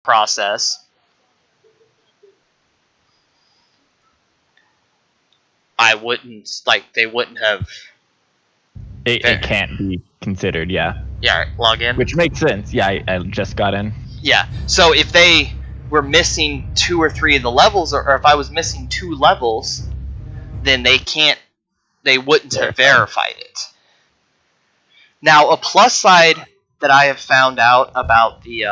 process, I wouldn't, like, they wouldn't have... It can't be considered, yeah. Yeah, log in. Which makes sense. Yeah, I just got in. Yeah, so if they were missing 2 or 3 of the levels, or if I was missing 2 levels, then they wouldn't have verified it. Now, a plus side that I have found out about the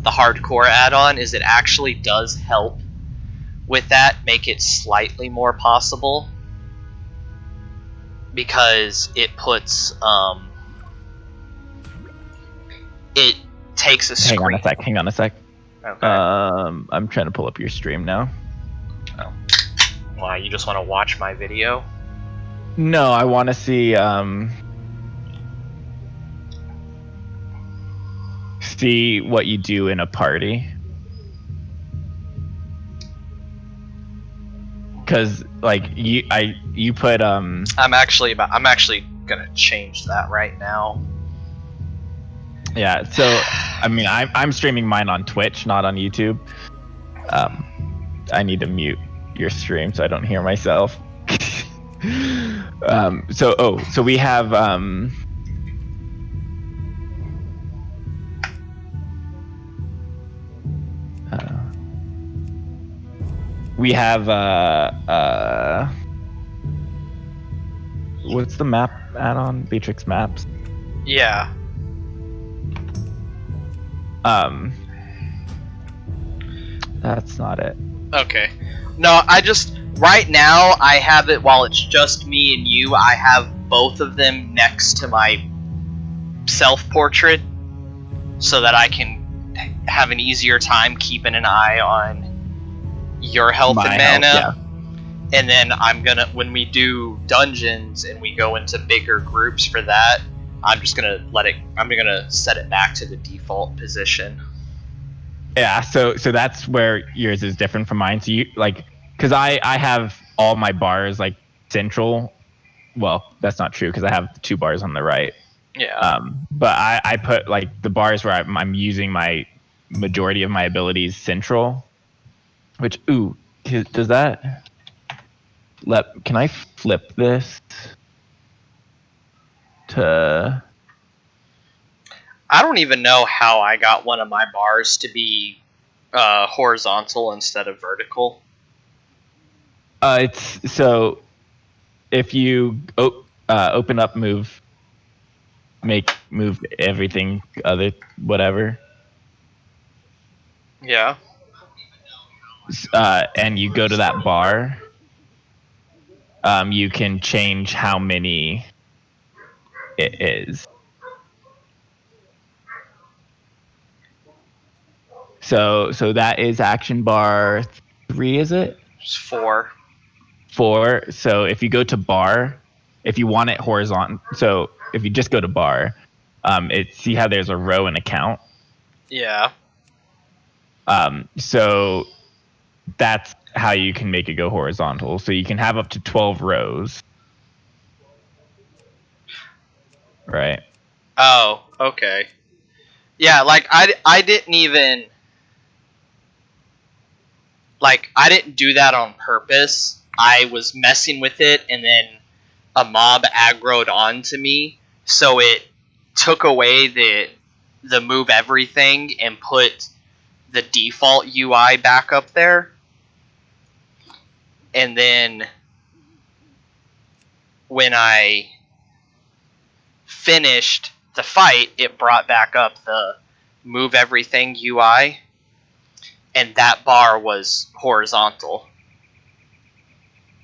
the hardcore add-on is it actually does help with that, make it slightly more possible, because it puts it takes a screen. Hang on a sec. Okay. I'm trying to pull up your stream now. Oh. Why, you just want to watch my video? No, I want to see what you do in a party. Cause like you put I'm actually gonna change that right now. Yeah, so I mean I'm streaming mine on Twitch, not on YouTube. I need to mute your stream so I don't hear myself. So we have what's the map add-on? Beatrix Maps? Yeah. That's not it. Okay. No, right now I have it while it's just me and you. I have both of them next to my self-portrait so that I can have an easier time keeping an eye on your health and mana. Yeah. And then when we do dungeons and we go into bigger groups for that, I'm gonna set it back to the default position. Yeah, so that's where yours is different from mine. So you because I have all my bars like central. Well, that's not true because I have 2 bars on the right. Yeah. But I put like the bars where I'm using my majority of my abilities central. Which does that? Can I flip this to? I don't even know how I got one of my bars to be horizontal instead of vertical. It's so if you open up move everything other whatever. Yeah. And you go to that bar. You can change how many it is. So that is action bar 3, is it? It's 4. 4. So if you go to bar, if you want it horizontal, so if you just go to bar, see how there's a row and a count? Yeah. So that's how you can make it go horizontal. So you can have up to 12 rows. Right. Oh, okay. Yeah, like I didn't even I didn't do that on purpose. I was messing with it and then a mob aggroed onto me, so it took away the move everything and put the default UI back up there. And then when I finished the fight, it brought back up the move everything UI, and that bar was horizontal.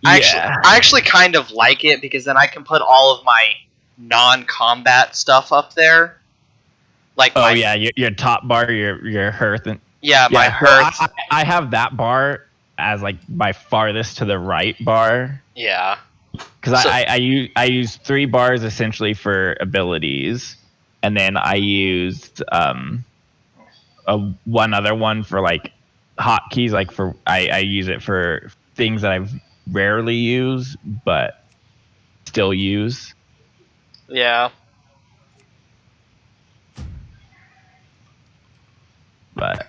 Yeah. I actually kind of like it because then I can put all of my non-combat stuff up there. Like your top bar, your hearth, and my hearth. I have that bar as like my farthest to the right bar. Yeah. Because I use 3 bars essentially for abilities, and then I used one other one for like hotkeys. Like I use it for things that I've rarely use, but still use. Yeah. But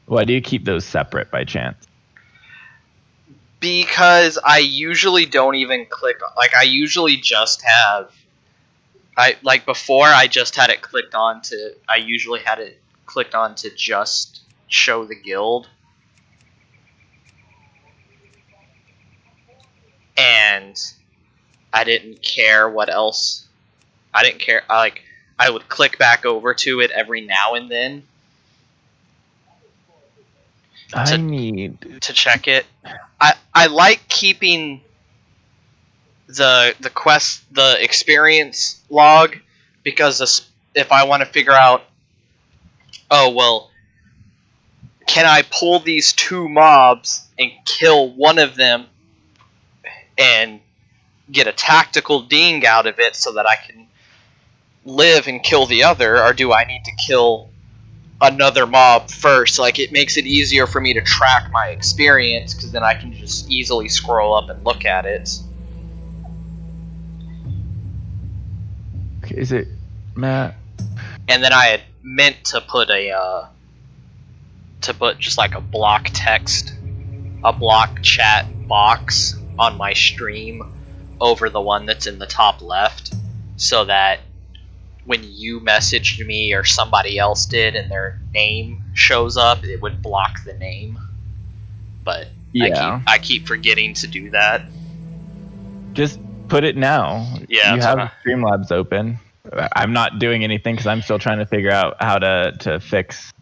why do you keep those separate by chance? Because I usually don't even click. Like, I usually just have. Before, I just had it clicked on to. I usually had it clicked on to just show the guild. And I didn't care what else. I didn't care. I would click back over to it every now and then to check it. I like keeping the quest, the experience log, because if I want to figure out, oh well, can I pull these 2 mobs and kill one of them and get a tactical ding out of it so that I can live and kill the other, or do I need to kill another mob first? Like, it makes it easier for me to track my experience, because then I can just easily scroll up and look at it. Okay, is it Matt? And then I had meant to put just like a block chat box on my stream over the one that's in the top left, so that when you messaged me or somebody else did and their name shows up, it would block the name. But yeah, I keep forgetting to do that. Just put it now. Yeah, you have Streamlabs open. I'm not doing anything because I'm still trying to figure out how to fix.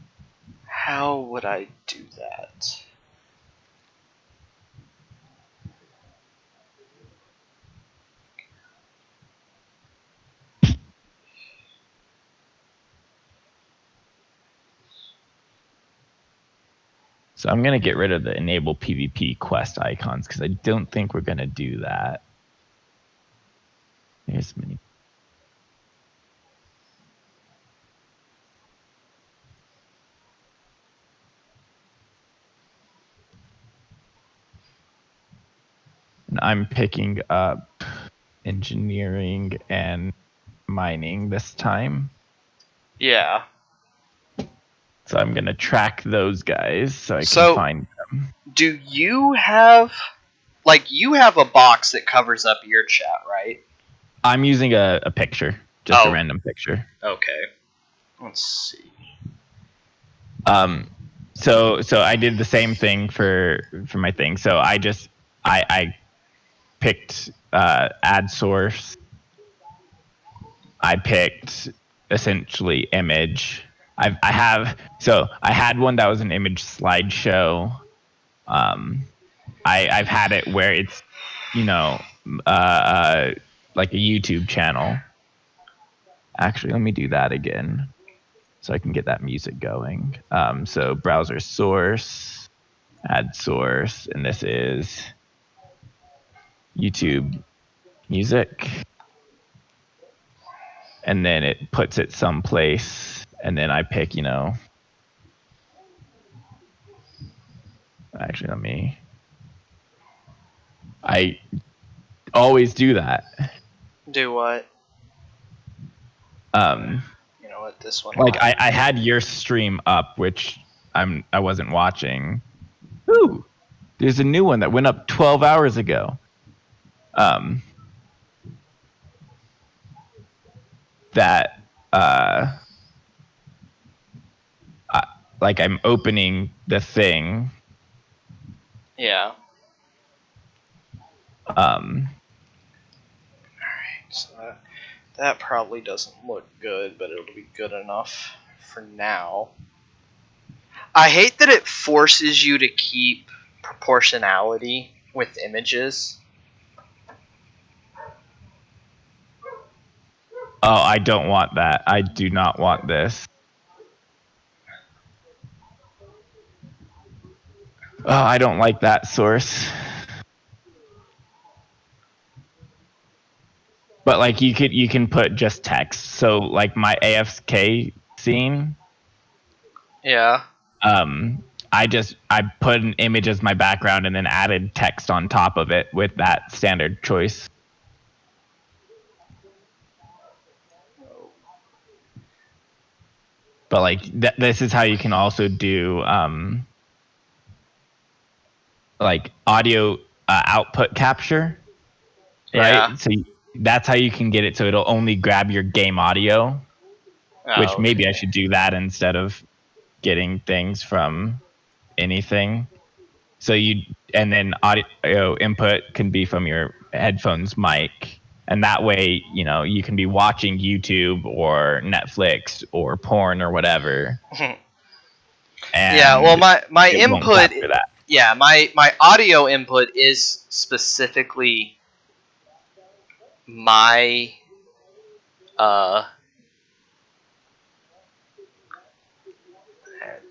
How would I do that? So I'm going to get rid of the enable PvP quest icons because I don't think we're going to do that. Here's many. And I'm picking up engineering and mining this time. Yeah. So I'm going to track those guys so I can find them. Do you have... Like, you have a box that covers up your chat, right? I'm using a picture. Just a random picture. Okay. Let's see. So I did the same thing for my thing. So I picked add source. I picked essentially image. I had one that was an image slideshow. I've had it where it's, like a YouTube channel. Actually, let me do that again so I can get that music going. So browser source, add source, and this is YouTube music. And then it puts it someplace, and then I pick, actually, I always do that. Do what? You know what, this one. Like I had your stream up, which I wasn't watching. Ooh, there's a new one that went up 12 hours ago. That like I'm opening the thing. Yeah. Alright, so that probably doesn't look good, but it'll be good enough for now. I hate that it forces you to keep proportionality with images. Oh, I don't want that. I do not want this. Oh, I don't like that source. But like you can put just text. So like my AFK scene. Yeah. I put an image as my background and then added text on top of it with that standard choice. But like this is how you can also do like audio output capture, right? Yeah. So that's how you can get it so it'll only grab your game audio, which Oh, maybe I okay. should do that instead of getting things from anything. So and then audio input can be from your headphones mic. And that way, you can be watching YouTube or Netflix or porn or whatever. Yeah, well, And my it won't input, capture that. yeah, my audio input is specifically my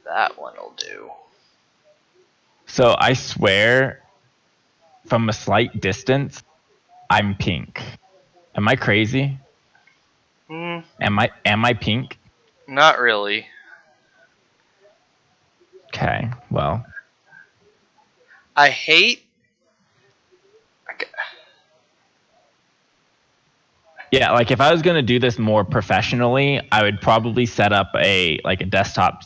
that one will do. So I swear, from a slight distance, I'm pink. Am I crazy? Hmm, Am I pink? not really. Okay, well. I hate. Yeah, like if I was gonna do this more professionally, I would probably set up a desktop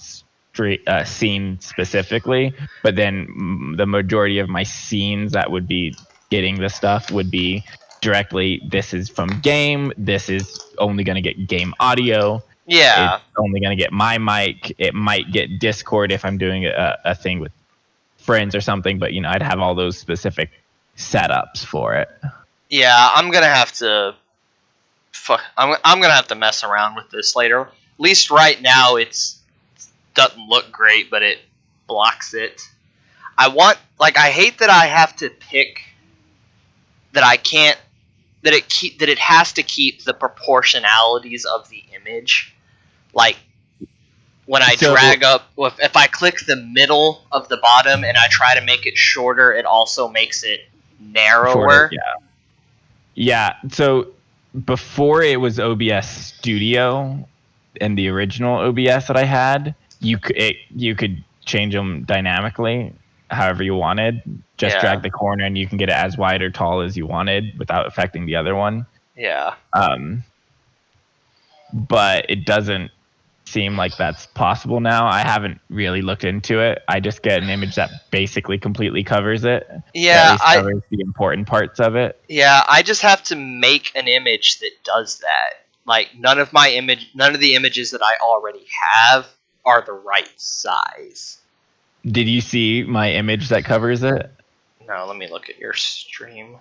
scene specifically. But then the majority of my scenes that would be getting this stuff would be directly. This is from game. This is only gonna get game audio. It's Yeah, only gonna get my mic. It might get Discord if I'm doing a thing with friends or something. But I'd have all those specific setups for it. yeah. I'm gonna have to. I'm gonna have to mess around with this later. At least right now, doesn't look great, but it blocks it. I hate that I have to pick that I can't that it has to keep the proportionalities of the image. Like when I So drag up, if I click the middle of the bottom and I try to make it shorter, it also makes it narrower. shorter, yeah. So before it was OBS Studio and the original OBS that I had, you could change them dynamically however you wanted. Just Yeah. drag the corner and you can get it as wide or tall as you wanted without affecting the other one. Yeah. But it doesn't seem like that's possible now. I haven't really looked into it. I just get an image that basically completely covers it. Yeah, At least covers the important parts of it. Yeah, I just have to make an image that does that. Like none of the images that I already have are the right size. Did you see my image that covers it? No, let me look at your stream.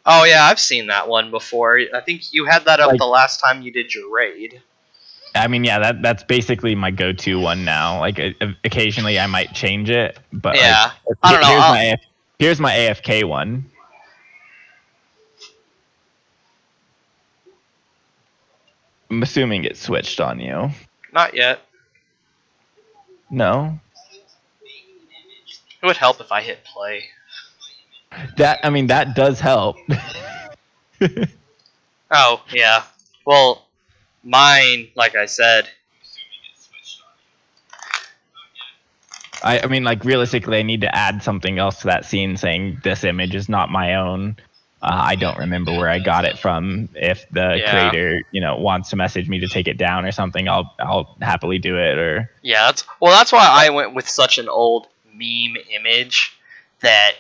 Oh yeah, I've seen that one before. I think you had that up the last time you did your raid. I mean, yeah, that's basically my go-to one now. Like occasionally I might change it, but yeah, I don't know. Here's my AFK one. I'm assuming it switched on you. Not yet. No. It would help if I hit play. That does help. Oh yeah. Well, mine, like I said. I mean, like realistically, I need to add something else to that scene saying this image is not my own. I don't remember where I got it from. If the creator, wants to message me to take it down or something, I'll happily do it. Or yeah, that's why I went with such an old meme image that,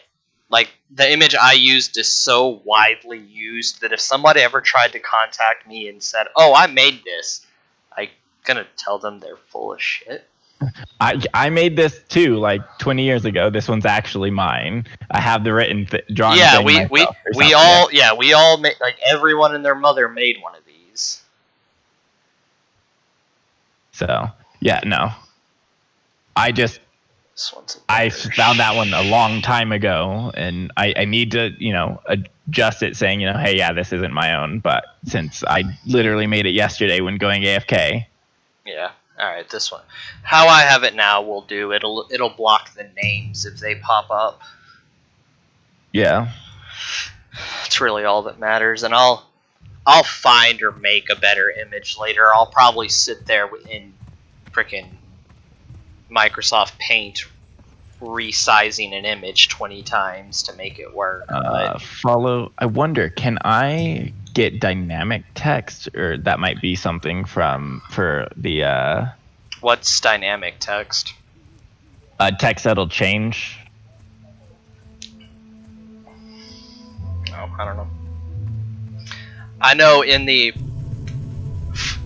like, the image I used is so widely used that if somebody ever tried to contact me and said, "Oh, I made this," I'm gonna tell them they're full of shit. I made this too, like 20 years ago. This one's actually mine. I have the written drawing. Yeah, we all made, like, everyone and their mother made one of these. So yeah, no. I found that one a long time ago, and I need to adjust it, saying hey, yeah, this isn't my own. But since I literally made it yesterday when going AFK. Yeah. All right, this one. How I have it now will do. It'll block the names if they pop up. Yeah. That's really all that matters, and I'll find or make a better image later. I'll probably sit there in frickin' Microsoft Paint resizing an image 20 times to make it work. But Follow. I wonder, can I get dynamic text, or that might be something for the what's dynamic text? Text that'll change. Oh, I don't know. I know in the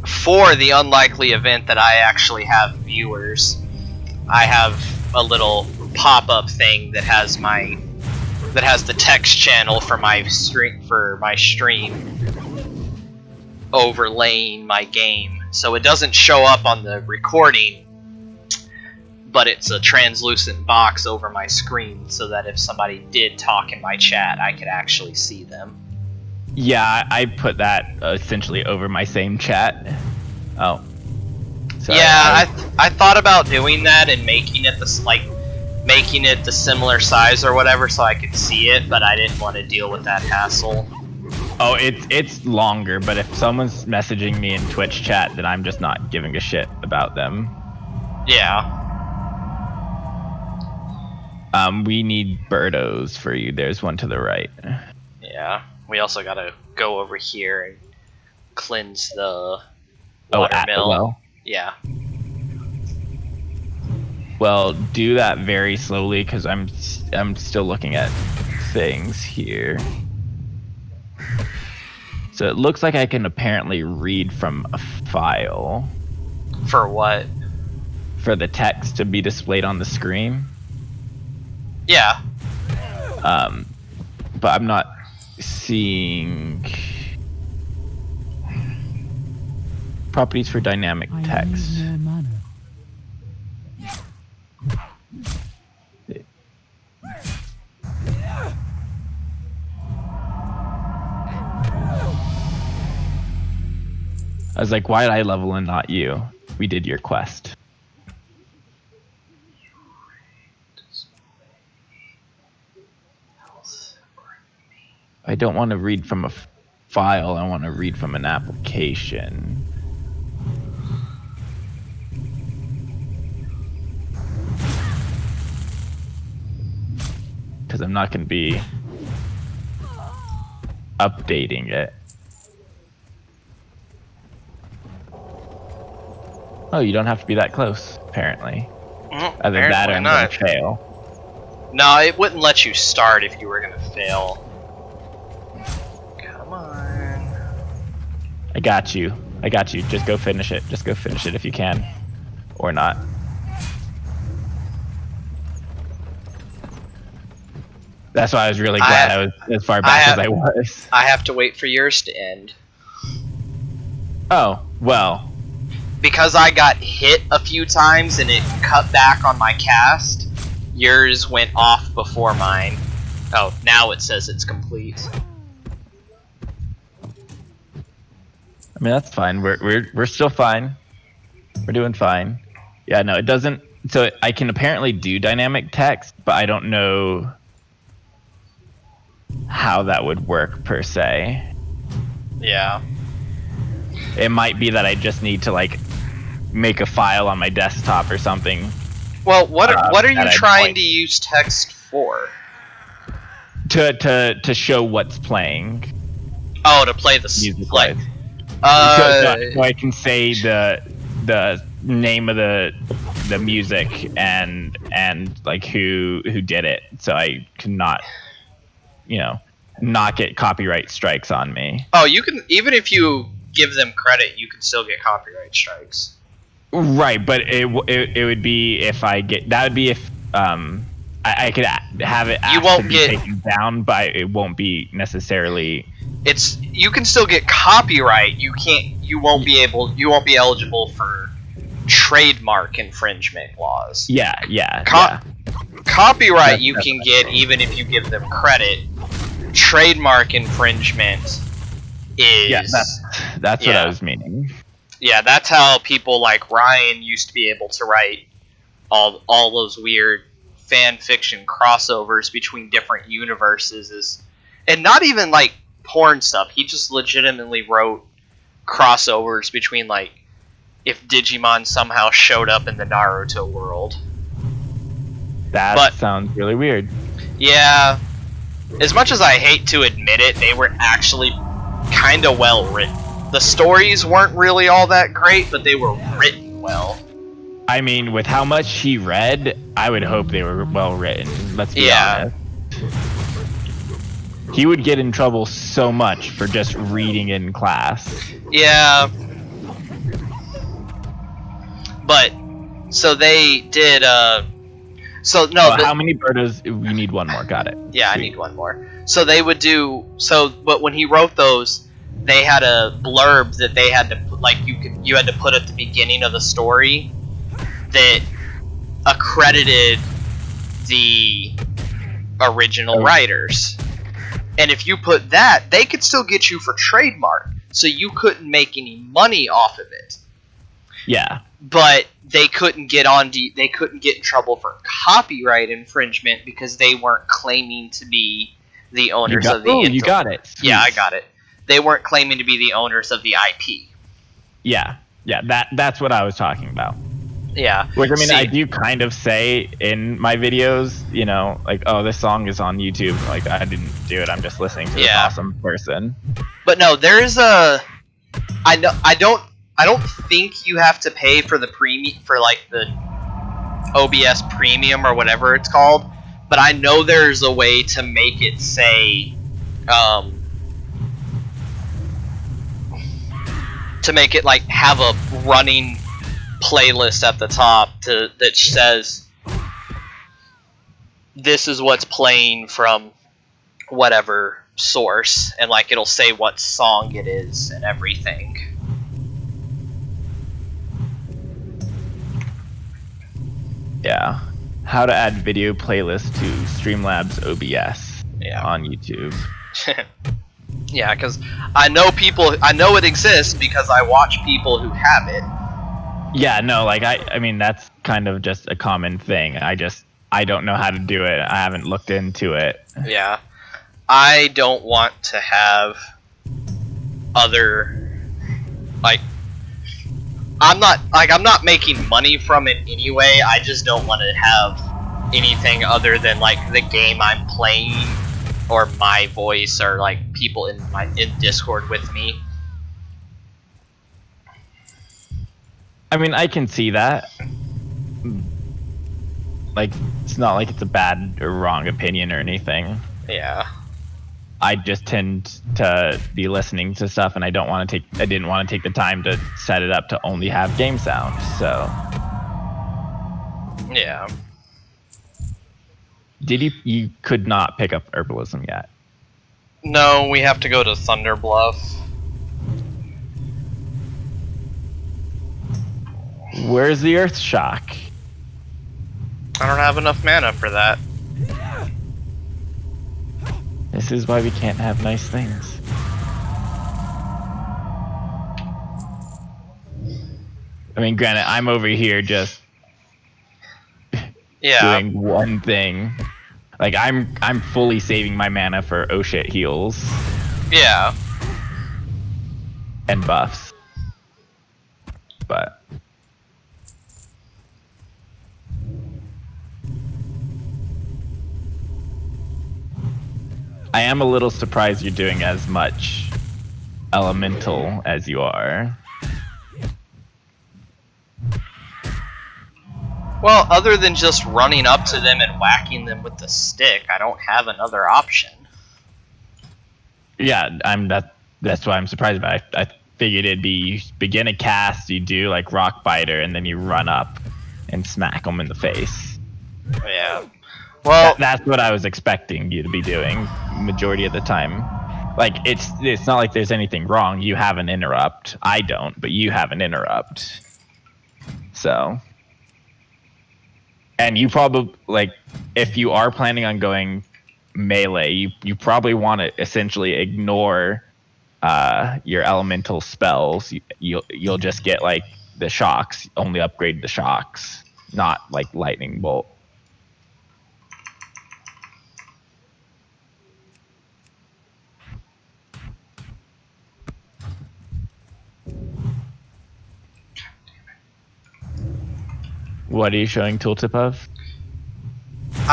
for the unlikely event that I actually have viewers, I have a little pop-up thing that has the text channel for my stream overlaying my game, so it doesn't show up on the recording, but it's a translucent box over my screen so that if somebody did talk in my chat, I could actually see them. Yeah, I put that essentially over my same chat. Oh. Sorry, yeah, I thought about doing that and making it making it the similar size or whatever so I could see it, but I didn't want to deal with that hassle. Oh, it's longer, but if someone's messaging me in Twitch chat, then I'm just not giving a shit about them. Yeah. We need birdos for you. There's one to the right. Yeah. We also gotta go over here and cleanse the at watermill. the well? Yeah. Well, do that very slowly because I'm still looking at things here. So it looks like I can apparently read from a file. For what? For the text to be displayed on the screen. Yeah. But I'm not seeing properties for dynamic text. I was like, why did I level and not you? We did your quest. I don't want to read from a file, I want to read from an application. Because I'm not going to be updating it. Oh, you don't have to be that close, apparently. Either that or I'm going to fail. No, it wouldn't let you start if you were going to fail. Come on. I got you. Just go finish it. Just go finish it if you can. Or not. That's why I was really glad I was as far back as I was. I have to wait for yours to end. Oh, well. Because I got hit a few times and it cut back on my cast, yours went off before mine. Oh, now it says it's complete. I mean, that's fine. We're still fine. We're doing fine. Yeah, no, it doesn't. So I can apparently do dynamic text, but I don't know how that would work per se. Yeah. It might be that I just need to like make a file on my desktop or something. Well, what are you trying to use text for? To show what's playing. Oh, to play the music. Like, so I can say the name of the music and like who did it, so I cannot, not get copyright strikes on me. Oh, you can, even if you give them credit, you can still get copyright strikes. Right, but it would be if I get, that would be if I could have it asked to be taken down, but it won't be necessarily. You can still get copyright. You won't be eligible for trademark infringement laws. Yeah. Copyright you can get even if you give them credit. Trademark infringement is... Yeah, that's what I was meaning. Yeah, that's how people like Ryan used to be able to write all those weird fan fiction crossovers between different universes. And not even like porn stuff. He just legitimately wrote crossovers between like if Digimon somehow showed up in the Naruto world. That sounds really weird. Yeah, as much as I hate to admit it, they were actually kind of well written. The stories weren't really all that great, but they were written well. I mean, with how much he read, I would hope they were well written. Let's be honest. He would get in trouble so much for just reading in class. Yeah. But, so they did, so no. How many Bertas? We need one more. Got it. Yeah, sweet. I need one more. So they would do, but when he wrote those, they had a blurb that they had to put, like, you had to put at the beginning of the story that accredited the original writers. And if you put that, they could still get you for trademark. So you couldn't make any money off of it. Yeah. But they couldn't get they couldn't get in trouble for copyright infringement because they weren't claiming to be the owners of the you got it. Sweet. Yeah, I got it. They weren't claiming to be the owners of the IP. Yeah. That's what I was talking about. Yeah. Which, I mean, I do kind of say in my videos, you know, like, oh, this song is on YouTube. Like, I didn't do it. I'm just listening to this awesome person. But no, there's I don't think you have to pay for the the OBS Premium or whatever it's called. But I know there's a way to make it say, to make it like have a running playlist at the top that says this is what's playing from whatever source, and like it'll say what song it is and everything. Yeah. How to add video playlist to Streamlabs OBS on YouTube. Yeah, because I know it exists because I watch people who have it. Yeah, no, like I mean that's kind of just a common thing. I don't know how to do it. I haven't looked into it. Yeah. I don't want to have other I'm not making money from it anyway. I just don't want to have anything other than like the game I'm playing or my voice or like people in Discord with me. I mean, I can see that. Like, it's not like it's a bad or wrong opinion or anything. Yeah. I just tend to be listening to stuff, and I didn't want to take the time to set it up to only have game sound. So. Yeah. You could not pick up herbalism yet? No, we have to go to Thunder Bluff. Where's the Earth Shock? I don't have enough mana for that. This is why we can't have nice things. I mean, granted, I'm over here just doing one thing. Like, I'm fully saving my mana for oh shit heals. Yeah. And buffs. But I am a little surprised you're doing as much elemental as you are. Well, other than just running up to them and whacking them with the stick, I don't have another option. Yeah, that's why I'm surprised about it. I figured it'd be you begin a cast, you do like Rock Biter, and then you run up and smack them in the face. Yeah. Well, that's what I was expecting you to be doing majority of the time. Like, it's not like there's anything wrong. You have an interrupt. I don't, but you have an interrupt. So, and you probably, like, if you are planning on going melee, you probably want to essentially ignore your elemental spells. You'll just get like the shocks. Only upgrade the shocks, not like lightning bolt. What are you showing tooltip of?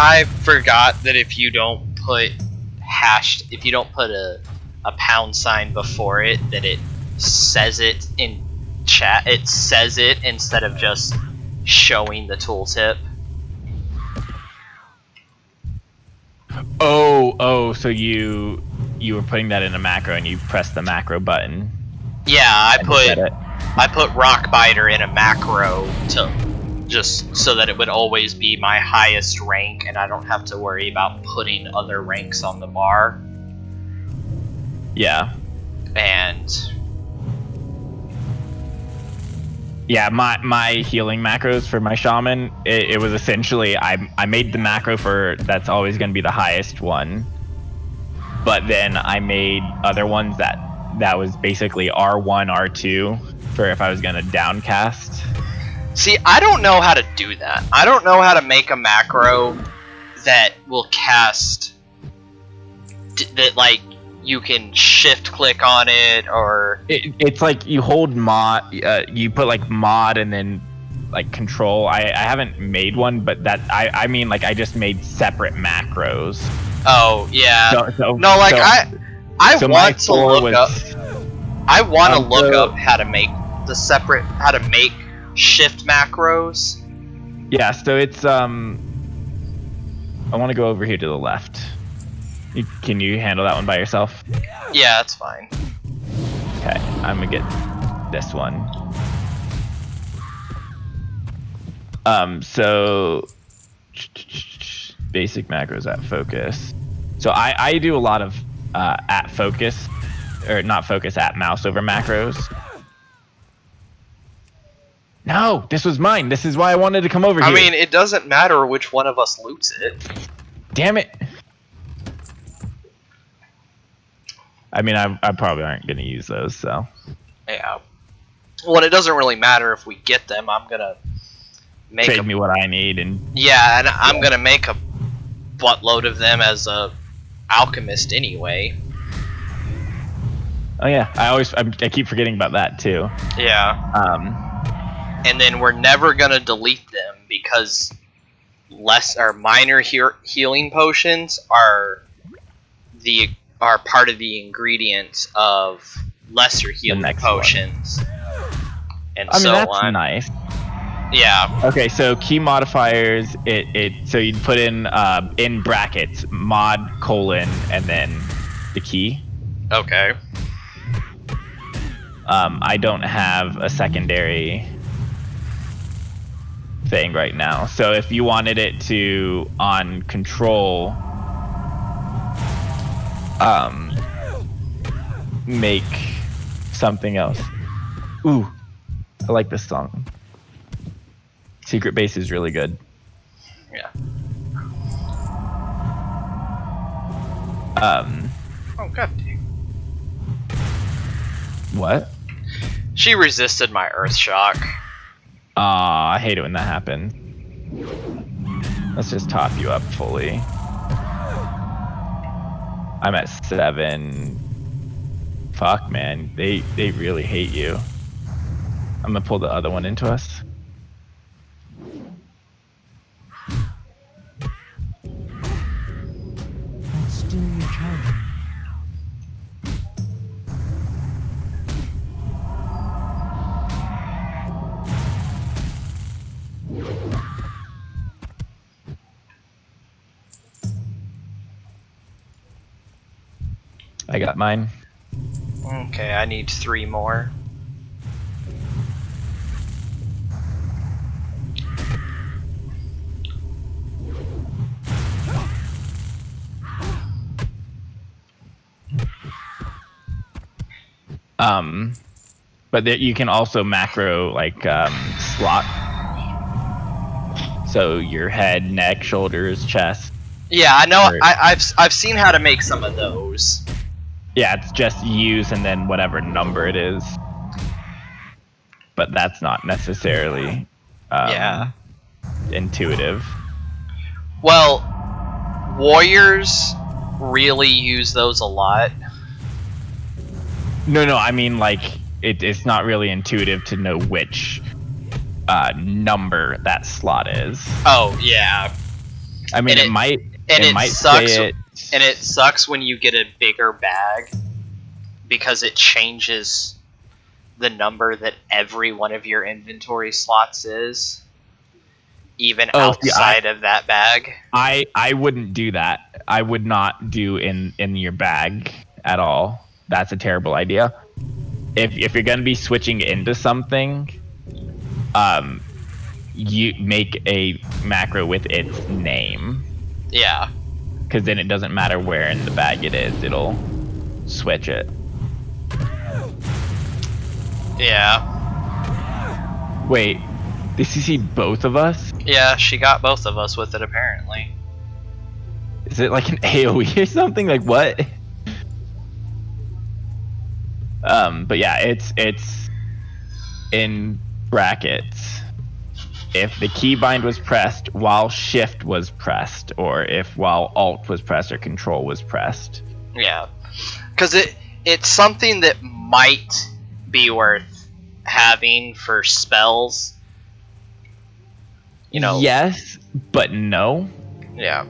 I forgot that if you don't put if you don't put a pound sign before it, that it says it in chat. It says it instead of just showing the tooltip. Oh, so you were putting that in a macro and you pressed the macro button. Yeah, I put Rock Biter in a macro to just so that it would always be my highest rank and I don't have to worry about putting other ranks on the bar. Yeah. And yeah, my healing macros for my shaman, it was essentially I made the macro for that's always going to be the highest one, but then I made other ones that was basically R1, R2 for if I was going to downcast. see, I don't know how to do that. I don't know how to make a macro that will cast that like you can shift click on it, or it's like you hold mod, you put like mod and then like control. I haven't made one, but that I mean like I just made separate macros. Oh yeah. So I want to look up. I want to look up how to make shift macros. Yeah, so it's I want to go over here to the left. Can you handle that one by yourself? Yeah, that's fine. Okay, I'm gonna get this one. So basic macros at focus. So I do a lot of at focus, or not focus, at mouse over macros. No, this was mine. This is why I wanted to come over here. I mean, it doesn't matter which one of us loots it. Damn it. I mean, I probably aren't going to use those, so. Yeah. Well, it doesn't really matter if we get them. I'm going to make trade me what I need. And yeah, and I'm going to make a buttload of them as a alchemist anyway. Oh yeah, I keep forgetting about that too. Yeah. And then we're never gonna delete them because minor healing potions are part of the ingredients of lesser healing potions. And I mean, so that's on. Nice. Yeah. Okay, so key modifiers. So you'd put in brackets mod : and then the key. Okay. I don't have a secondary thing right now. So if you wanted it to on control, make something else. Ooh, I like this song. Secret Base is really good. Yeah. Oh god dang. What? She resisted my earth shock. Aw, I hate it when that happens. Let's just top you up fully. I'm at 7. Fuck, man. They really hate you. I'm gonna pull the other one into us. Still your charge. I got mine. Okay, I need 3 more. But you can also macro like slot. So your head, neck, shoulders, chest. Yeah, I know. I've seen how to make some of those. Yeah, it's just use and then whatever number it is. But that's not necessarily intuitive. Well, warriors really use those a lot. No, I mean like it's not really intuitive to know which number that slot is. Oh yeah. I mean, And it might. and it might sucks. say it. And it sucks when you get a bigger bag because it changes the number that every one of your inventory slots is, even outside of that bag. I wouldn't do that. I would not do in your bag at all. That's a terrible idea. If you're gonna be switching into something, you make a macro with its name. Yeah. Because then it doesn't matter where in the bag it is, it'll switch it. Yeah. Wait, did she see both of us? Yeah, she got both of us with it apparently. Is it like an AoE or something? Like what? But yeah, it's in brackets. If the keybind was pressed while shift was pressed, or if while alt was pressed or control was pressed. Yeah. Because it's something that might be worth having for spells. You know. Yes, but no. Yeah.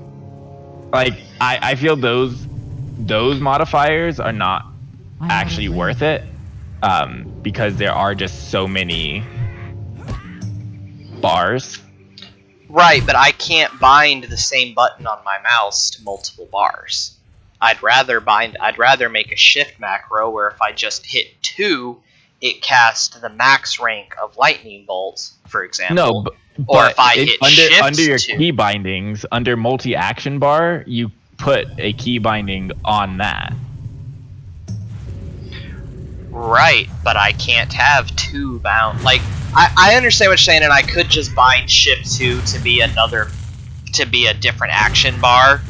Like I feel those modifiers are not actually worth it, because there are just so many bars. Right, but I can't bind the same button on my mouse to multiple bars. I'd rather make a shift macro where if I just hit 2, it casts the max rank of lightning bolts, for example. No, or if I hit shift under your 2. key bindings, under multi-action bar, you put a key binding on that. Right, but I can't have 2 bound. Like, I understand what you're saying, and I could just bind shift 2 to be a different action bar.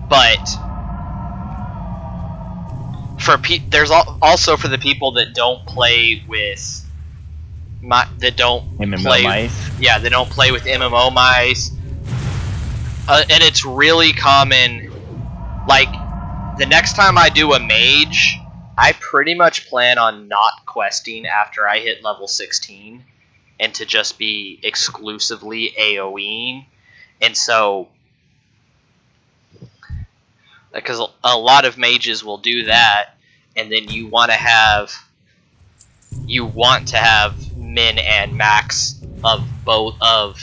But there's also for the people that don't play with MMO mice. Yeah, they don't play with MMO mice, and it's really common. Like, the next time I do a mage, I pretty much plan on not questing after I hit level 16, and to just be exclusively AoEing, and so. Because a lot of mages will do that, and then you want to have min and max of both of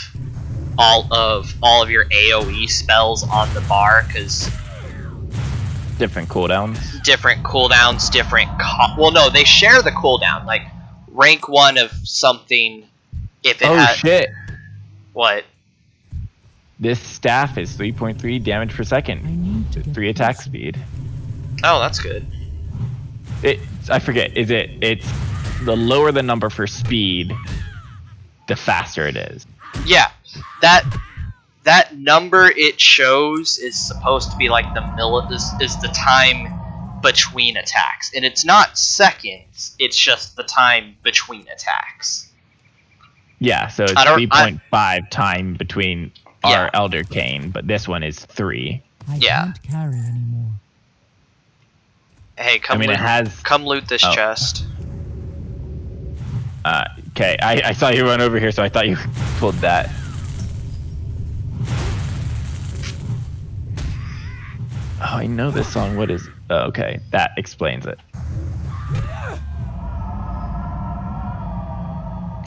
all of your AoE spells on the bar, because different cooldowns. Well, no, they share the cooldown. Like rank 1 of something, if it shit! What? This staff is 3.3 damage per second, 3 attack speed. Oh, that's good. I forget. It's the lower the number for speed, the faster it is. Yeah, that number it shows is supposed to be like is the time between attacks, and it's not seconds. It's just the time between attacks. Yeah, so it's 3.5 time between our Elder Cane, but this one is 3. I can't carry anymore. Hey, come loot this chest. Okay, I saw you run over here, so I thought you pulled that. Oh, I know this song. What is... Oh, okay, that explains it.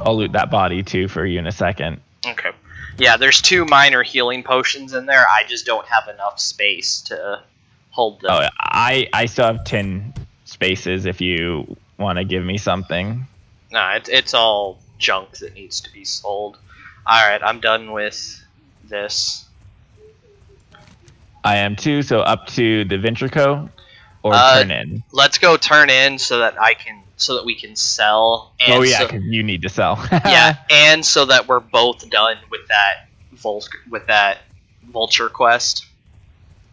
I'll loot that body, too, for you in a second. Okay. Yeah, there's 2 minor healing potions in there. I just don't have enough space to hold them. Oh, I still have 10 spaces if you want to give me something. Nah, it's all junk that needs to be sold. Alright, I'm done with this. I am too, so up to the Ventrico or turn in? Let's go turn in so that we can sell. And oh yeah, because you need to sell. Yeah, and so that we're both done with that vulture quest.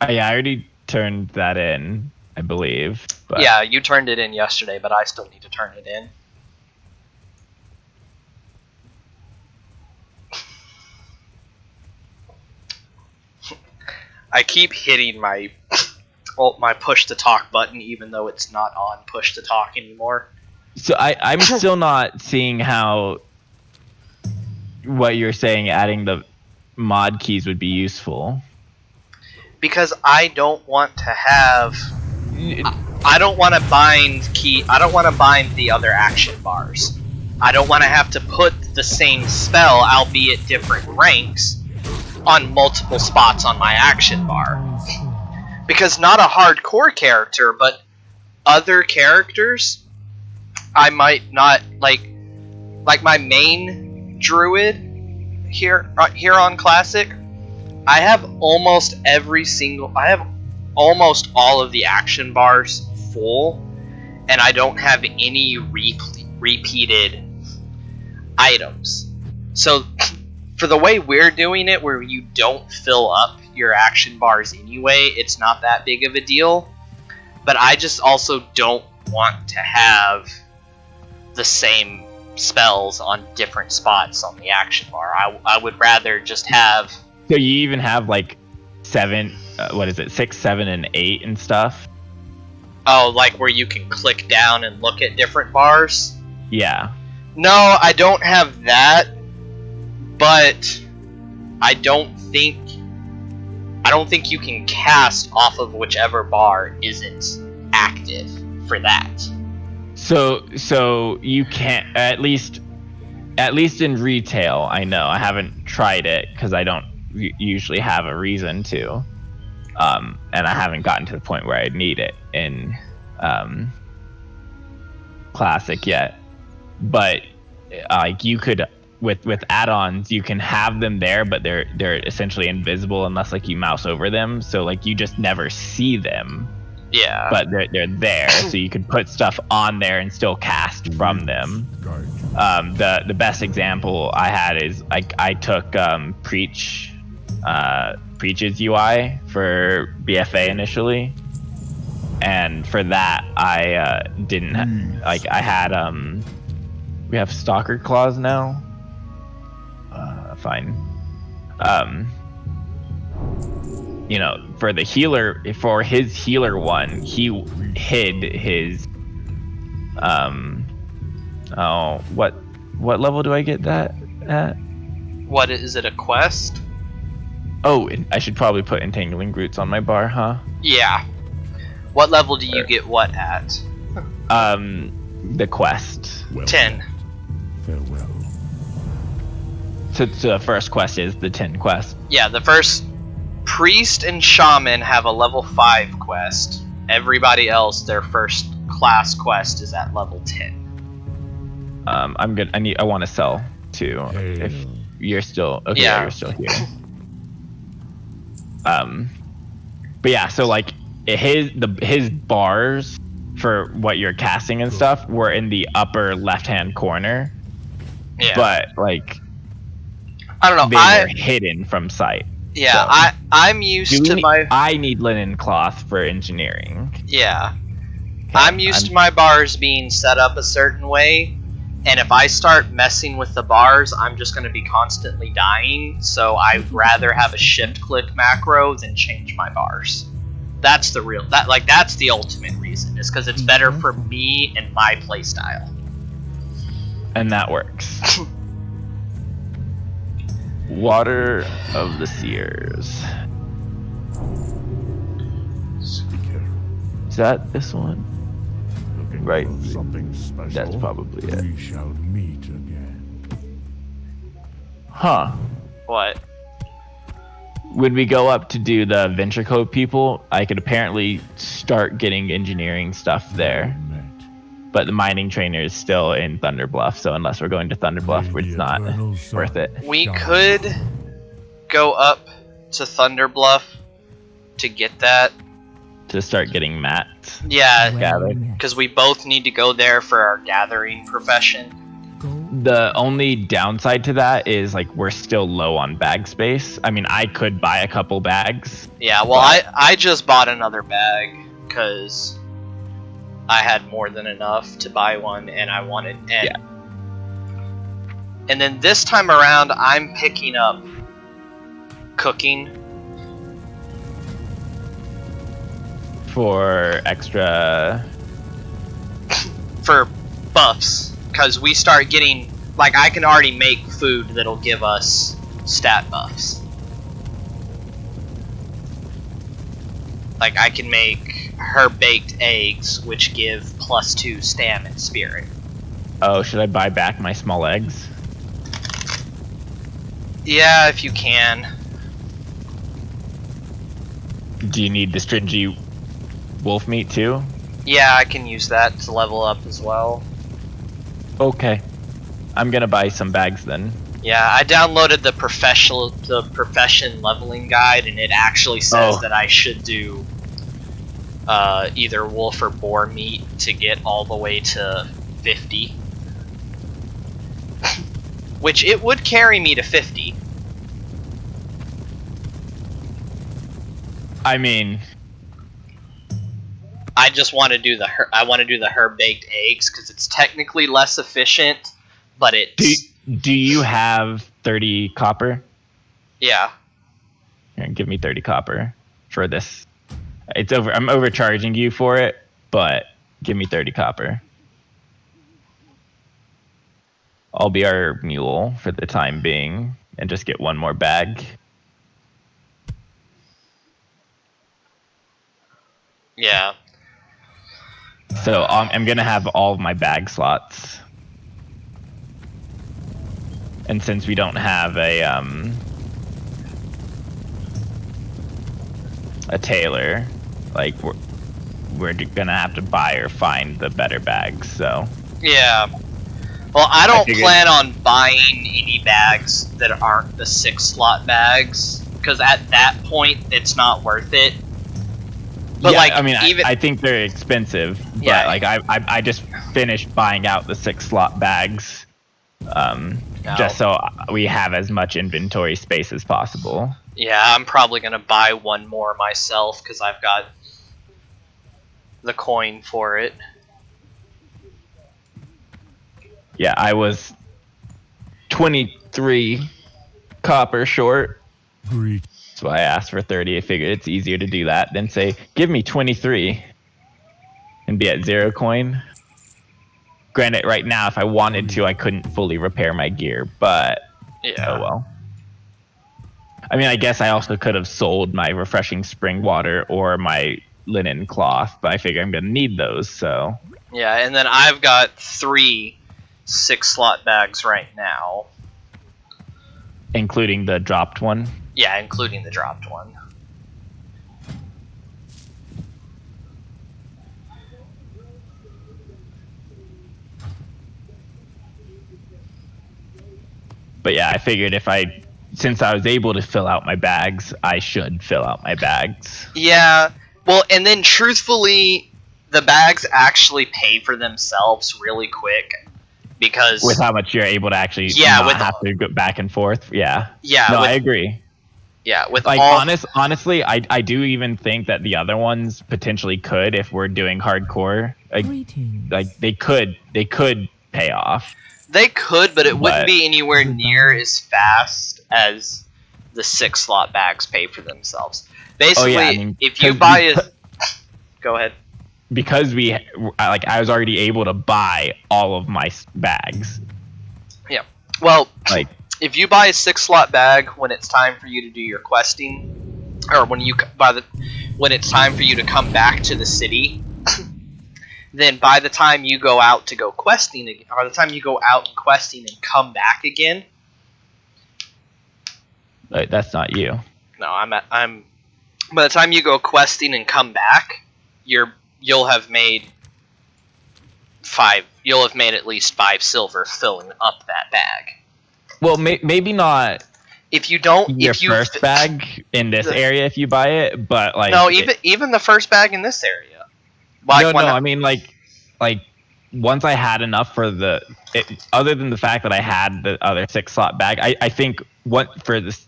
Yeah, I already turned that in, I believe. But... Yeah, you turned it in yesterday, but I still need to turn it in. I keep hitting my push to talk button, even though it's not on push to talk anymore. So I'm still not seeing how what you're saying, adding the mod keys would be useful? Because I don't want to have. I don't want to bind I don't want to bind the other action bars. I don't want to have to put the same spell, albeit different ranks, on multiple spots on my action bar. Because not a hardcore character, but other characters, I might not like my main druid here on Classic. I have almost almost all of the action bars full, and I don't have any repeated items. So for the way we're doing it, where you don't fill up your action bars anyway, it's not that big of a deal. But I just also don't want to have the same spells on different spots on the action bar. I would rather just have... So you even have like 7, 6, 7, and 8 and stuff? Oh, like where you can click down and look at different bars? Yeah. No, I don't have that, but I don't think you can cast off of whichever bar isn't active for that. So you can't, at least in retail, I know. I haven't tried it because I don't usually have a reason to. And I haven't gotten to the point where I need it in Classic yet. But like you could, with add-ons, you can have them there, but they're essentially invisible unless like you mouse over them. So like you just never see them. Yeah. But they're there, so you could put stuff on there and still cast from them. The best example I had is I took Preach's UI for BFA initially, and for that I didn't I had we have Stalker Claws now. Fine. You know, for the healer, for his healer one, he hid his what level do I get that at? What is it, a quest? Oh, I should probably put Entangling Roots on my bar, huh? Yeah. What level do you get what at? The quest. 10. Farewell. So the first quest is the 10 quest. Yeah, the first Priest and Shaman have a level 5 quest. Everybody else, their first class quest is at level 10. I'm good. I want to sell too. If you're still okay, Yeah. you're still here. But yeah, so like his bars for what you're casting and stuff were in the upper left-hand corner. Yeah. But like I don't know. they were hidden from sight. Yeah, So, I'm used to my... I need linen cloth for engineering. Yeah. I'm used to my bars being set up a certain way, and if I start messing with the bars, I'm just going to be constantly dying, so I'd rather have a shift-click macro than change my bars. That's the real... that's the ultimate reason, is because it's better for me and my playstyle. And that works. Water of the Seers. Is that this one? Looking Right. for something special. That's probably it. We shall meet again. Huh. What? When we go up to do the Venture Code people, I could apparently start getting engineering stuff there. Met. But the mining trainer is still in Thunder Bluff, so unless we're going to Thunder Bluff, it's not worth it. We could go up to Thunder Bluff to get that. To start getting mats. Yeah, Gathered. because we both need to go there for our gathering profession. The only downside to that is like we're still low on bag space. I mean, I could buy a couple bags. Yeah, well, I just bought another bag because I had more than enough to buy one, and I wanted... And then this time around, I'm picking up cooking. For extra... For buffs, because we start getting... Like, I can already make food that'll give us stat buffs. Like, I can make herb-baked eggs, which give +2 stam and spirit. Oh, should I buy back my small eggs? Yeah, if you can. Do you need the stringy wolf meat too? Yeah, I can use that to level up as well. Okay. I'm gonna buy some bags then. Yeah, I downloaded the profession leveling guide, and it actually says that I should do either wolf or boar meat to get all the way to 50. Which it would carry me to 50. I mean, I just want to do the herb baked eggs because it's technically less efficient, but it's do you have 30 copper? yeah. Here, give me 30 copper for this. I'm overcharging you for it, but give me 30 copper. I'll be our mule for the time being and just get one more bag. Yeah. So I'm gonna have all of my bag slots. And since we don't have a tailor, like we're gonna have to buy or find the better bags. So Yeah. Well, I don't plan on buying any bags that aren't the 6-slot bags, because at that point it's not worth it. But yeah, like, I mean, even I think they're expensive, but Yeah. like I just finished buying out the 6-slot bags, just so we have as much inventory space as possible. yeah, I'm probably gonna buy one more myself because I've got the coin for it. Yeah, I was 23 copper short. Greet. That's why I asked for 30. I figured it's easier to do that than say, give me 23 and be at 0 coin. Granted, right now, if I wanted to, I couldn't fully repair my gear, but Yeah. oh well. I mean, I guess I also could have sold my refreshing spring water or my linen cloth, but I figure I'm going to need those, so. Yeah, and then I've got 3 6-slot bags right now. Including the dropped one. Yeah, including the dropped one. But yeah, I figured since I was able to fill out my bags, I should fill out my bags. Yeah, well, and then truthfully, the bags actually pay for themselves really quick. Because With how much you're able to actually not have to go back and forth. Yeah. Yeah. No, I agree. Yeah, with like all honestly, I do even think that the other ones potentially could, if we're doing hardcore. Like they could pay off. They could, but it wouldn't be anywhere near as fast as the 6-slot bags pay for themselves. Basically, if you buy go ahead. Because I was already able to buy all of my bags. Yeah. Well, like if you buy a 6-slot bag when it's time for you to do your questing, or when it's time for you to come back to the city, then by the time you go out to go questing, or the time you go out and questing and come back again. That's not you. No, I'm. By the time you go questing and come back, you'll have made at least 5 silver filling up that bag. Well, maybe not. If you don't, your first bag in this area, if you buy it, but like no, even the first bag in this area. Like, I mean like once I had enough for other than the fact that I had the other 6-slot bag, I think for this.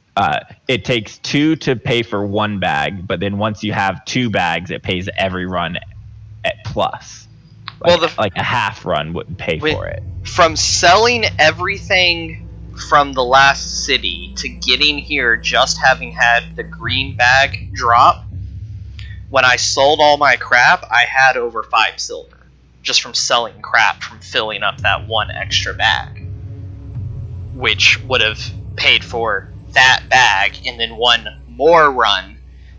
It takes 2 to pay for 1 bag, but then once you have 2 bags, it pays every run at plus. Like a half run would pay for it. From selling everything from the last city to getting here, just having had the green bag drop, when I sold all my crap, I had over 5 silver. Just from selling crap, from filling up that 1 extra bag. Which would have paid for that bag and then 1 more run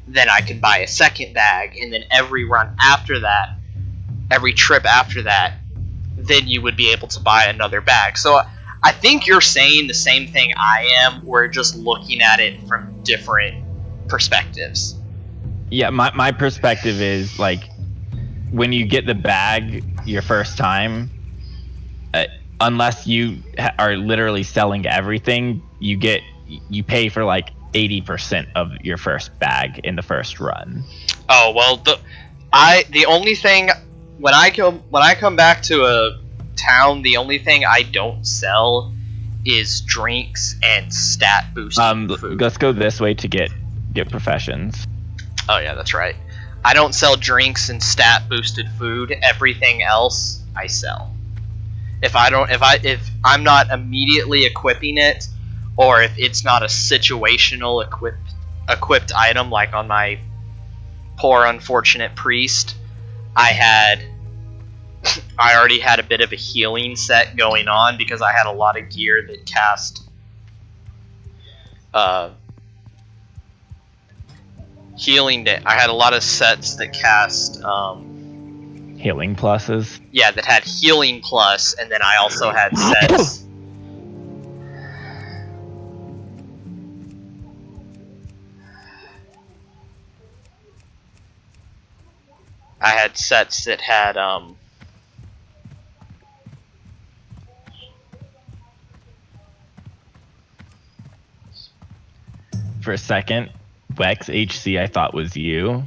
then I could buy a second bag, and then every run after that, every trip after that, then you would be able to buy another bag. So I think you're saying the same thing I am. We're just looking at it from different perspectives. Yeah, my perspective is like when you get the bag your first time, unless you are literally selling everything, you pay for like 80% of your first bag in the first run. Oh well, the only thing when I come back to a town, the only thing I don't sell is drinks and stat boosting food. Let's go this way to get professions. Oh yeah, that's right. I don't sell drinks and stat boosted food. Everything else I sell. If I'm not immediately equipping it, or if it's not a situational equipped item, like on my poor unfortunate priest, I already had a bit of a healing set going on because I had a lot of gear that cast healing. I had a lot of sets that cast healing pluses. Yeah, that had healing plus, and then I also had sets. I had sets that had For a second, Wex HC I thought was you.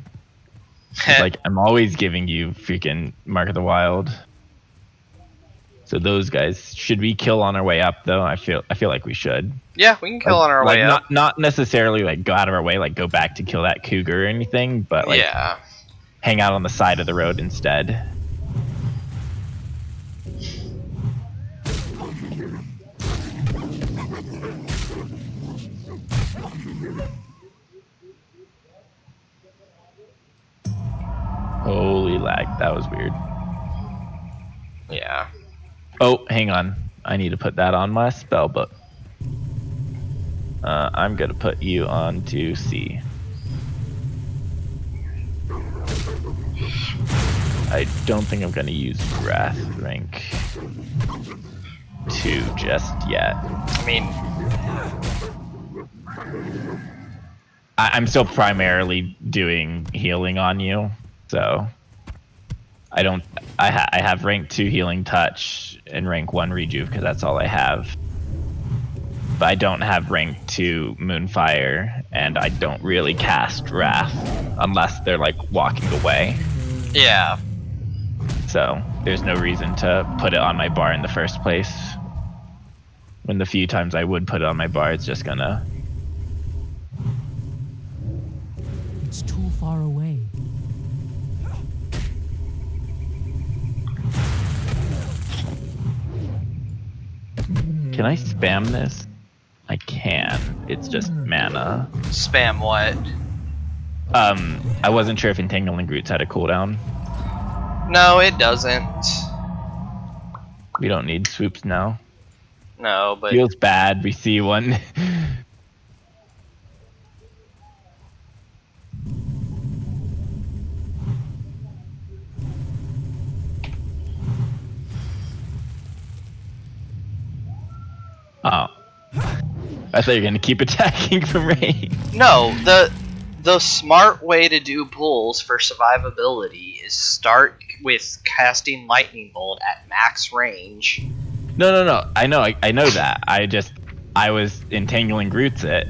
Like, I'm always giving you freaking Mark of the Wild. So those guys, should we kill on our way up though? I feel like we should. Yeah, we can kill on our way up. Not necessarily like go out of our way, like go back to kill that cougar or anything, but like yeah, hang out on the side of the road instead. Holy lag, that was weird. Yeah. Oh, hang on. I need to put that on my spell book. I'm gonna put you on to C. I don't think I'm gonna use Wrath rank 2 just yet. I mean, I'm still primarily doing healing on you, so I have rank 2 healing touch and rank 1 rejuve because that's all I have. But I don't have rank 2 Moonfire, and I don't really cast Wrath unless they're like walking away. yeah. So there's no reason to put it on my bar in the first place. When the few times I would put it on my bar, it's just gonna... It's too far away. Can I spam this? I can. It's just mana. Spam what? I wasn't sure if Entangling Roots had a cooldown. No, it doesn't. We don't need swoops now. No, but Feels bad. We see one. Oh. I thought you were gonna keep attacking from range. no, the smart way to do pulls for survivability is start with casting Lightning Bolt at max range. No. I know that. I was Entangling Roots it.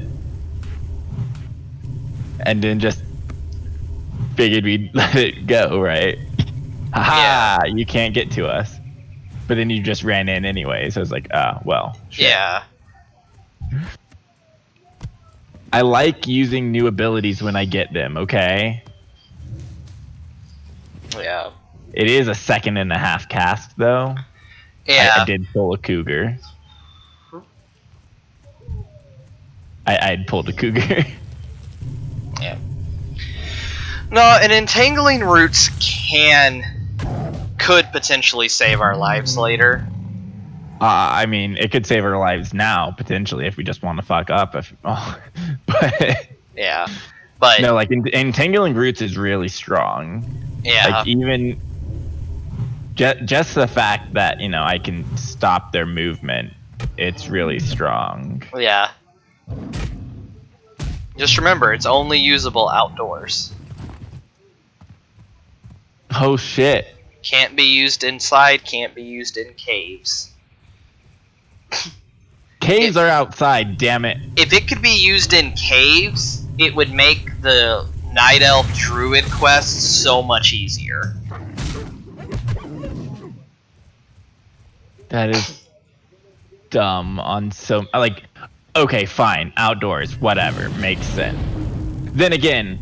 And then just figured we'd let it go, right? Haha, yeah. You can't get to us. But then you just ran in anyway, so I was like, well. Shit. Yeah. I like using new abilities when I get them, okay? Yeah. It is a 1.5 cast, though. Yeah. I did pull a cougar. I'd pulled a cougar. Yeah. No, and Entangling Roots could potentially save our lives later. I mean, it could save our lives now, potentially, if we just want to fuck up. But yeah. But No, like entangling roots is really strong. yeah, Like even just the fact that I can stop their movement, it's really strong. yeah. Just remember, it's only usable outdoors. Oh shit! Can't be used inside. Can't be used in caves. Caves are outside. Damn it! If it could be used in caves, it would make the Night Elf Druid quest so much easier. That is dumb on so like. Okay, fine. Outdoors, whatever, makes sense. Then again,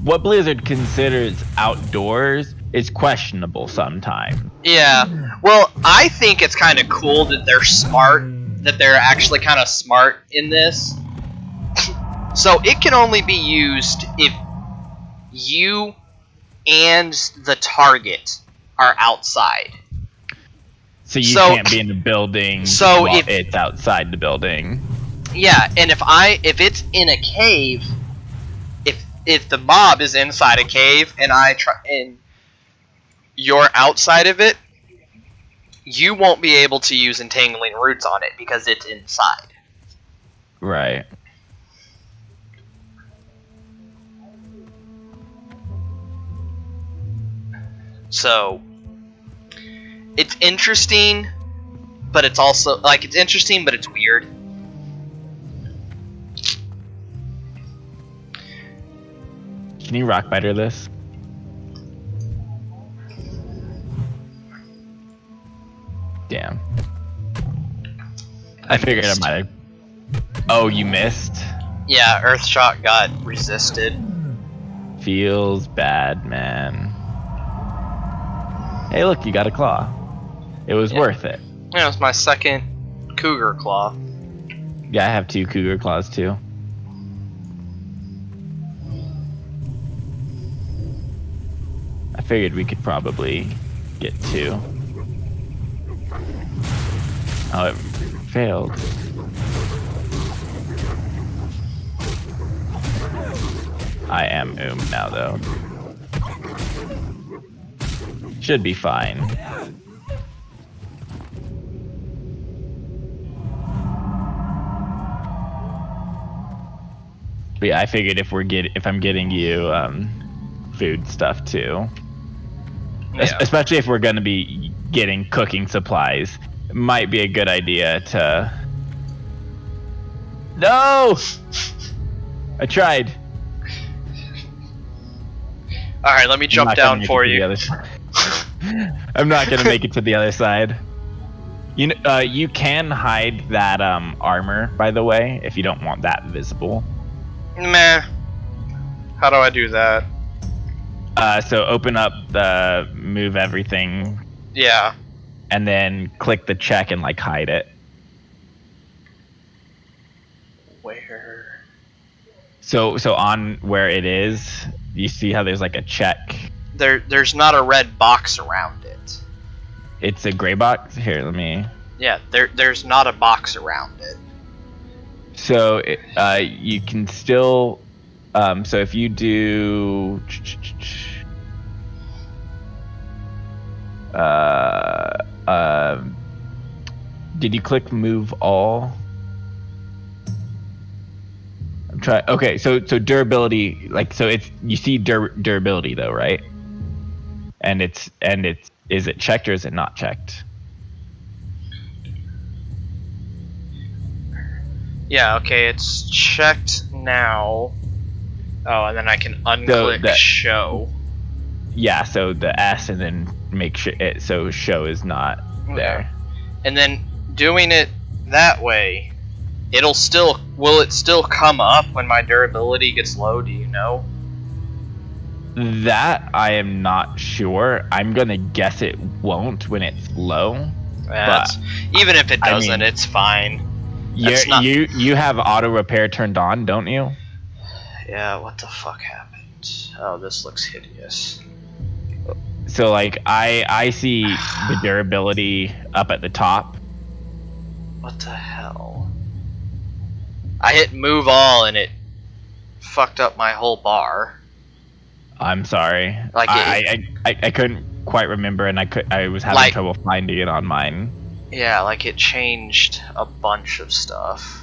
what Blizzard considers outdoors is questionable sometimes. Yeah. Well, I think it's kind of cool that they're smart. That they're actually kind of smart in this. So it can only be used if you and the target are outside. So you can't be in the building while if it's outside the building. Yeah, and if it's in a cave, if the mob is inside a cave and you're outside of it, you won't be able to use entangling roots on it because it's inside. Right. So it's interesting, but it's also it's interesting, but it's weird. Can you rock biter this? Damn. I figured I might have. Oh, you missed? Yeah, Earthshot got resisted. Feels bad, man. Hey, look, you got a claw. It was worth it. Yeah, it was my second cougar claw. Yeah, I have 2 cougar claws too. I figured we could probably get 2. Oh, it failed. I am now, though. Should be fine. But yeah, I figured if I'm getting you food stuff too, especially if we're gonna be getting cooking supplies, it might be a good idea to. No, I tried. All right, let me jump down for you. I'm not gonna make it to the other side. You can hide that armor, by the way, if you don't want that visible. Meh. How do I do that? So open up the move everything. Yeah. And then click the check and hide it. Where? So on where it is, you see how there's a check. There's not a red box around it. It's a gray box. Here, let me. Yeah, there's not a box around it. So you can still. So if you do. Did you click move all? I'm trying. Okay, so durability, so it's you see durability though, right? And it's is it checked or is it not checked? Yeah, okay, it's checked now. Oh, and then I can unclick show. Yeah, so the S and then make sure so show is not there. And then doing it that way, will it still come up when my durability gets low, do you know? That I am not sure. I'm gonna guess it won't when it's low. But even if it doesn't, it's fine. You have auto repair turned on, don't you? Yeah, what the fuck happened? Oh, this looks hideous. So I see the durability up at the top. What the hell? I hit move all and it fucked up my whole bar. I'm sorry. Like I couldn't quite remember, and I was having trouble finding it on mine. Yeah, like it changed a bunch of stuff.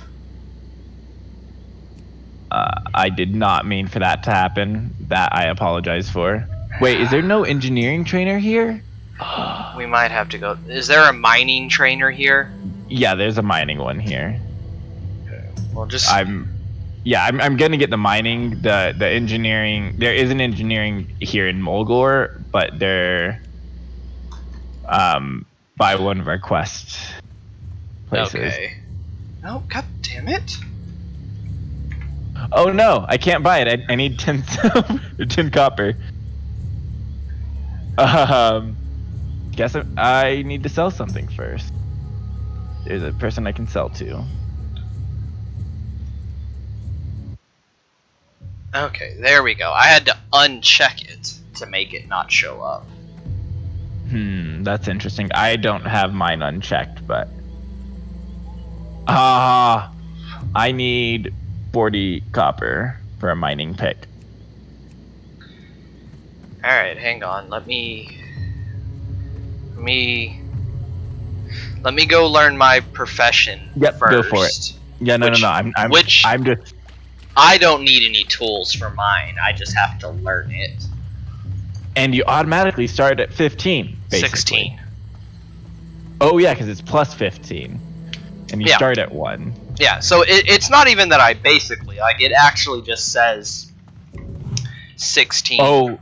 I did not mean for that to happen. That I apologize for. Wait, is there no engineering trainer here? We might have to go. Is there a mining trainer here? Yeah, there's a mining one here. Well, just I'm gonna get the mining, the engineering. There is an engineering here in Mulgore, but they're by one of our quest places. Okay. Oh, god damn it! Oh no, I can't buy it. I need 10 copper. Guess I need to sell something first. There's a person I can sell to. Okay, there we go. I had to uncheck it to make it not show up. That's interesting. I don't have mine unchecked, but I need 40 copper for a mining pick. Alright, hang on. Let me go learn my profession Yep, first. go for it. Yeah, no. I'm just. I don't need any tools for mine. I just have to learn it. And you automatically start at 15, basically. 16. Oh yeah, because it's plus 15, and you start at 1. Yeah, so it's not even that I basically like. It actually just says 16. Oh,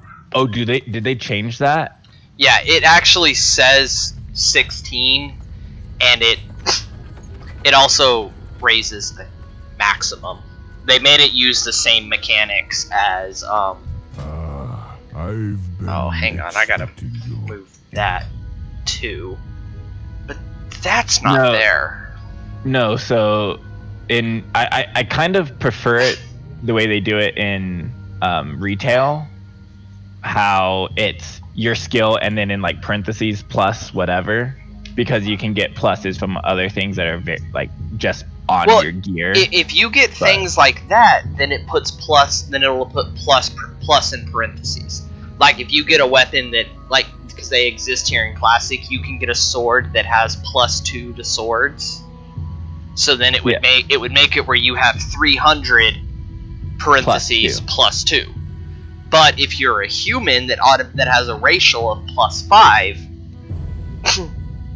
did they change that? Yeah, it actually says 16, and it also raises the maximum. They made it use the same mechanics as I've been oh, hang on, I gotta expecting your move that too. But that's not there. No, so I kind of prefer it the way they do it in retail, how it's your skill and then in like parentheses plus whatever, because you can get pluses from other things that are like just on your gear. If you get things like that, then it puts plus, then it will put plus in parentheses. Like if you get a weapon that, like, because they exist here in Classic, you can get a sword that has +2 to swords. So then it would make it where you have 300 parentheses +2. But if you're a human that has a racial of +5,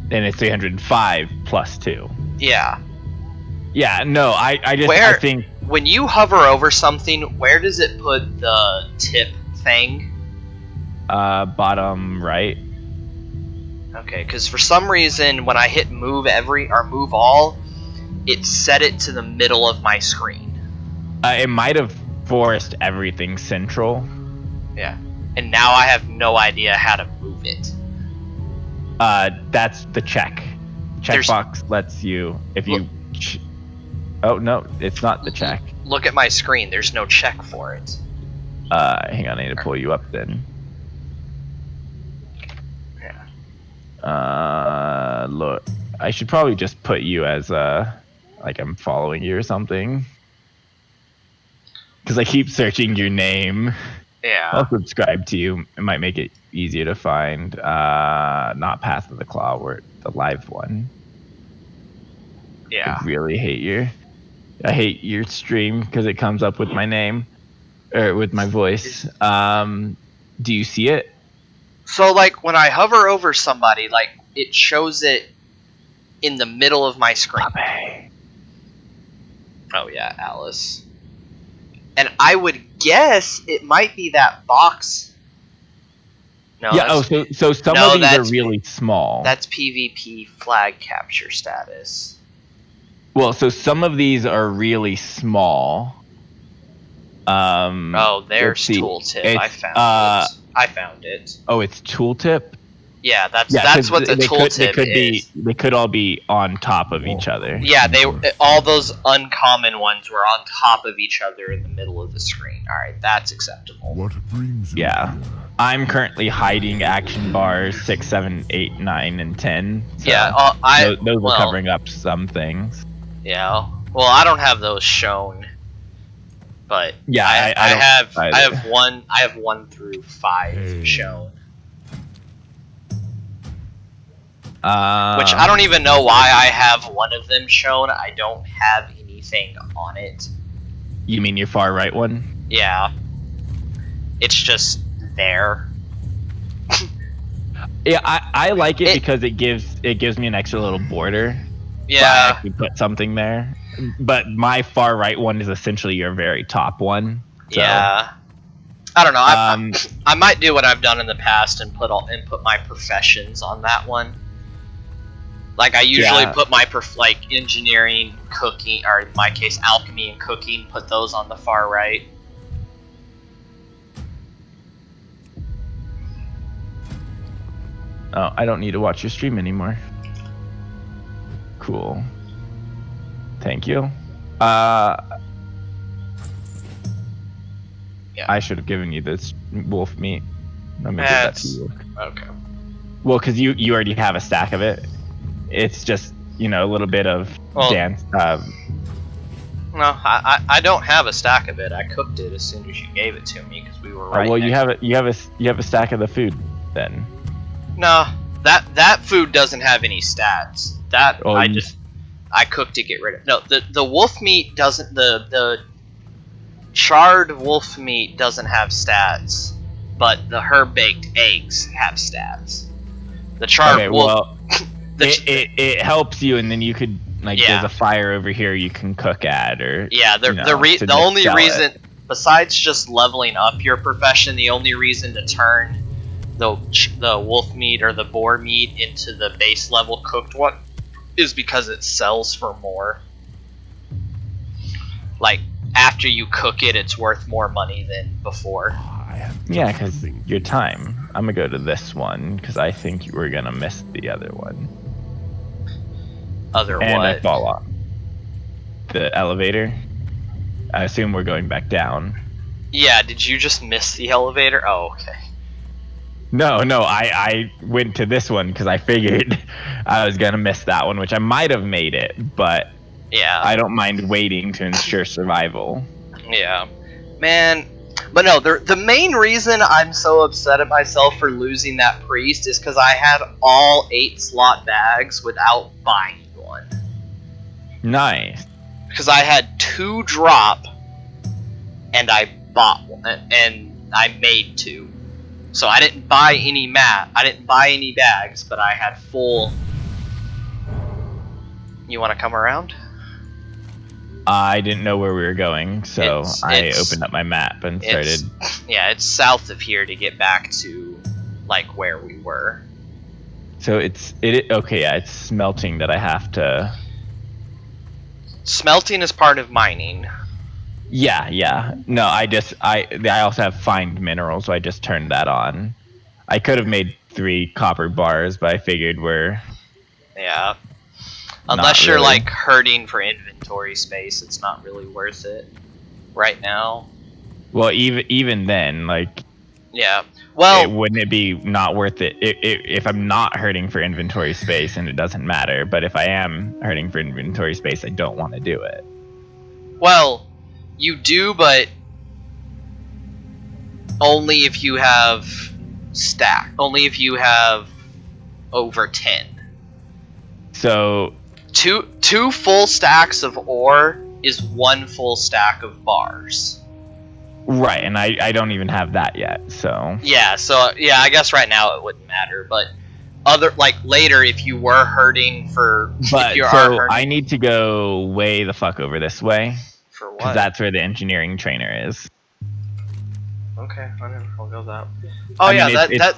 then it's 305 +2. Yeah. Yeah, no, I think when you hover over something, where does it put the tip thing? Bottom right. Okay, because for some reason when I hit move all, it set it to the middle of my screen. It might have forced everything central. Yeah, and now I have no idea how to move it. That's the check. Checkbox lets you if you. Oh no, it's not the check. Look at my screen. There's no check for it. Hang on, I need to pull you up then. Yeah. Look, I should probably just put you as like I'm following you or something. Because I keep searching your name. Yeah. I'll subscribe to you. It might make it easier to find. Not Path of the Claw, or the live one. Yeah. I really hate your stream because it comes up with my name or with my voice. Do you see it? So like when I hover over somebody, like it shows it in the middle of my screen. Oh yeah, Alice. And I would guess it might be that box. No. Yeah. So some of these are really small. That's PvP flag capture status. Well, so some of these are really small. Oh, there's tooltip. I found it. Oh, it's tooltip. Yeah, that's what the tooltip is. They could all be on top of each other. Yeah, all those uncommon ones were on top of each other in the middle of the screen. All right, that's acceptable. What brings you Yeah. here? I'm currently hiding action bars 6, 7, 8, 9, and 10. So yeah, those are covering up some things. Yeah, well, I don't have those shown, but But Yeah, I don't have either. I have 1 through 5 shown. Which I don't even know why I have one of them shown. I don't have anything on it. You mean your far right one? Yeah. It's just there. Yeah, I like it because it gives me an extra little border. Yeah. So I actually put something there. But my far right one is essentially your very top one. So. Yeah. I don't know. I might do what I've done in the past and put my professions on that one. Like I usually put my like engineering, cooking, or in my case alchemy and cooking, put those on the far right. Oh, I don't need to watch your stream anymore. Cool. Thank you. Yeah. I should have given you this wolf meat. Let me give that to you. Okay. Well, because you already have a stack of it. It's just, you know, a little bit of dance. No, I don't have a stack of it. I cooked it as soon as you gave it to me because we were right. Well, you have a stack of the food then. No, that food doesn't have any stats. That I cooked to get rid of. No, the wolf meat doesn't. The charred wolf meat doesn't have stats, but the herb baked eggs have stats. The charred wolf. Well, it helps you, and then you could there's a fire over here you can cook at, or the only reason besides just leveling up your profession, the only reason to turn the wolf meat or the boar meat into the base level cooked one is because it sells for more. Like after you cook it, it's worth more money than before. Yeah, because your time. I'm gonna go to this one because I think we're gonna miss the other one. And what? I fall off the elevator. I assume we're going back down. Yeah, did you just miss the elevator? Oh, okay. No, I went to this one because I figured I was gonna miss that one, which I might have made it, but yeah, I don't mind waiting to ensure survival. Yeah, man. But no, the main reason I'm so upset at myself for losing that priest is because I had all 8 slot bags without buying one. Nice. Because I had 2 drop, and I bought one, and I made 2. So I didn't buy any I didn't buy any bags, but I had full. You want to come around? I didn't know where we were going, so I opened up my map and started. Yeah, it's south of here to get back to like where we were. So it's smelting that I have to. Smelting is part of mining. Yeah. No, I also have find minerals, so I just turned that on. I could have made 3 copper bars, but I figured Yeah. Unless you're like hurting for inventory space, it's not really worth it right now. Well, even then, like. Yeah. Well, wouldn't it be not worth it if I'm not hurting for inventory space and it doesn't matter? But if I am hurting for inventory space, I don't want to do it. Well, you do, but only if you have Only if you have over 10. So. Two full stacks of ore is 1 full stack of bars. Right, and I don't even have that yet, so. Yeah, I guess right now it wouldn't matter, but later if you were hurting for. I need to go way the fuck over this way. For what? Because that's where the engineering trainer is. Okay, I'll go that. Oh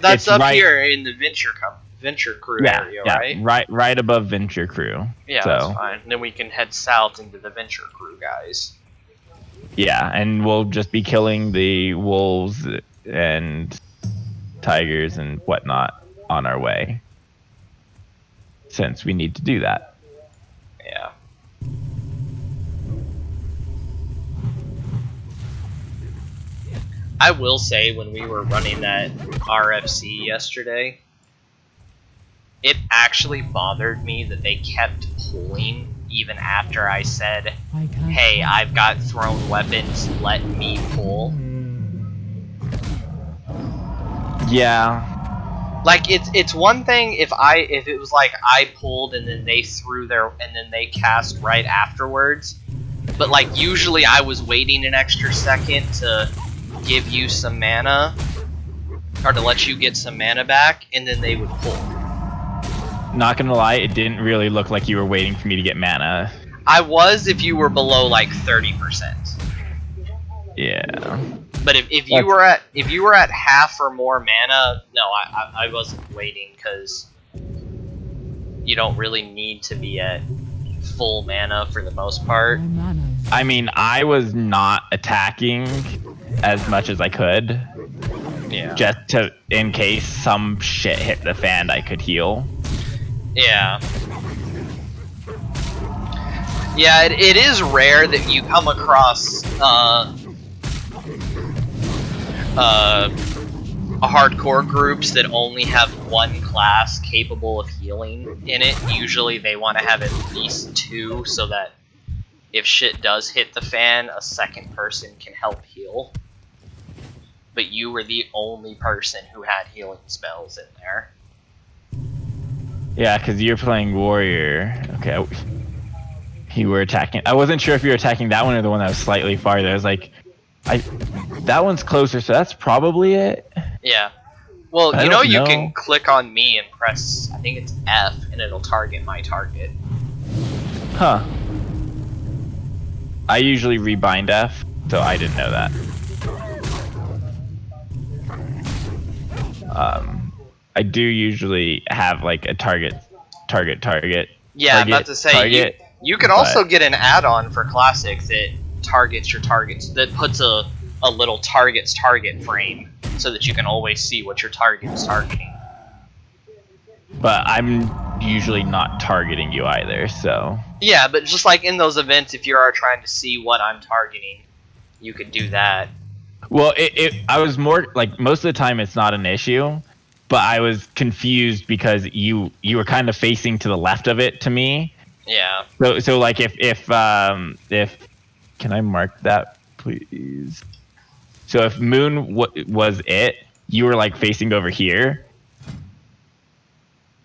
that's up here in the Venture Crew area, right? Right above Venture Crew. Yeah, so. That's fine. And then we can head south into the Venture Crew guys. Yeah, and we'll just be killing the wolves and tigers and whatnot on our way. Since we need to do that. Yeah. I will say, when we were running that RFC yesterday, it actually bothered me that they kept pulling even after I said, I can't. hey, I've got thrown weapons, let me pull. Yeah. Like, it's one thing if it was like I pulled and then they threw and then they cast right afterwards. But like usually I was waiting an extra second to give you some mana, or to let you get some mana back, and then they would pull. Not gonna lie, it didn't really look like you were waiting for me to get mana. I was if you were below like 30%. Yeah. But if you were at half or more mana, no, I wasn't waiting, because you don't really need to be at full mana for the most part. My mana is I mean, I was not attacking as much as I could, Yeah. just to, in case some shit hit the fan, I could heal. Yeah. Yeah, it is rare that you come across hardcore groups that only have one class capable of healing in it. Usually they want to have at least two, so that if shit does hit the fan, a second person can help heal. But you were the only person who had healing spells in there. Yeah, because you're playing warrior. Okay, you were attacking. I wasn't sure if you were attacking that one or the one that was slightly farther. I was like, that one's closer, so that's probably it. Yeah. Well, I you know don't you know. can click on me and press, I think it's F, and it'll target my target. Huh. I usually rebind F, so I didn't know that. I do usually have like a target. Yeah, I'm about to say, you can also but- get an add-on for Classic that targets your targets, that puts a little target's target frame, so that you can always see what your target is targeting. But I'm usually not targeting you either, so... Yeah, but just like in those events, if you are trying to see what I'm targeting, you could do that. Well, I was more, like, most of the time it's not an issue, but I was confused because you were kind of facing to the left of it to me. Yeah. So like, if can I mark that, please? So if Moon was it, you were, like, facing over here.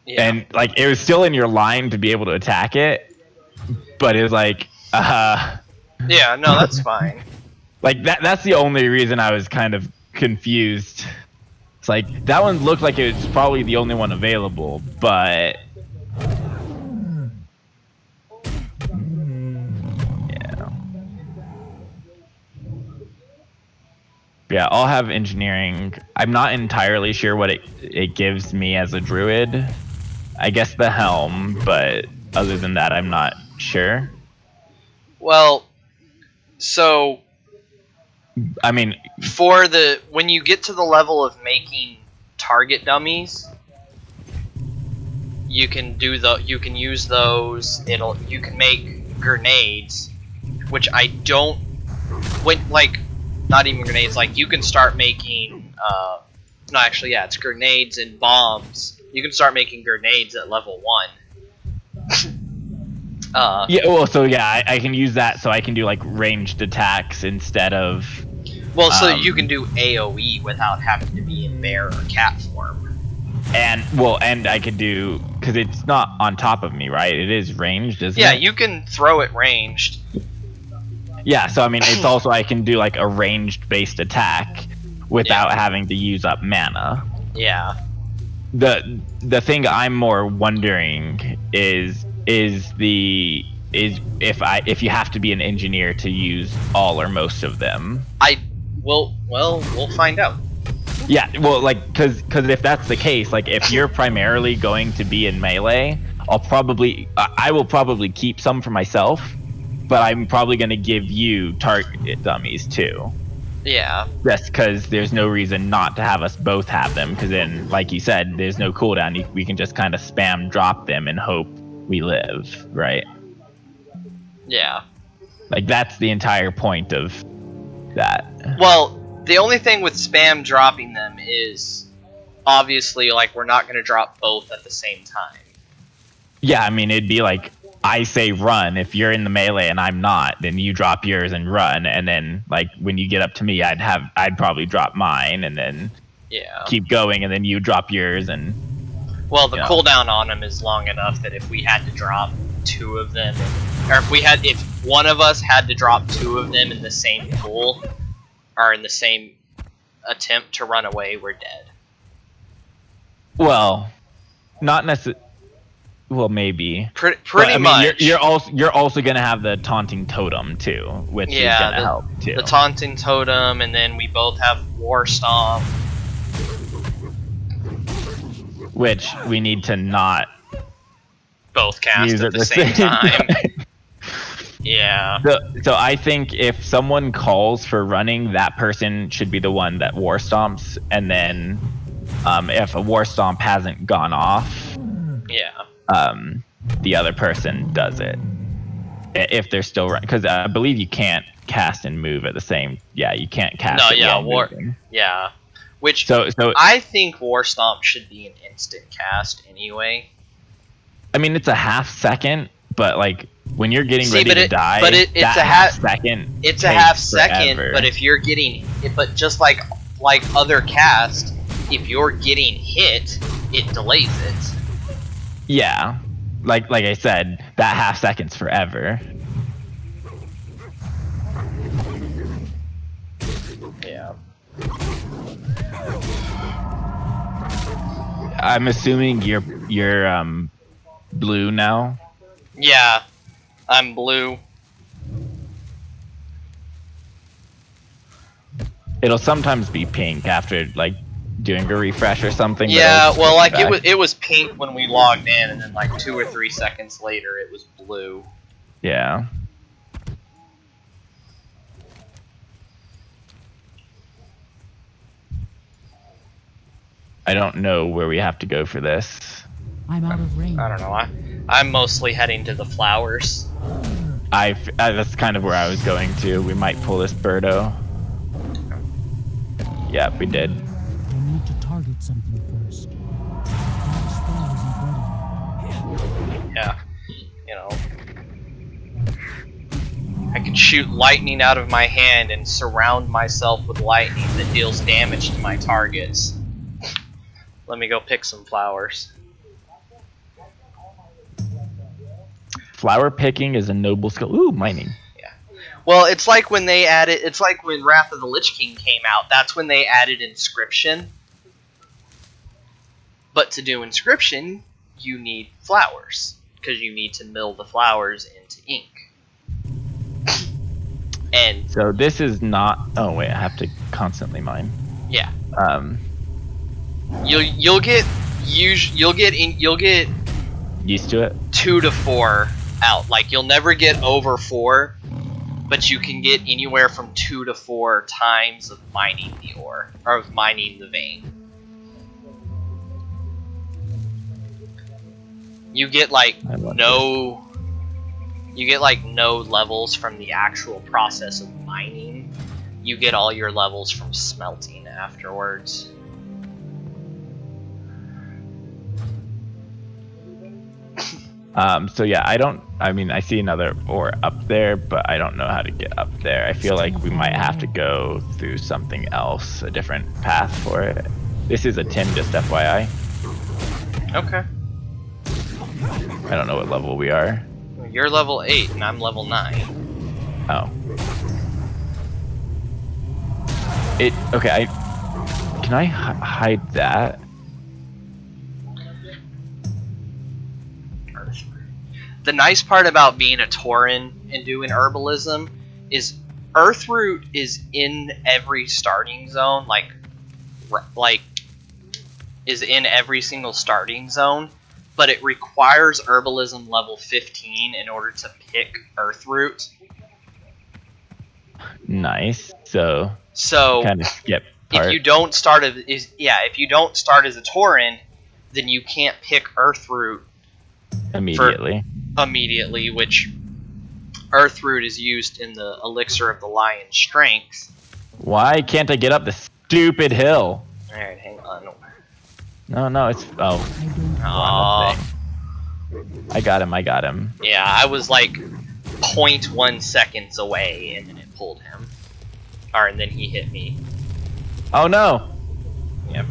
Yeah. And, like, it was still in your line to be able to attack it, but it was like, Yeah, no, that's fine. like, that's the only reason I was kind of confused. It's like, that one looked like it was probably the only one available, but... Yeah. Yeah, I'll have engineering. I'm not entirely sure what it gives me as a druid. I guess the helm, but other than that, I'm not sure. Well, so I mean, for when you get to the level of making target dummies, you can use those. You can make grenades, which I don't. Not even grenades. Like, you can start making. No, actually, yeah, it's grenades and bombs. You can start making grenades at level 1. yeah, well, so yeah, I can use that, so I can do like ranged attacks instead of. Well, so you can do AOE without having to be in bear or cat form. And I could do, because it's not on top of me, right? It is ranged, isn't it? Yeah, you can throw it ranged. Yeah, so I mean, it's also, I can do like a ranged based attack without having to use up mana. Yeah. The thing I'm more wondering is if you have to be an engineer to use all or most of them. We'll find out. Yeah, well, like, because if that's the case, like, if you're primarily going to be in melee, I will probably keep some for myself, but I'm probably going to give you target dummies too. Yeah. Just because there's no reason not to have us both have them, because then, like you said, there's no cooldown. We can just kind of spam drop them and hope we live, right? Yeah. Like, that's the entire point of that. Well, the only thing with spam dropping them is, obviously, like, we're not going to drop both at the same time. Yeah, I mean, it'd be like I say run. If you're in the melee and I'm not, then you drop yours and run. And then like when you get up to me, I'd probably drop mine and then keep going, and then you drop yours. And well, the cooldown on them is long enough that if we had to drop 2 of them, or if one of us had to drop 2 of them in the same pool, or in the same attempt to run away, we're dead. Well, not necessarily. Well, maybe. Pretty much. You're also gonna have the taunting totem too, which is gonna help too. The taunting totem, and then we both have War Stomp, which we need to not both cast use at the same time. Yeah. So I think if someone calls for running, that person should be the one that War Stomps, and then if a War Stomp hasn't gone off, the other person does it. If they're still running, because I believe you can't cast and move at the same. Yeah, you can't cast. Moving. Which so I think War Stomp should be an instant cast anyway. I mean, it's a half second, but like when you're getting ready to die, it's a half second. It's a half second, but if you're getting, but just like other cast, if you're getting hit, it delays it. Yeah, like I said, that half second's forever. Yeah. I'm assuming you're blue now. Yeah, I'm blue. It'll sometimes be pink after like doing a refresh or something. Yeah, well, like it was pink when we logged in, and then like 2 or 3 seconds later, it was blue. Yeah. I don't know where we have to go for this. I'm out of range. I don't know. I'm mostly heading to the flowers. That's kind of where I was going to. We might pull this Birdo. Yeah, we did. I need to target something first. That spell isn't ready yet. Yeah, you know. I can shoot lightning out of my hand and surround myself with lightning that deals damage to my targets. Let me go pick some flowers. Flower picking is a noble skill. Ooh, mining. Yeah. Well, it's like when they added. It's like when Wrath of the Lich King came out. That's when they added inscription. But to do inscription, you need flowers because you need to mill the flowers into ink. And so this is not. Oh wait, I have to constantly mine. Yeah. You'll get used to it. 2 to 4 out. Like you'll never get over 4, but you can get anywhere from 2 to 4 times of mining the ore or of mining the vein. You get like no levels from the actual process of mining. You get all your levels from smelting afterwards. So yeah, I mean, I see another ore up there, but I don't know how to get up there. I feel like we might have to go through something else, a different path for it. This is a tin, just FYI. Okay. I don't know what level we are. You're level 8 and I'm level 9. Oh. Okay, can I hide that? The nice part about being a Tauren and doing herbalism is Earthroot is in every starting zone, is in every single starting zone, but it requires herbalism level 15 in order to pick Earthroot. Nice. So kind of skip part. If you don't start as a Tauren, then you can't pick Earthroot immediately, which Earthroot is used in the Elixir of the Lion's Strength. Why can't I get up this stupid hill? Alright, hang on. No, it's... Oh. I got him. I got him. Yeah, I was like 0.1 seconds away, and then it pulled him. And then he hit me. Oh no! Yep.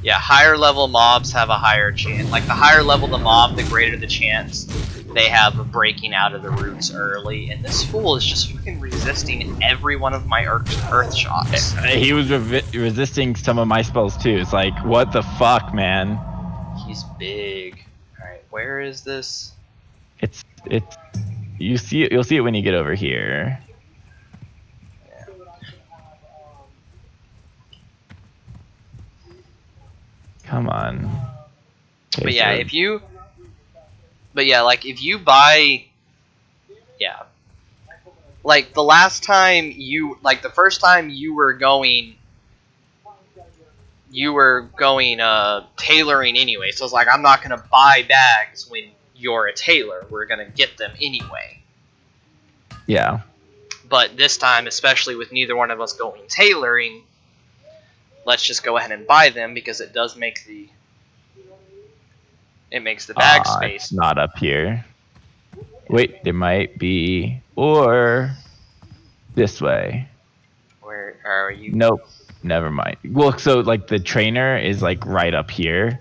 Yeah, higher level mobs have a higher chance. Like, the higher level the mob, the greater the chance they have of breaking out of the roots early. And this fool is just fucking resisting every one of my earth shots. He was resisting some of my spells too. It's like, what the fuck, man? He's big. Alright, where is this? It's you'll see it when you get over here. Come on. Okay, But yeah, so- if you buy, yeah, like the first time you were going tailoring anyway. So it's like, I'm not gonna buy bags when you're a tailor. We're gonna get them anyway. Yeah. But this time, especially with neither one of us going tailoring, let's just go ahead and buy them because it does make the bag space. It's not up here. Wait, there might be, or this way. Where are you? Nope. Never mind. Well, so like the trainer is like right up here,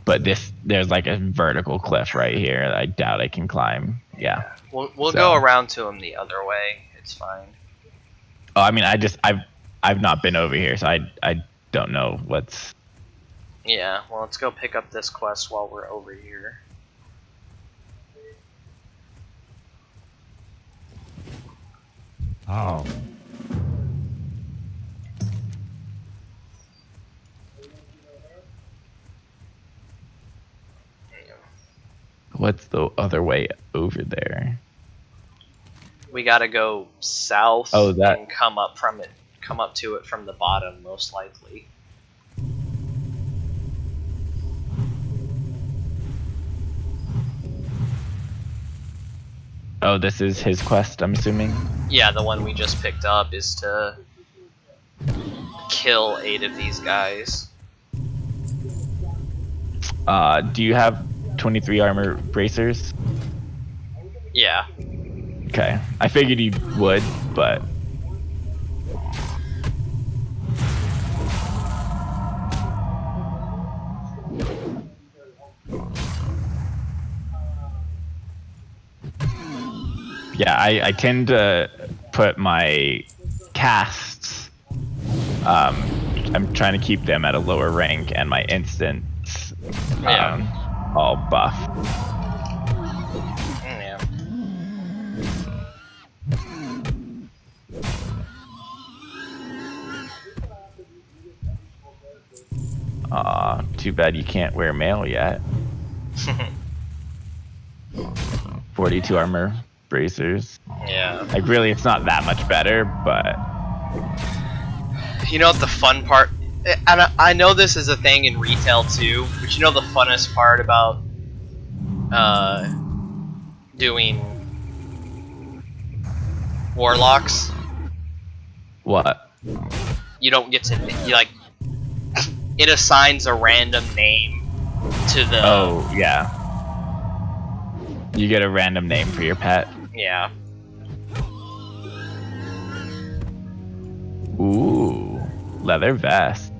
but there's like a vertical cliff right here that I doubt I can climb. Yeah. We'll go around to him the other way. It's fine. Oh, I mean, I've not been over here, so I don't know what's. Yeah, well, let's go pick up this quest while we're over here. How? What's the other way over there? We gotta go south and come up to it from the bottom, most likely. Oh, this is his quest, I'm assuming? Yeah, the one we just picked up is to kill 8 of these guys. Do you have 23 armor bracers? Yeah. Okay. I figured you would, but... Yeah, I tend to put my casts, I'm trying to keep them at a lower rank, and my instants all buff. Yeah. Aw, too bad you can't wear mail yet. 42 armor bracers. Yeah. Like, really, it's not that much better, but... You know what the fun part... And I know this is a thing in retail too, but you know the funnest part about doing warlocks? What? You don't get to... it assigns a random name to the... Oh, yeah. You get a random name for your pet. Yeah. Ooh, leather vest.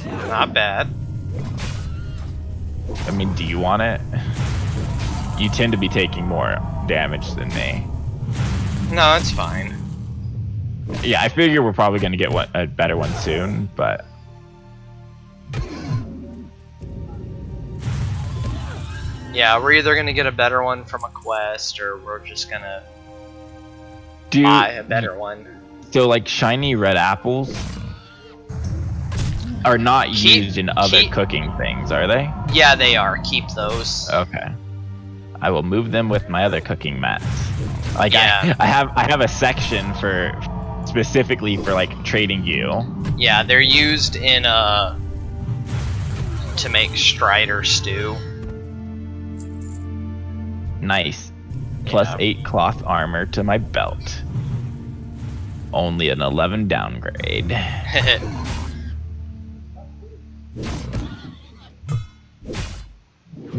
Not bad. I mean, do you want it? You tend to be taking more damage than me. No, it's fine. Yeah, I figure we're probably going to get a better one soon, but... Yeah, we're either gonna get a better one from a quest, or we're just gonna Do buy a better one. So, like, shiny red apples are not used in other cooking things, are they? Yeah, they are. Keep those. Okay. I will move them with my other cooking mats. Like, Yeah. I have a section for specifically for like trading you. Yeah, they're used in to make Strider stew. Nice. Plus Yeah. 8 cloth armor to my belt. Only an 11 downgrade.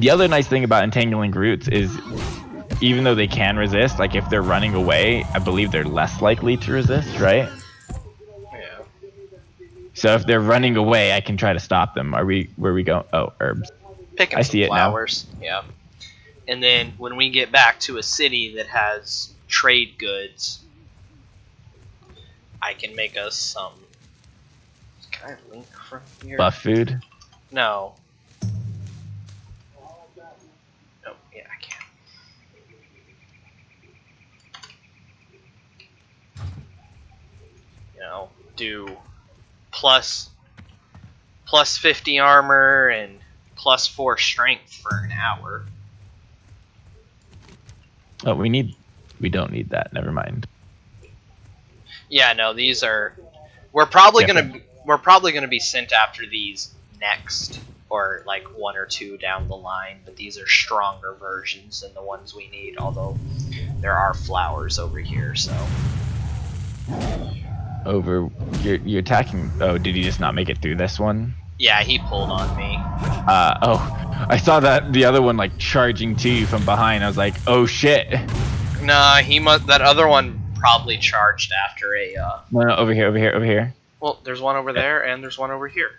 The other nice thing about entangling roots is, even though they can resist, like if they're running away, I believe they're less likely to resist, right? Yeah. So if they're running away, I can try to stop them. Where we go? Oh, herbs. Picking I some see it now. flowers. Yeah. And then when we get back to a city that has trade goods, I can make us some. Can I link from here? Buff food. No. Oh, yeah, I can. You know, do plus 50 armor and plus 4 strength for an hour. Oh, we don't need that. Never mind. Yeah, no, these are. We're probably gonna be sent after these next, or like 1 or 2 down the line. But these are stronger versions than the ones we need. Although there are flowers over here, so. Over, you're attacking. Oh, did he just not make it through this one? Yeah, he pulled on me. Oh, I saw that the other one like charging to you from behind. I was like, oh shit. Nah, he must. That other one probably charged after a. No, over here. Well, there's one over there, and there's one over here.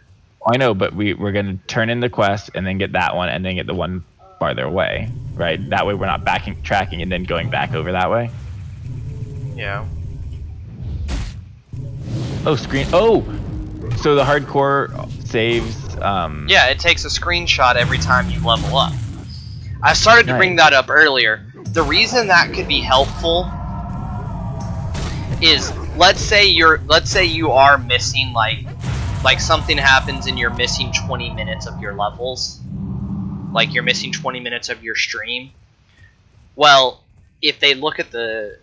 I know, but we're gonna turn in the quest and then get that one, and then get the one farther away, right? That way we're not tracking and then going back over that way. Yeah. Oh, screen. Oh, so the hardcore saves. Yeah, it takes a screenshot every time you level up. I started to bring that up earlier. The reason that could be helpful is, let's say you are missing like something happens and you're missing 20 minutes of your levels. Like you're missing 20 minutes of your stream. Well, if they look at the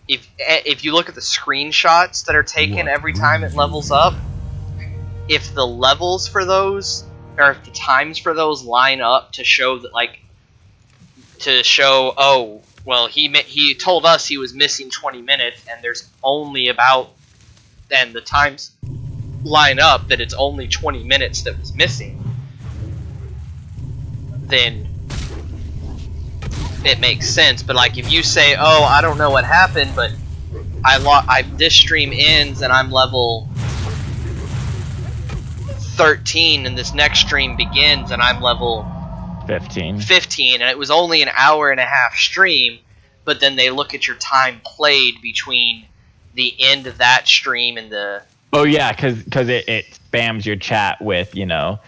if you look at the screenshots that are taken every time it levels up, if the levels for those, or if the times for those line up to show that, like, oh, well, he told us he was missing 20 minutes, and there's only about, and the times line up that it's only 20 minutes that was missing, then it makes sense. But like if you say, oh, I don't know what happened, but this stream ends and I'm level 13 and this next stream begins and I'm level 15 and it was only an hour and a half stream, but then they look at your time played between the end of that stream and the oh yeah, because it spams your chat with, you know,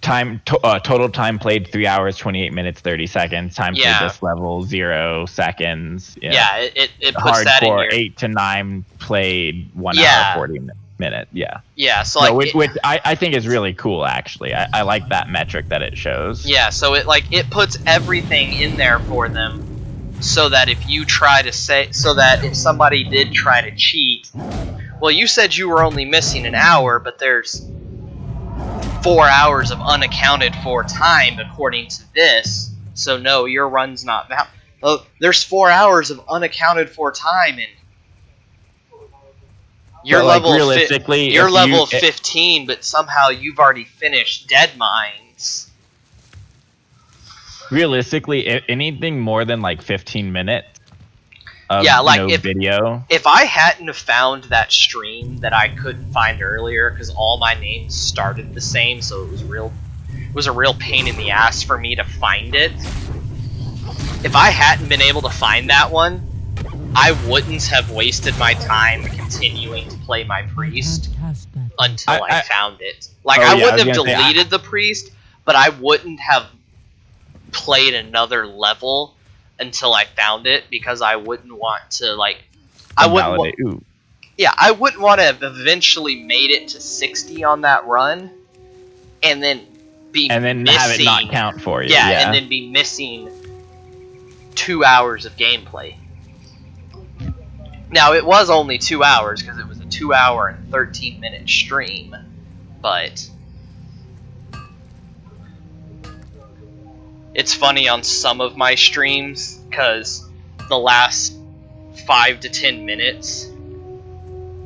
total time played 3 hours 28 minutes 30 seconds, time played this level 0 seconds. Yeah, it puts that in your 8 to 9 played 1 hour 40 minutes. Yeah, so like which I think is really cool, actually. I like that metric that it shows. Yeah, so it puts everything in there for them, so that if you try to if somebody did try to cheat, well, you said you were only missing an hour, but there's 4 hours of unaccounted for time according to this, so no, your run's not valid. Oh, there's 4 hours of unaccounted for time, and you're level realistically, you're level 15, but somehow you've already finished Dead Mines. Realistically, anything more than like 15 minutes of video. If I hadn't have found that stream that I couldn't find earlier, because all my names started the same, so it was a real pain in the ass for me to find it. If I hadn't been able to find that one, I wouldn't have wasted my time continuing to play my priest until I found it. Like, I wouldn't have deleted the priest, but I wouldn't have played another level until I found it, because I wouldn't want to, like, I wouldn't want to have eventually made it to 60 on that run, and then have it not count for you. Yeah, and then be missing 2 hours of gameplay. Now, it was only 2 hours, because it was a 2 hour and 13 minute stream, but it's funny on some of my streams, because the last 5 to 10 minutes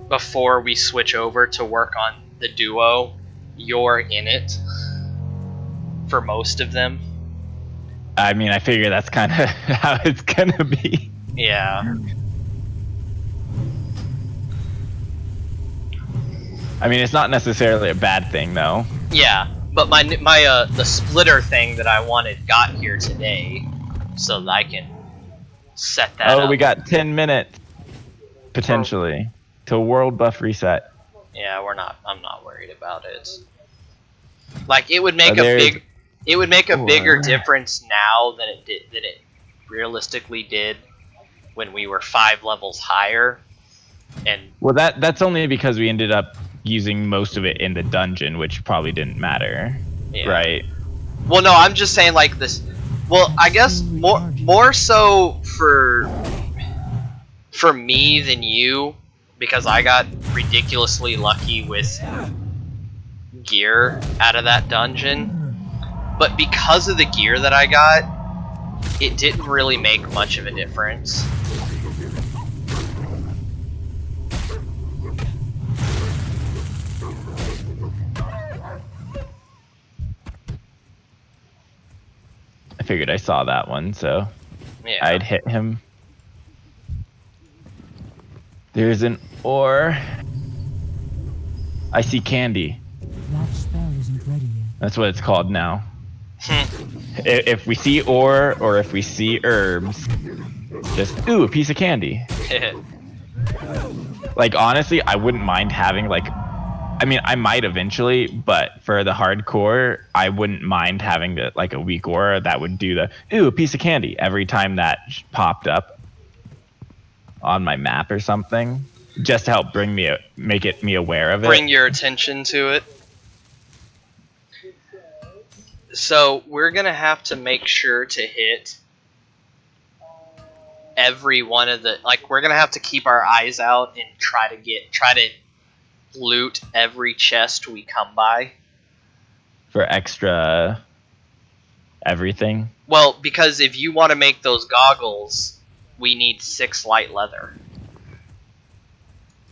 before we switch over to work on the duo, you're in it for most of them. I mean, I figure that's kind of how it's gonna be. Yeah. I mean, it's not necessarily a bad thing, though. Yeah, but my the splitter thing that I wanted got here today, so that I can set that up. Oh, we got 10 minutes potentially till world buff reset. Yeah, I'm not worried about it. Like it would make a bigger difference now than it realistically did when we were 5 levels higher. And well, that's only because we ended up using most of it in the dungeon, which probably didn't matter, right? Well, no, I'm just saying like this. Well, I guess more so for me than you, because I got ridiculously lucky with gear out of that dungeon. But because of the gear that I got, it didn't really make much of a difference. I figured I saw that one, so Yeah. I'd hit him. There's an ore. I see candy. That spell isn't ready yet. That's what it's called now. If we see ore or if we see herbs, just a piece of candy. Like honestly, I wouldn't mind having like, I mean, I might eventually, but for the hardcore, I wouldn't mind having like a weak ore that would do a piece of candy every time that popped up on my map or something, just to help make me aware of it. Bring your attention to it. So we're gonna have to make sure to hit every one of the, like, we're gonna have to keep our eyes out and try to loot every chest we come by for extra everything. Well, because if you want to make those goggles, we need 6 light leather.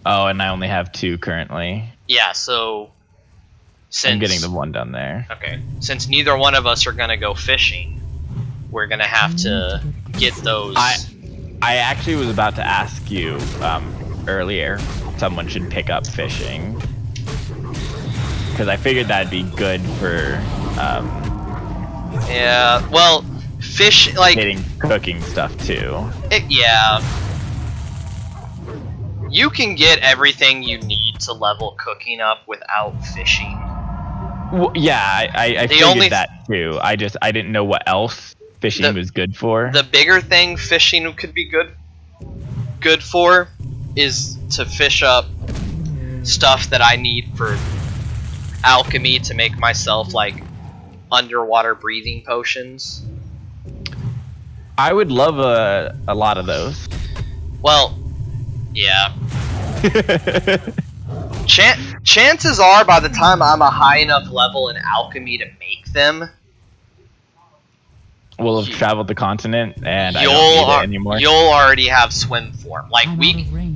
Oh, and I only have 2 currently. Yeah, so since I'm getting the one down there. Okay, since neither one of us are gonna go fishing, we're gonna have to get those. I actually was about to ask you earlier. Someone should pick up fishing because I figured that'd be good for. Yeah, well, fish like getting cooking stuff too. Yeah. You can get everything you need to level cooking up without fishing. Well, yeah, I figured that too. I didn't know what else fishing was good for. The bigger thing fishing could be good for is to fish up stuff that I need for alchemy to make myself like underwater breathing potions. I would love a lot of those. Well, yeah. Chances are, by the time I'm a high enough level in alchemy to make them, we'll have traveled the continent, and I don't need it anymore. You'll already have swim form. Like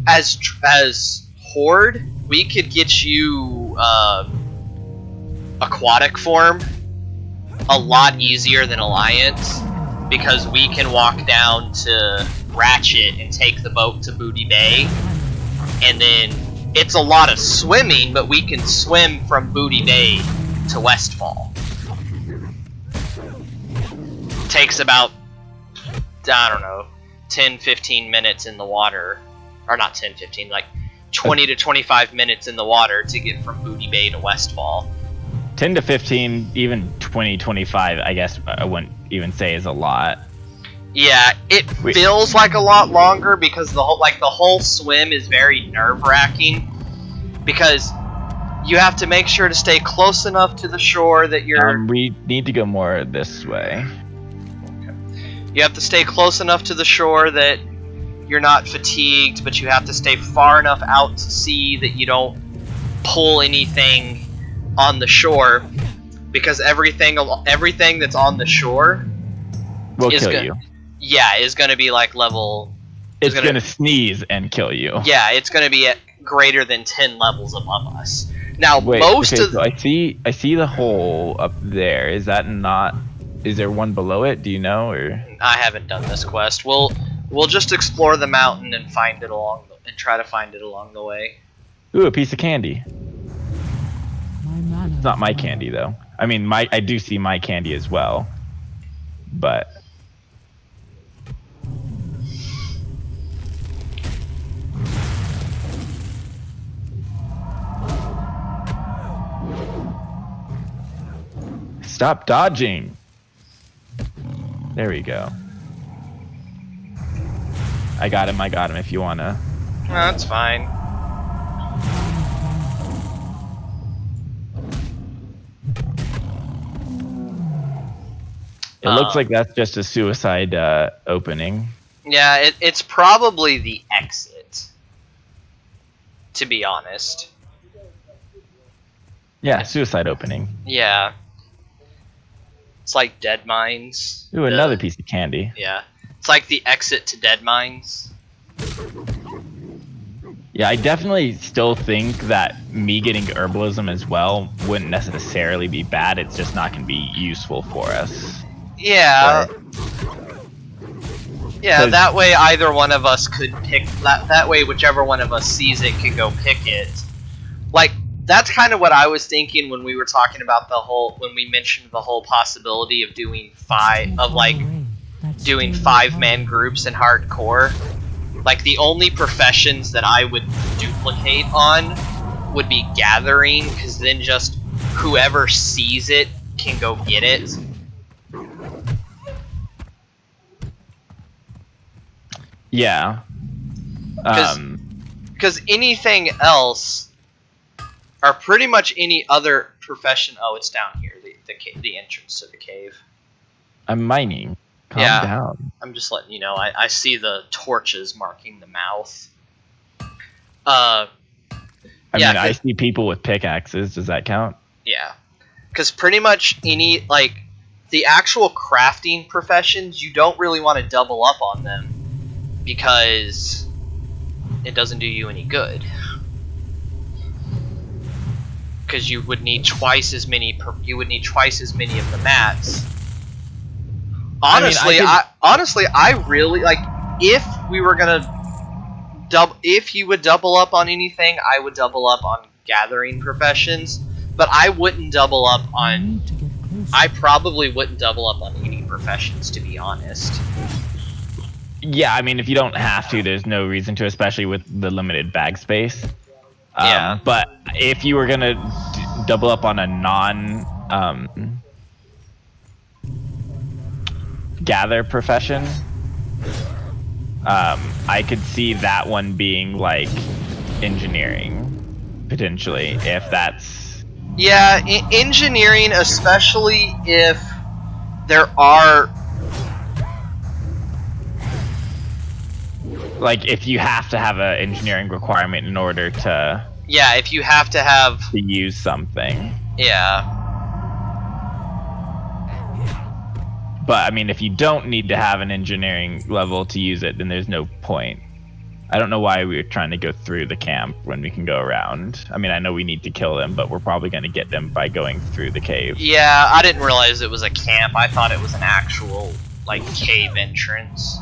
as Horde, we could get you aquatic form a lot easier than Alliance, because we can walk down to Ratchet and take the boat to Booty Bay, and then it's a lot of swimming, but we can swim from Booty Bay to Westfall. Takes about, I don't know, 10-15 minutes in the water, or not 10-15, like 20 to 25 minutes in the water to get from Booty Bay to Westfall. 10 to 15, even 20, 25, I guess I wouldn't even say is a lot. Yeah, it feels like a lot longer because the whole swim is very nerve-wracking, because you have to make sure to stay close enough to the shore that you're... we need to go more this way. Okay. You have to stay close enough to the shore that you're not fatigued, but you have to stay far enough out to sea that you don't pull anything on the shore, because everything that's on the shore will kill you. Yeah, is going to be like level... It's going to sneeze and kill you. Yeah, it's going to be at greater than 10 levels above us. Now, Wait, most okay, of so I see the hole up there. Is that not? Is there one below it? Do you know, or? I haven't done this quest. We'll just explore the mountain and find it and try to find it along the way. Ooh, a piece of candy. My mana It's not is my low. candy though. I mean, I do see my candy as well, but stop dodging. There we go. I got him. If you wanna. No, that's fine. It looks like that's just a suicide opening. Yeah, it's probably the exit. To be honest. Yeah, suicide opening. Yeah. It's like Dead Mines. Ooh, another piece of candy. Yeah. It's like the exit to Dead Mines. Yeah, I definitely still think that me getting herbalism as well wouldn't necessarily be bad. It's just not going to be useful for us. Yeah. Or- Yeah, 'Cause- that way either one of us could pick that way whichever one of us sees it can go pick it. Like that's kind of what I was thinking when we were talking about when we mentioned the whole possibility of doing doing 5-man groups in hardcore. Like the only professions that I would duplicate on would be gathering, because then just whoever sees it can go get it. Yeah. Because anything else, or pretty much any other profession. Oh, it's down here. The entrance to the cave. I'm mining. Calm Yeah. down. I'm just letting you know. I see the torches marking the mouth. Yeah, mean, I see people with pickaxes. Does that count? Yeah, because pretty much any the actual crafting professions, you don't really want to double up on them because it doesn't do you any good. Because you would need twice as many. You would need twice as many of the mats. Honestly, I really like if we were gonna if you would double up on anything, I would double up on gathering professions, but I wouldn't double up on. I probably wouldn't double up on any professions, to be honest. Yeah, I mean, if you don't have to, there's no reason to, especially with the limited bag space. Yeah. But if you were gonna double up on a gather profession, I could see that one being like engineering, potentially, if that's... Yeah, engineering, especially if there are... Like, if you have to have an engineering requirement in order to... Yeah, if you have to have... to use something. Yeah. But, I mean, if you don't need to have an engineering level to use it, then there's no point. I don't know why we were trying to go through the camp when we can go around. I mean, I know we need to kill them, but we're probably going to get them by going through the cave. Yeah, I didn't realize it was a camp. I thought it was an actual, like, cave entrance.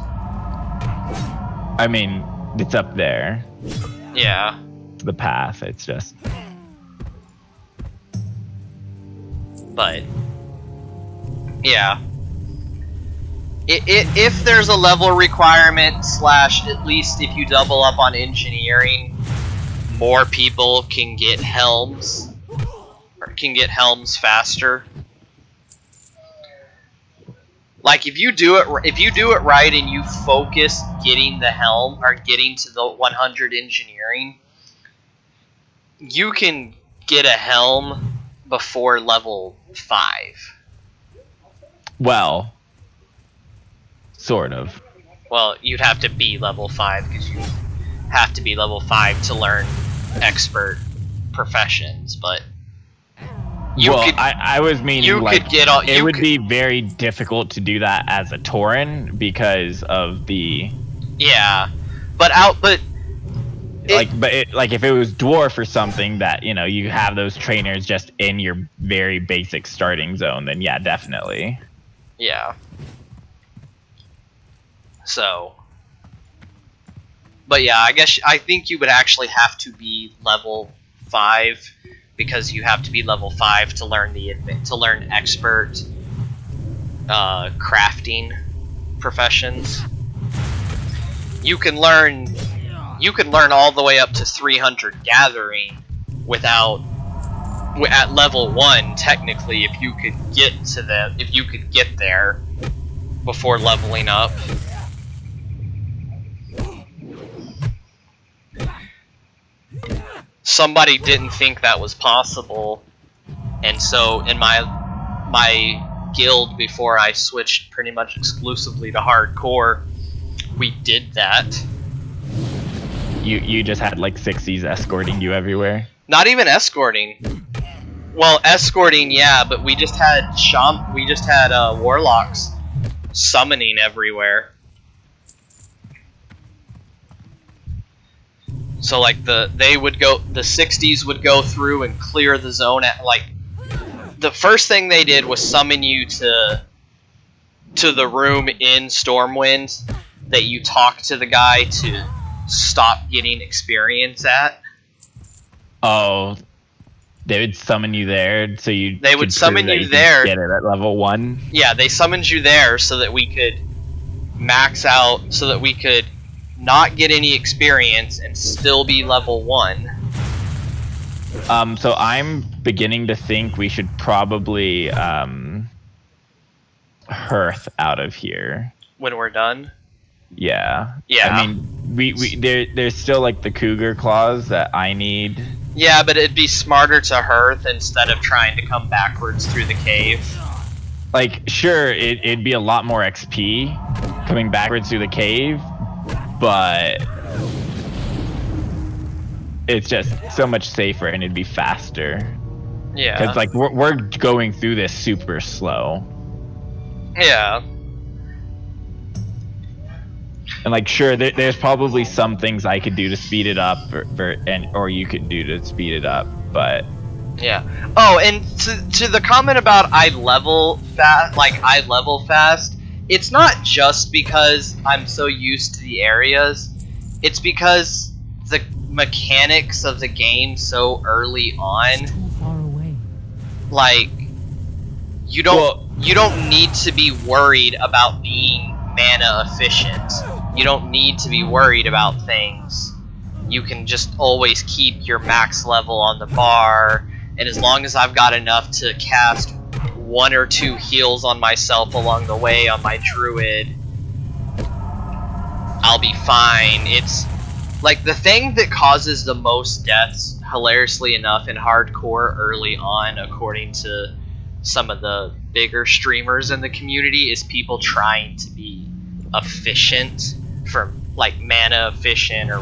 I mean, it's up there. Yeah. The path, it's just... But... Yeah. If there's a level requirement, / at least if you double up on engineering, more people can get helms, or can get helms faster. Like if you do it right and you focus getting the helm or getting to the 100 engineering, you can get a helm before level 5. Well... sort of. Well, you'd have to be level 5 because you have to be level 5 to learn expert professions, but you well, could, I was meaning you like could get all, it would be very difficult to do that as a Tauren because of the... Yeah, but Like if it was dwarf or something that, you know, you have those trainers just in your very basic starting zone, then yeah, definitely. Yeah. So, but yeah, I think you would actually have to be level 5, because you have to be level 5 to learn expert crafting professions. You can learn all the way up to 300 gathering at level 1 technically, if you could get there before leveling up. Somebody didn't think that was possible, and so in my guild, before I switched pretty much exclusively to hardcore, we did that. You just had like 60s escorting you everywhere? Not even escorting. Well, escorting, yeah, but we just had warlocks summoning everywhere. So like the 60s would go through and clear the zone at like the first thing they did was summon you to the room in Stormwind that you talk to the guy to stop getting experience at. Oh, they would summon you there, so you. They would summon you there. Get it at level 1. Yeah, they summoned you there so that we could max out, so that we could not get any experience and still be level 1. So I'm beginning to think we should probably hearth out of here When we're done. Yeah. Yeah. I mean, there's still like the cougar claws that I need. Yeah, but it'd be smarter to hearth instead of trying to come backwards through the cave. Like, sure, it'd be a lot more XP coming backwards through the cave, but it's just so much safer and it'd be faster. Yeah. Because like we're going through this super slow. Yeah. And like, sure, there's probably some things I could do to speed it up, or you could do to speed it up, but yeah. Oh, and to the comment about I level fast, it's not just because I'm so used to the areas. It's because the mechanics of the game so early on, Too far away. like you don't need to be worried about being mana efficient. You don't need to be worried about things. You can just always keep your max level on the bar, and as long as I've got enough to cast 1 or 2 heals on myself along the way on my druid, I'll be fine. It's like the thing that causes the most deaths, hilariously enough, in hardcore early on, according to some of the bigger streamers in the community, is people trying to be efficient, for like mana efficient, or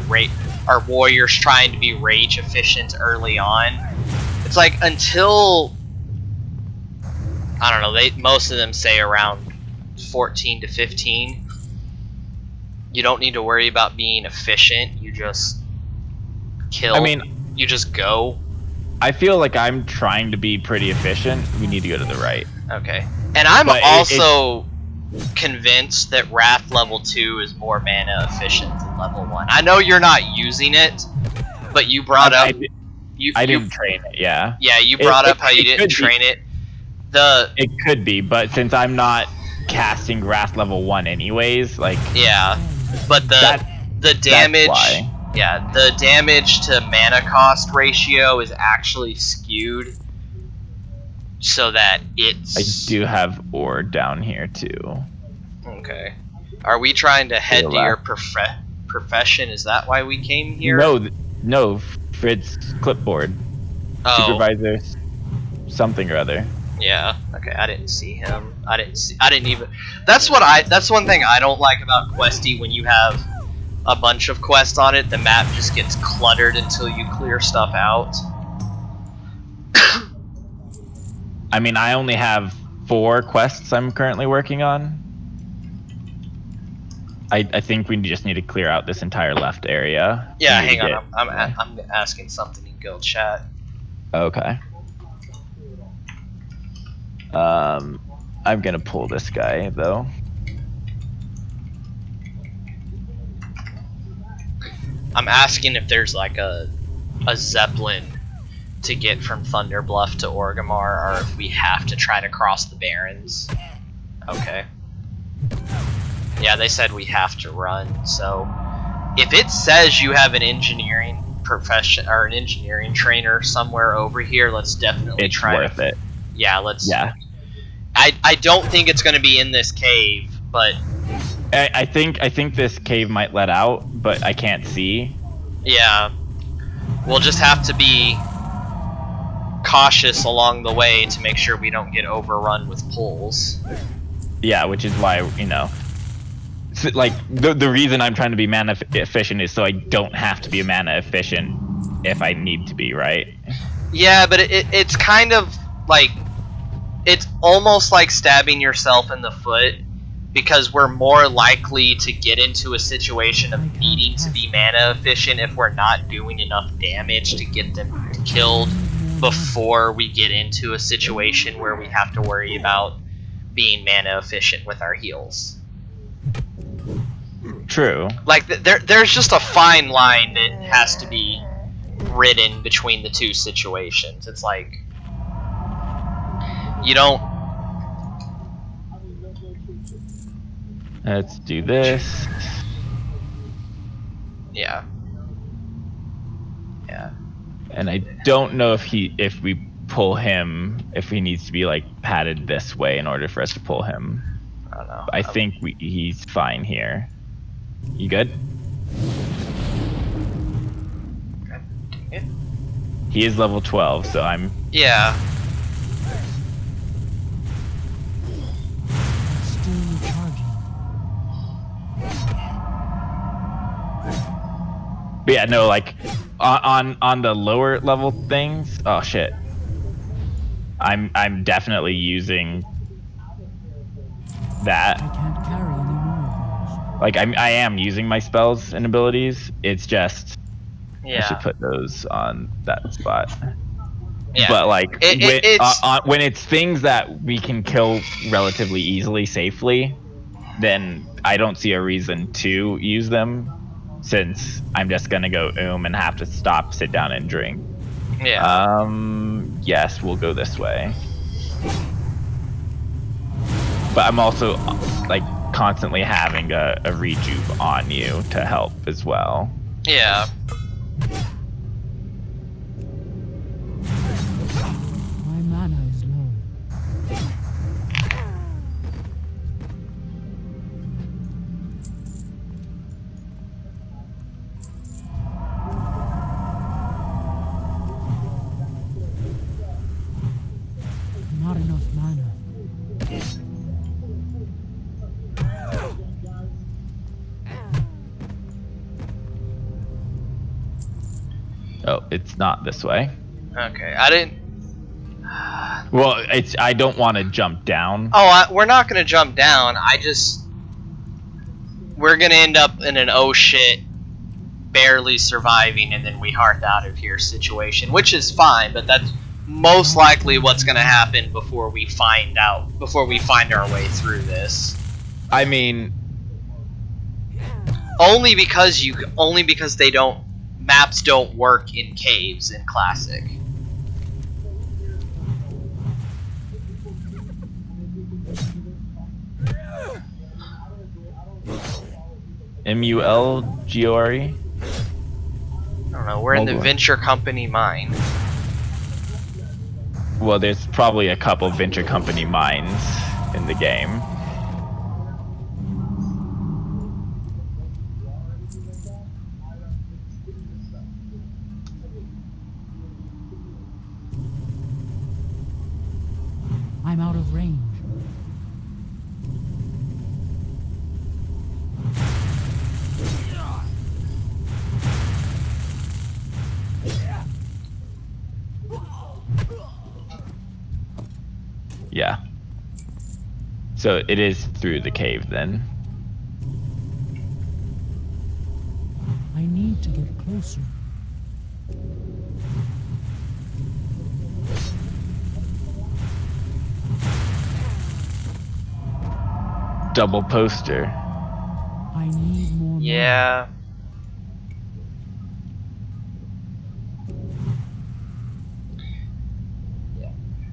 warriors trying to be rage efficient early on. It's like until, I don't know, most of them say around 14 to 15, you don't need to worry about being efficient. You just kill. I mean, you just go. I feel like I'm trying to be pretty efficient. We need to go to the right. Okay. And I'm But also convinced that Wrath level 2 is more mana efficient than level 1. I know you're not using it, but you brought up... I didn't train it, yeah. Yeah, you brought up how you didn't train it. It could be, but since I'm not casting Wrath level 1 anyways, like... Yeah, but the damage... That's why. Yeah, the damage to mana cost ratio is actually skewed so that it's... I do have ore down here too. Okay. Are we trying to head to your profession? Is that why we came here? No, Fritz clipboard. Oh. Supervisor something or other. Yeah. Okay, I didn't see him. I didn't even... That's one thing I don't like about Questy. When you have a bunch of quests on it, the map just gets cluttered until you clear stuff out. I mean, I only have 4 quests I'm currently working on. I think we just need to clear out this entire left area. Yeah, We need hang to on. get- I'm asking something in guild chat. Okay. I'm gonna pull this guy though. I'm asking if there's like a zeppelin to get from Thunder Bluff to Orgrimmar, or if we have to try to cross the Barrens. Okay. Yeah, they said we have to run, so if it says you have an engineering profession or an engineering trainer somewhere over here, let's definitely It's try worth it. Yeah, let's. Yeah. I don't think it's going to be in this cave, but I think this cave might let out, but I can't see. yeah, we'll just have to be cautious along the way to make sure we don't get overrun with pulls. Yeah, which is why, you know, like the reason I'm trying to be mana efficient is so I don't have to be mana efficient if I need to be, right? Yeah, but it's kind of like, it's almost like stabbing yourself in the foot, because we're more likely to get into a situation of needing to be mana efficient if we're not doing enough damage to get them killed before we get into a situation where we have to worry about being mana efficient with our heals. True. Like, there's just a fine line that has to be ridden between the two situations. It's like, you don't... Let's do this. Yeah. Yeah. And I don't know if we pull him, if he needs to be like padded this way in order for us to pull him. I don't know. I think he's fine here. You good? God dang it. He is level 12, so I'm... Yeah. Still recharging. But yeah, no, like on the lower level things. Oh shit. I'm definitely using that. I can't carry any more of those. Like I am using my spells and abilities. It's just I should Yeah. put those on that spot. Yeah. But like it's... when it's things that we can kill relatively easily, safely, then I don't see a reason to use them, since I'm just gonna go and have to stop, sit down, and drink. Yeah. Yes, we'll go this way. But I'm also like constantly having a rejuve on you to help as well. Yeah. My mana is low. Not enough mana. Oh, it's not this way. Okay. I didn't... Well, I don't want to jump down. Oh, we're not gonna jump down. We're gonna end up in an oh shit, barely surviving, and then we hearth out of here situation, which is fine, but that's most likely what's gonna happen before we find our way through this. I mean, Only because maps don't work in caves in Classic. MULGORE? I don't know. We're in the Mulgore. Venture Company mine. Well, there's probably a couple venture company mines in the game. I'm out of range. Yeah. So it is through the cave then. need to get closer. Double poster. I need more mana. Yeah.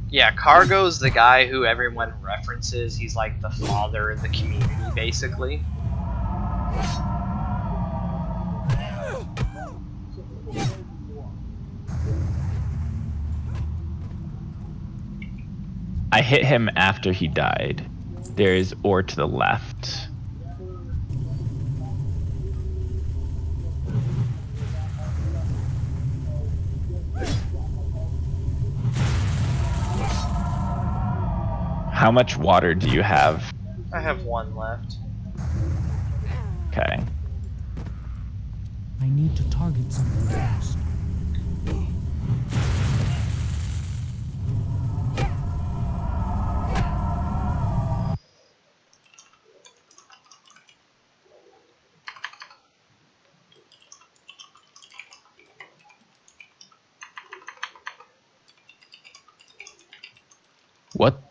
Yeah, Cargo's the guy who everyone references. He's like the father of the community, basically. I hit him after he died. There is ore to the left. How much water do you have? I have one left. Okay. I need to target something first. What?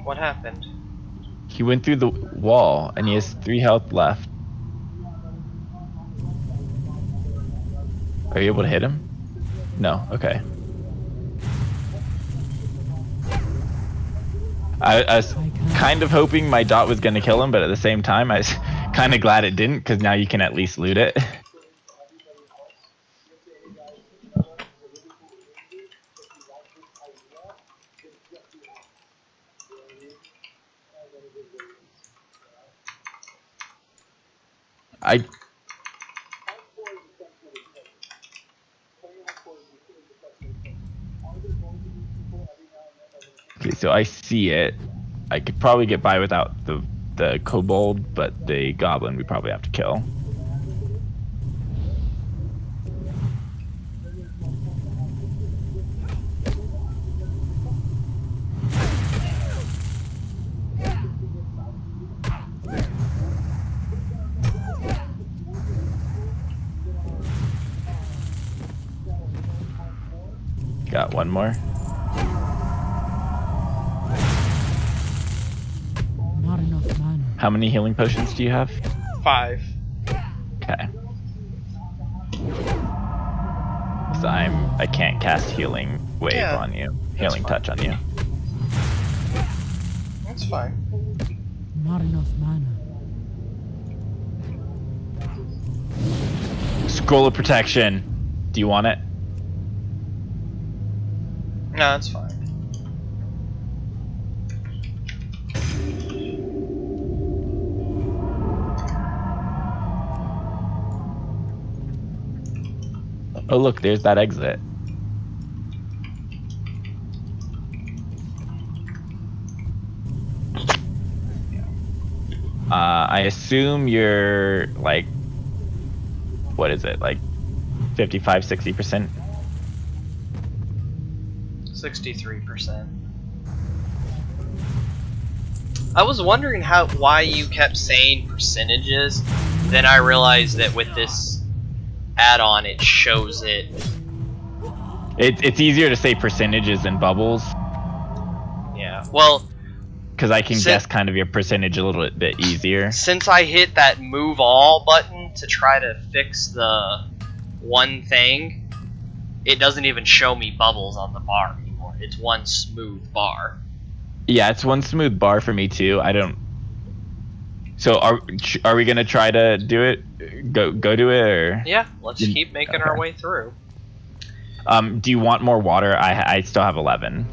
What happened? He went through the wall and he has 3 health left. Are you able to hit him? No, okay. I was kind of hoping my dot was going to kill him, but at the same time, I was kind of glad it didn't, because now you can at least loot it. Okay, so I see it. I could probably get by without the kobold, but the goblin we probably have to kill. Got one more. Not enough mana. How many healing potions do you have? 5. Okay. So I can't cast healing wave on you. Healing touch on you. That's fine. Not enough mana. Scroll of protection. Do you want it? No, that's fine. Oh look, there's that exit. I assume you're like, what is it, like 55, 60%? 63%. I was wondering why you kept saying percentages. Then I realized that with this add-on, it shows it. It's easier to say percentages than bubbles. Yeah. Well, because I can guess kind of your percentage a little bit easier. Since I hit that move all button to try to fix the one thing, it doesn't even show me bubbles on the bar anymore. It's one smooth bar. Yeah, it's one smooth bar for me too. I don't. So are we gonna try to do it? Go do it, or? Yeah, let's keep making our way through. Do you want more water? I still have 11.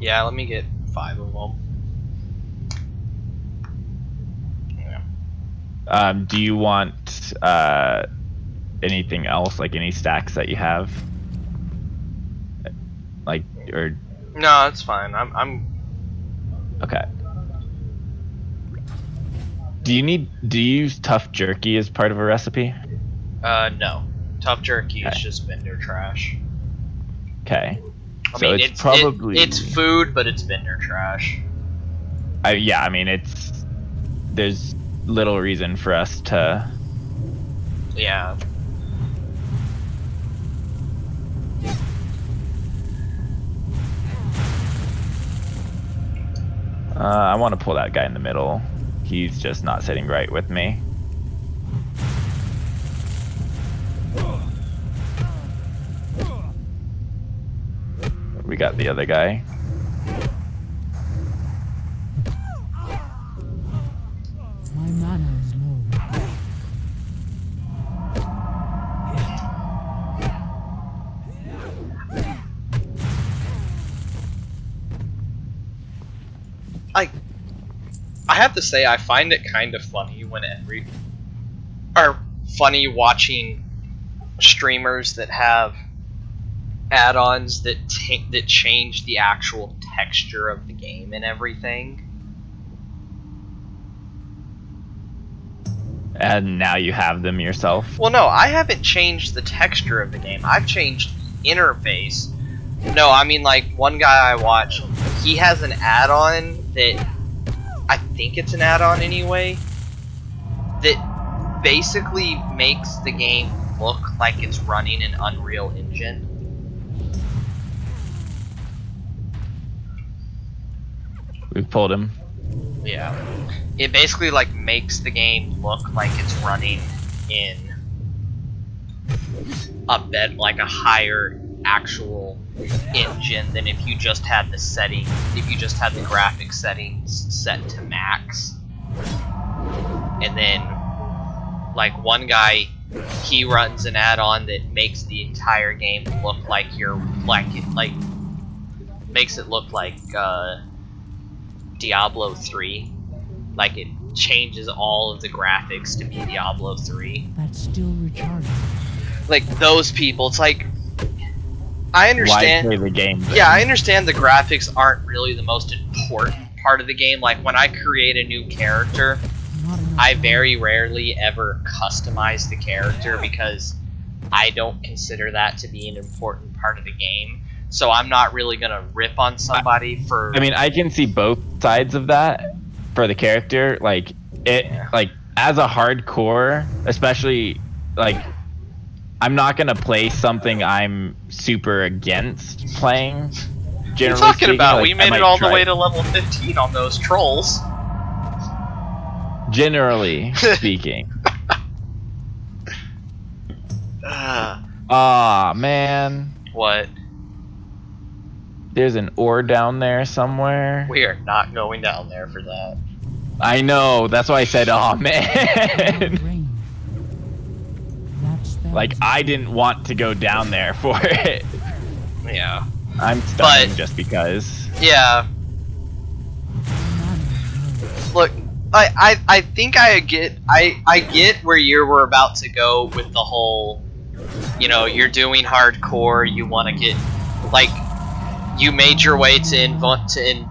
Yeah, let me get 5 of them. Yeah. Do you want anything else, like any stacks that you have? Like, or? No, it's fine. I'm. Okay. Do you use tough jerky as part of a recipe? No. Tough jerky is just vendor trash. Okay. I so mean, it's probably it's food, but it's vendor trash. Yeah, I mean it's there's little reason for us to. Yeah. I want to pull that guy in the middle. He's just not sitting right with me. We got the other guy. My mana is low. I have to say, I find it kind of funny when funny watching streamers that have add-ons that that change the actual texture of the game and everything. And now you have them yourself. Well, no, I haven't changed the texture of the game. I've changed the interface. No, I mean, like, one guy I watch, he has an add-on that, I think it's an add-on anyway, that basically makes the game look like it's running an Unreal Engine. We've pulled him. Yeah. It basically, like, makes the game look like it's running in like a higher actual engine than if you just had the graphics settings set to max. And then, like, one guy, he runs an add-on that makes the entire game look like makes it look like Diablo 3. Like, it changes all of the graphics to be Diablo 3. That's still recharging. Like, those people, it's like, I understand. Why play the game then? Yeah, I understand the graphics aren't really the most important part of the game. Like, when I create a new character, I very rarely ever customize the character because I don't consider that to be an important part of the game. So I'm not really gonna rip on somebody for. I mean, I can see both sides of that for the character. Like it, like as a hardcore, especially like. I'm not gonna play something I'm super against playing. What are you Generally talking speaking, about? like, We I made might it all the try- way to level 15 on those trolls. Generally speaking. Uh, Aw, man. what? There's an ore down there somewhere. We are not going down there for that. I know. That's why I said, aw, man. Rain. That spell Like, I didn't want to go down there for it. Yeah. I'm stunning But- just because. Yeah. mana is low. Look, I think I get where you were about to go with the whole, you know, you're doing hardcore, you want to get, like, you made your way to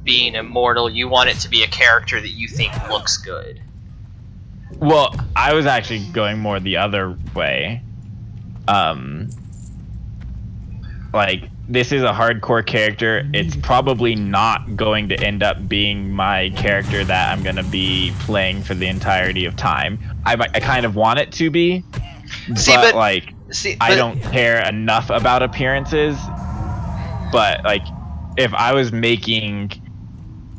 being immortal, you want it to be a character that you think looks good. Well, I was actually going more the other way. Like, this is a hardcore character. It's probably not going to end up being my character that I'm going to be playing for the entirety of time. I kind of want it to be, but like, I don't care enough about appearances. But, like, if I was making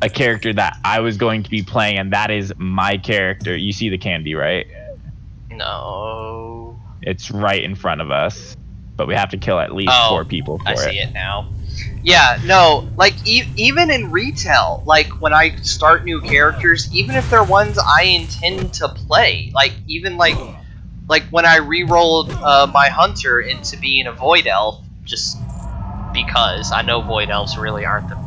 a character that I was going to be playing and that is my character, you see the candy, right? No. It's right in front of us. But we have to kill at least 4 people for I it. see it now. Yeah, no, like, even in retail, like, when I start new characters, even if they're ones I intend to play, like, even, like when I re-rolled my hunter into being a void elf, just because I know void elves really aren't the,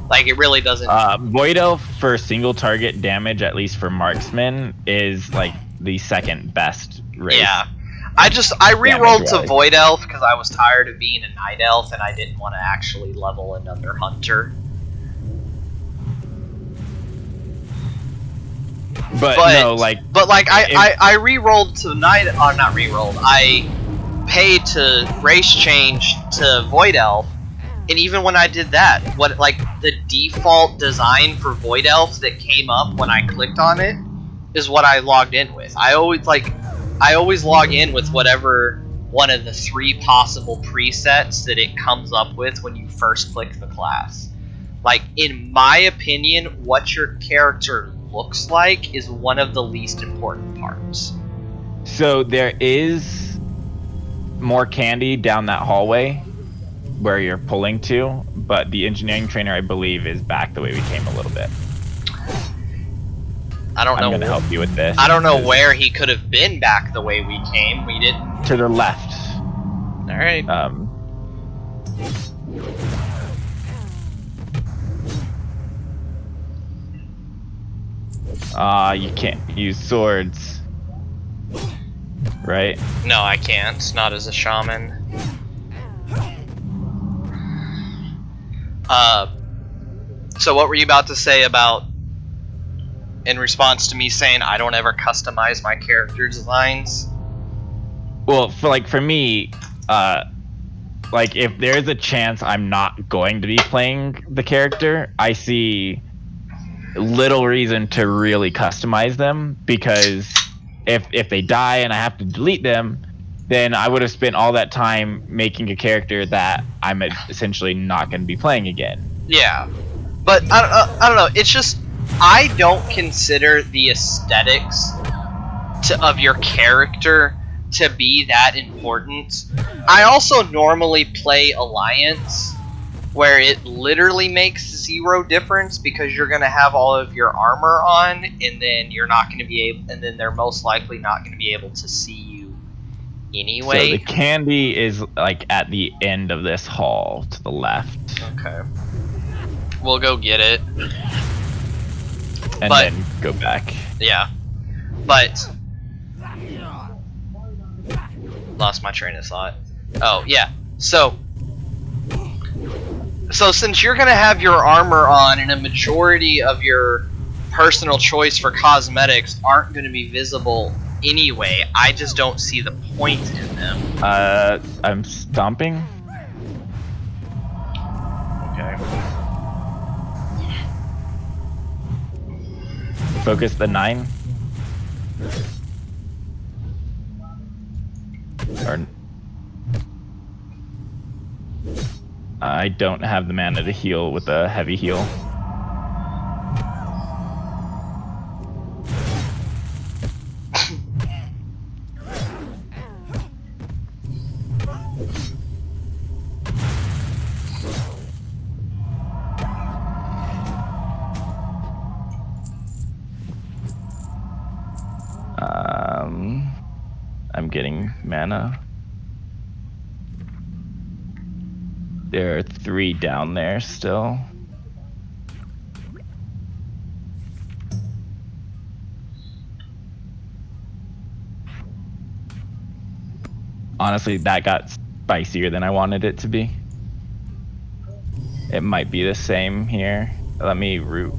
like, it really doesn't. Void elf for single target damage, at least for marksman, is like the second best race. Yeah. I re-rolled to Void Elf because I was tired of being a Night Elf and I didn't want to actually level another Hunter. But no, like... But, like, I re-rolled to Night... not re-rolled. I paid to race change to Void Elf And even when I did that, what like the default design for Void Elf that came up when I clicked on it is what I logged in with. I always log in with whatever one of the 3 possible presets that it comes up with when you first click the class. Like, in my opinion, what your character looks like is one of the least important parts. So there is more candy down that hallway where you're pulling to, but the engineering trainer, I believe, is back the way we came a little bit. I don't know. I'm gonna help you with this. I don't know where he could have been back the way we came. We didn't. To the left. All right. You can't use swords, right? No, I can't. Not as a shaman. So what were you about to say about, in response to me saying I don't ever customize my character designs? Well, for me, like if there's a chance I'm not going to be playing the character, I see little reason to really customize them, because if they die and I have to delete them, then I would have spent all that time making a character that I'm essentially not going to be playing again. Yeah, but I don't know. It's just I don't consider the aesthetics of your character to be that important. I also normally play Alliance, where it literally makes 0 difference because you're gonna have all of your armor on, and then you're not gonna be able, and then they're most likely not gonna be able to see you anyway. So the candy is like at the end of this hall to the left. Okay. We'll go get it. And then go back. Yeah. But lost my train of thought. Oh, yeah. So since you're gonna have your armor on and a majority of your personal choice for cosmetics aren't gonna be visible anyway, I just don't see the point in them. I'm stomping. Okay. Focus the 9. Or I don't have the mana to heal with a heavy heal. I'm getting mana. There are 3 down there still. Honestly, that got spicier than I wanted it to be. It might be the same here. Let me root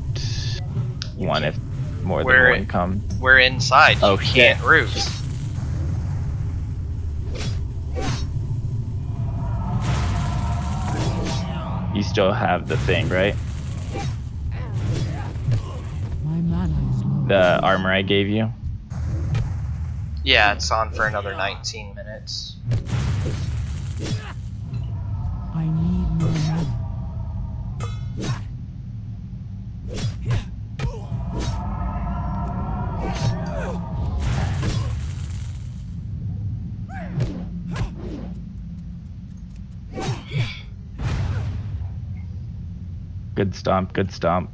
one if more than one comes. We're inside. Oh, you can't root. You still have the thing, right? My mana is low. The armor I gave you? Yeah, it's on for another 19 minutes. I need more mana. Good stomp, good stomp.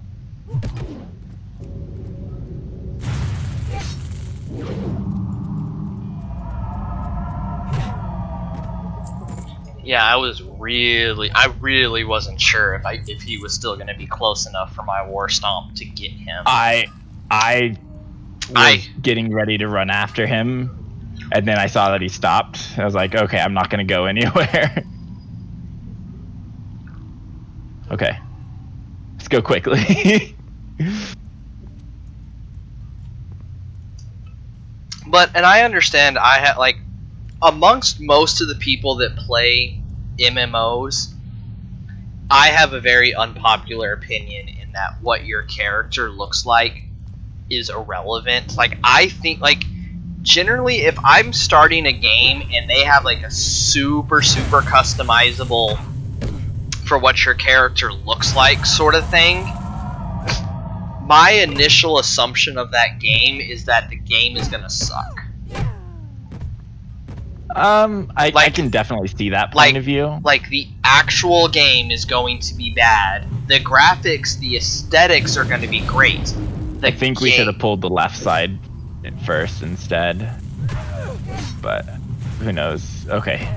Yeah, I really wasn't sure if he was still going to be close enough for my war stomp to get him. I was getting ready to run after him, and then I saw that he stopped. I was like, okay, I'm not going to go anywhere. Okay. Let's go quickly. And I understand, amongst most of the people that play MMOs, I have a very unpopular opinion in that what your character looks like is irrelevant. Like, I think, like, generally, if I'm starting a game and they have, like, a super customizable for what your character looks like sort of thing, my initial assumption of that game is that the game is gonna suck. I can definitely see that point of view. Like, the actual game is going to be bad. The graphics, the aesthetics are going to be great. I think we should have pulled the left side first instead. But who knows? Okay.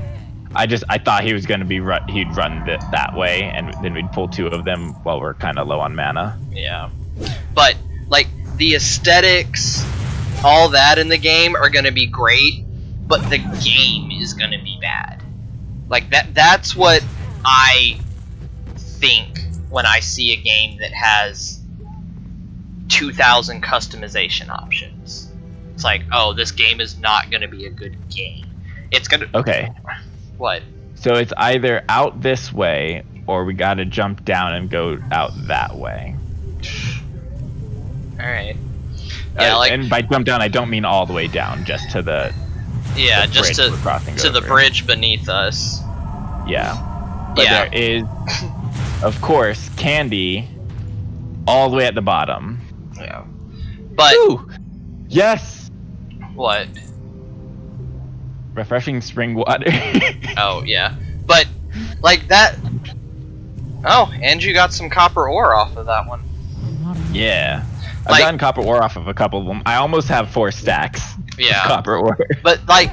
I thought he was going to be he'd run that way, and then we'd pull two of them while we're kind of low on mana. Yeah. But, like, the aesthetics, all that in the game are going to be great, but the game is going to be bad. Like, that's what I think when I see a game that has 2,000 customization options. It's like, oh, this game is not going to be a good game. It's going to... Okay. What? So it's either out this way, or we got to jump down and go out that way. Alright. Yeah, and by jump down, I don't mean all the way down, just to the... Yeah, just to the bridge beneath us. Yeah. But there is, of course, candy all the way at the bottom. Yeah. But... Ooh! Yes! What? Refreshing spring water. Oh, yeah. But, like, that... Oh, and you got some copper ore off of that one. Yeah. I've gotten copper ore off of a couple of them. I almost have 4 stacks. Yeah. Copper ore. But, like,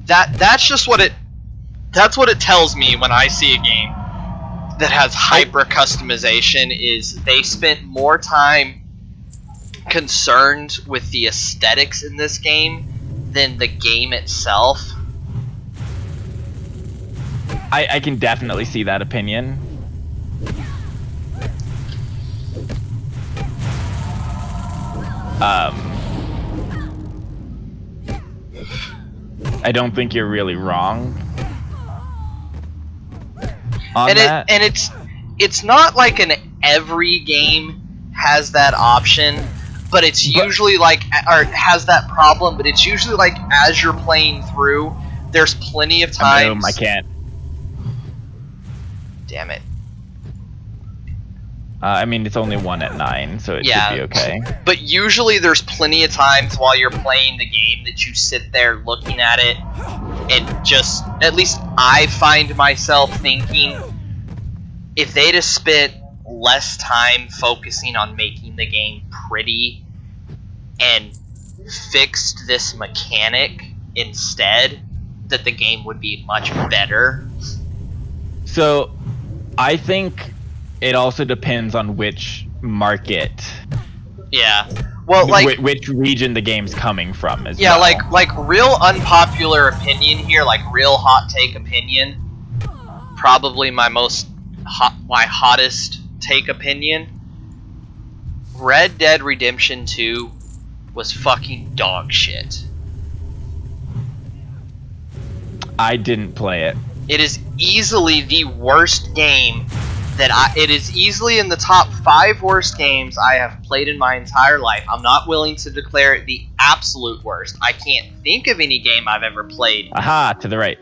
that's just what it... That's what it tells me when I see a game that has hyper customization, is they spent more time concerned with the aesthetics in this game than the game itself. I can definitely see that opinion. I don't think you're really wrong on that. And it's not like every game has that option, but it's usually like, or has that problem, but it's usually like as you're playing through, there's plenty of times... I can't. Damn it. I mean, it's only 1 at 9, so it should be okay. But usually there's plenty of times while you're playing the game that you sit there looking at it and just, at least I find myself thinking, if they'd have spent less time focusing on making the game pretty and fixed this mechanic instead, that the game would be much better. So, I think it also depends on which market. Yeah. Well, like, which region the game's coming from as well. Yeah, like real unpopular opinion here, like real hot take opinion. Probably my hottest take opinion. Red Dead Redemption 2 was fucking dog shit. I didn't play it. It is easily the worst game it is easily in the top 5 worst games I have played in my entire life. I'm not willing to declare it the absolute worst. I can't think of any game I've ever played. Aha, to the right.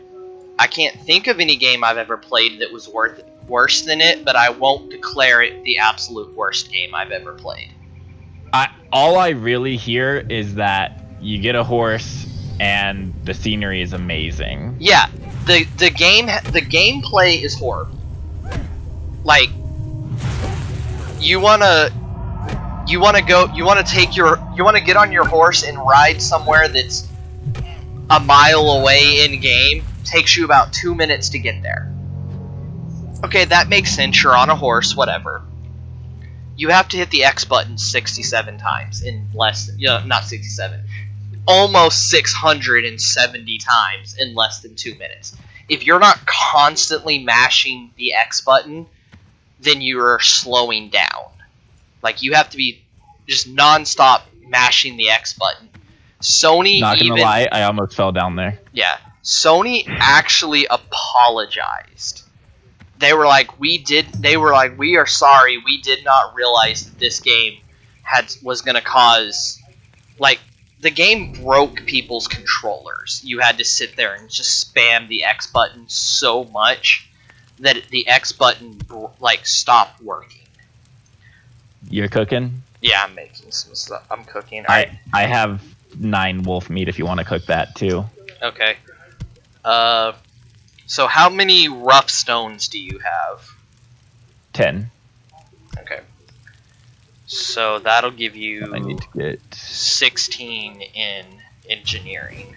I can't think of any game I've ever played that was worse than it, but I won't declare it the absolute worst game I've ever played. All I really hear is that you get a horse and the scenery is amazing. Yeah, the gameplay is horrible. Like, you wanna get on your horse and ride somewhere that's a mile away in game. Takes you about 2 minutes to get there. Okay, that makes sense. You're on a horse, whatever. You have to hit the X button 67 times in less than, not 67, almost 670 times in less than 2 minutes. If you're not constantly mashing the X button, then you're slowing down. Like, you have to be just non-stop mashing the X button. Sony, not gonna lie, I almost fell down there. Yeah, Sony actually apologized they were like, we are sorry, we did not realize that this game was gonna cause, like, the game broke people's controllers. You had to sit there and just spam the X button so much that the X button like stopped working. You're cooking? Yeah, I'm making some stuff. I'm cooking. Alright. I have 9 wolf meat if you want to cook that too. Okay. So how many rough stones do you have? 10. Okay. So that'll give you I need to get 16 in engineering.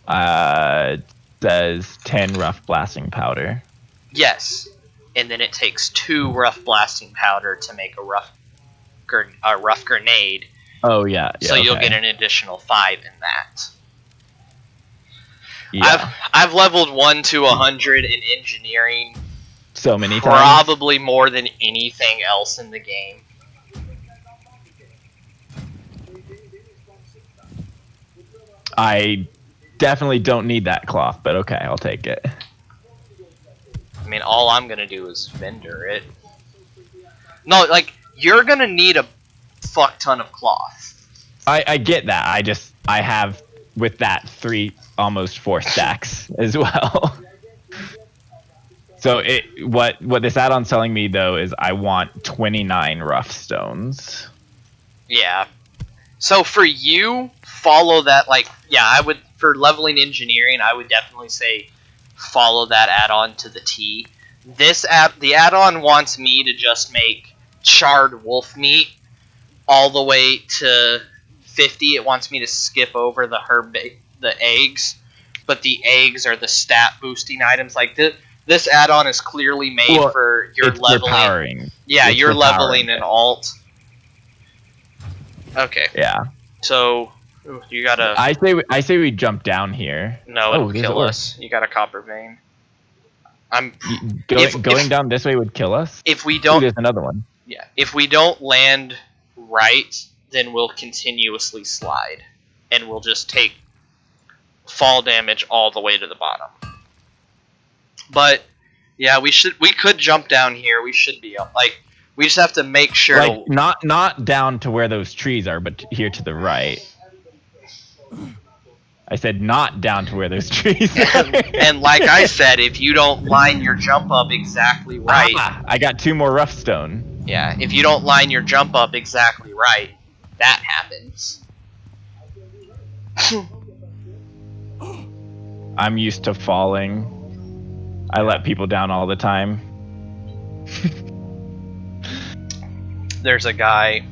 It says 10 rough blasting powder. Yes. And then it takes 2 rough blasting powder to make a rough grenade. Oh yeah. So you'll okay. get an additional 5 in that. Yeah. I've leveled 1 to 100 in engineering So many times. probably more than anything else in the game. I definitely don't need that cloth, but okay, I'll take it. I mean, all I'm gonna do is vendor it. No, like, you're gonna need a fuck ton of cloth. I get that. I have with that 3, almost 4 stacks as well. So what this add-on's telling me though is I want 29 rough stones. Yeah. So for you, follow that, like, yeah, I would, for leveling engineering, I would definitely say follow that add-on to the T. The add-on wants me to just make charred wolf meat all the way to 50. It wants me to skip over the eggs, but the eggs are the stat boosting items. Like, this add-on is clearly made for your leveling. Powering. Yeah, it's you're leveling powering an alt. Okay. Yeah. So you gotta. I say we jump down here. No, it'll kill us. You got a copper vein. Going down this way would kill us. If we don't, there's another one. Yeah. If we don't land right, then we'll continuously slide, and we'll just take fall damage all the way to the bottom. But yeah, we could jump down here. We should be like, we just have to make sure. Like, not down to where those trees are, but here to the right. I said not down to where those trees are. And like I said, if you don't line your jump up exactly right, I got 2 more rough stone. Yeah, if you don't line your jump up exactly right, that happens. I'm used to falling. I let people down all the time. There's a guy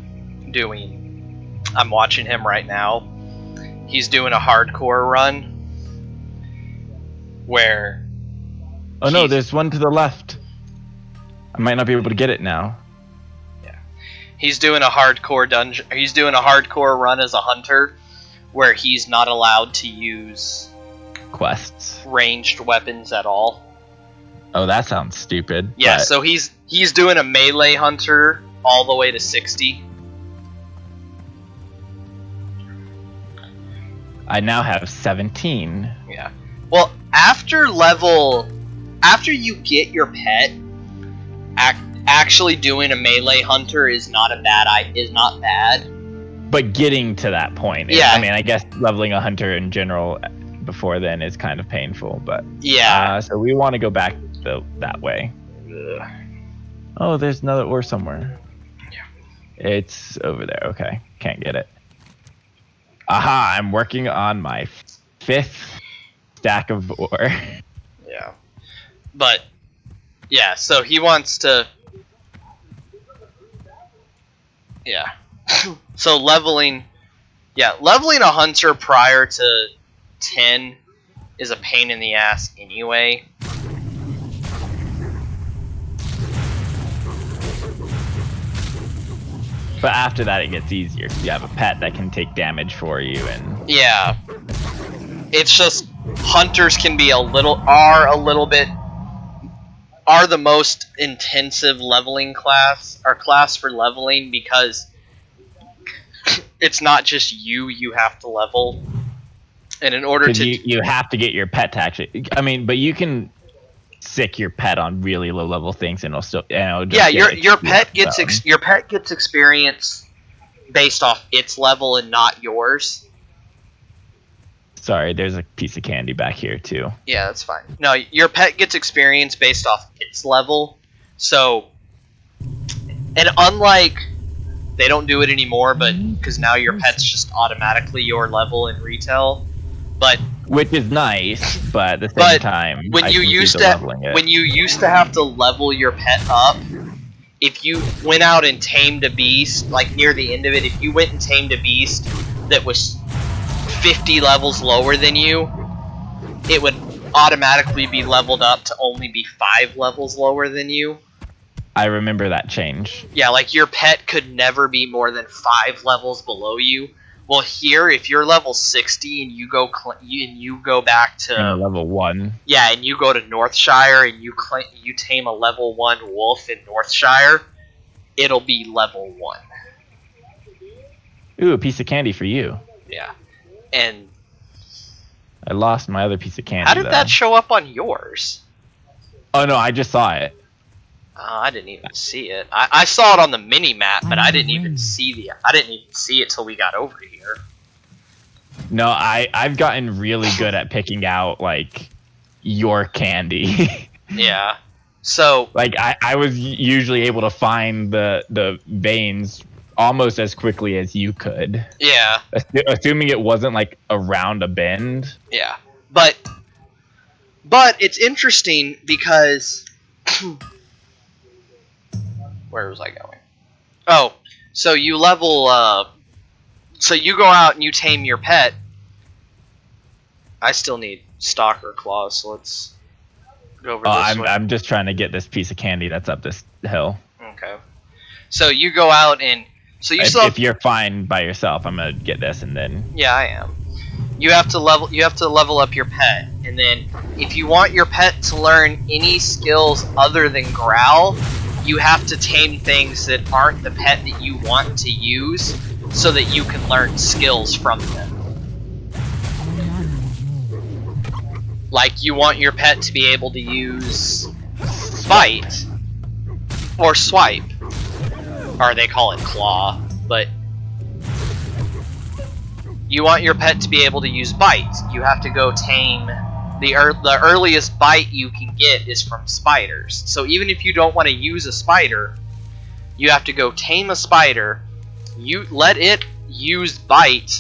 I'm watching him right now. He's doing a hardcore run where... Oh no, there's one to the left. I might not be able to get it now. Yeah. He's doing a hardcore dungeon. He's doing a hardcore run as a hunter where he's not allowed to use quests, ranged weapons at all. Oh, that sounds stupid. Yeah, so he's doing a melee hunter all the way to 60. I now have 17. Yeah. Well, after you get your pet, actually doing a melee hunter is not bad. But getting to that point, yeah. I mean, I guess leveling a hunter in general before then is kind of painful, but yeah. So we want to go back that way. Ugh. Oh, there's another ore somewhere. Yeah. It's over there. Okay, can't get it. Aha! I'm working on my 5th stack of ore. Yeah, but yeah. So he wants to. Yeah. So leveling a hunter prior to 10 is a pain in the ass anyway. But after that, it gets easier because you have a pet that can take damage for you, and yeah, it's just hunters can be are the most intensive leveling class for leveling because it's not just you have to level, and in order to you have to get your pet to actually. I mean, but you can sick your pet on really low level things, and it'll still Yeah, your pet gets your pet gets experience based off its level and not yours. Sorry, there's a piece of candy back here too. Yeah, that's fine. No, your pet gets experience based off its level. So, and unlike, they don't do it anymore, but because now your pet's just automatically your level in retail. But which is nice, but at the same time, when you used to have to level your pet up, if you went out and tamed a beast, like near the end of it, if you went and tamed a beast that was 50 levels lower than you, it would automatically be leveled up to only be 5 levels lower than you. I remember that change. Yeah, like your pet could never be more than 5 levels below you. Well, here, if you're level 60 and you go back to level 1, yeah, and you go to Northshire and you tame a level 1 wolf in Northshire, it'll be level 1. Ooh, a piece of candy for you. Yeah, and I lost my other piece of candy. How did that show up on yours? Oh no, I just saw it. I didn't even see it. I saw it on the mini map, but I didn't even see it till we got over here. No, I've gotten really good at picking out like your candy. Yeah. So like I was usually able to find the veins almost as quickly as you could. Yeah. Assuming it wasn't like around a bend. Yeah. But it's interesting because where was I going? Oh, so you level so you go out and you tame your pet. I still need stalker claws, so let's go over this way. I'm just trying to get this piece of candy that's up this hill. Okay. So you go out and so you if you're fine by yourself, I'm gonna get this and then. Yeah, I am. You have to level up your pet, and then if you want your pet to learn any skills other than growl, you have to tame things that aren't the pet that you want to use, so that you can learn skills from them. Like you want your pet to be able to use bite or swipe, or they call it claw, but you want your pet to be able to use bite. You have to go tame the earliest bite you can get is from spiders. So even if you don't want to use a spider, you have to go tame a spider. You let it use bite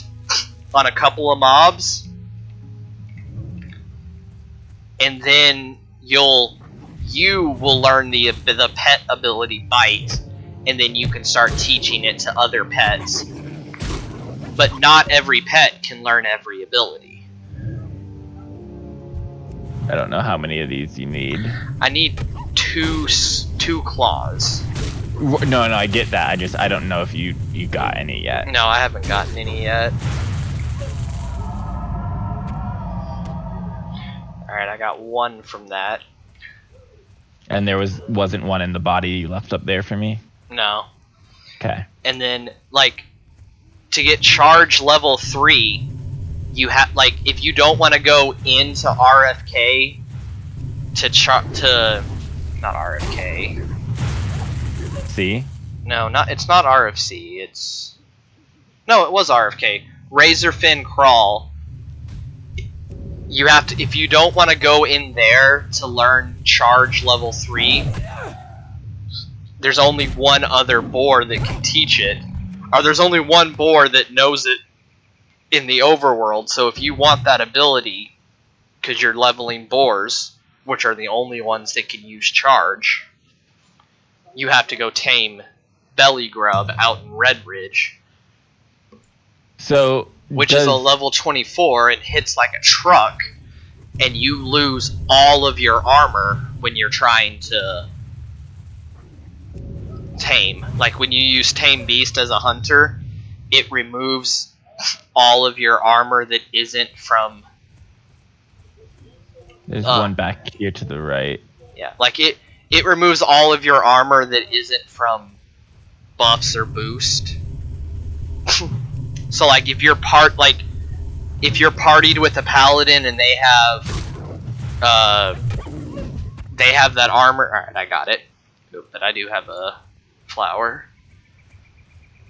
on a couple of mobs, and then you will learn the pet ability bite, and then you can start teaching it to other pets. But not every pet can learn every ability. I don't know how many of these you need. I need two claws. No, I get that. I don't know if you got any yet. No, I haven't gotten any yet. Alright, I got one from that. And there wasn't one in the body you left up there for me? No. Okay. And then, like, to get charge level 3, you have, like, if you don't want to go into RFK not RFK. See? No, it's not RFC. No, it was RFK. Razorfin Crawl. You have to, if you don't want to go in there to learn charge level 3, there's only one other boar that can teach it. Or there's only one boar that knows it in the overworld, so if you want that ability, because you're leveling boars, which are the only ones that can use charge, you have to go tame Belly Grub out in Red Ridge. So, which is a level 24 and hits like a truck, and you lose all of your armor when you're trying to tame. Like when you use Tame Beast as a hunter, it removes all of your armor that isn't from... There's one back here to the right. Yeah, like it removes all of your armor that isn't from buffs or boost. So like if you're partied with a paladin and they they have that armor. All right, I got it. But I do have a flower.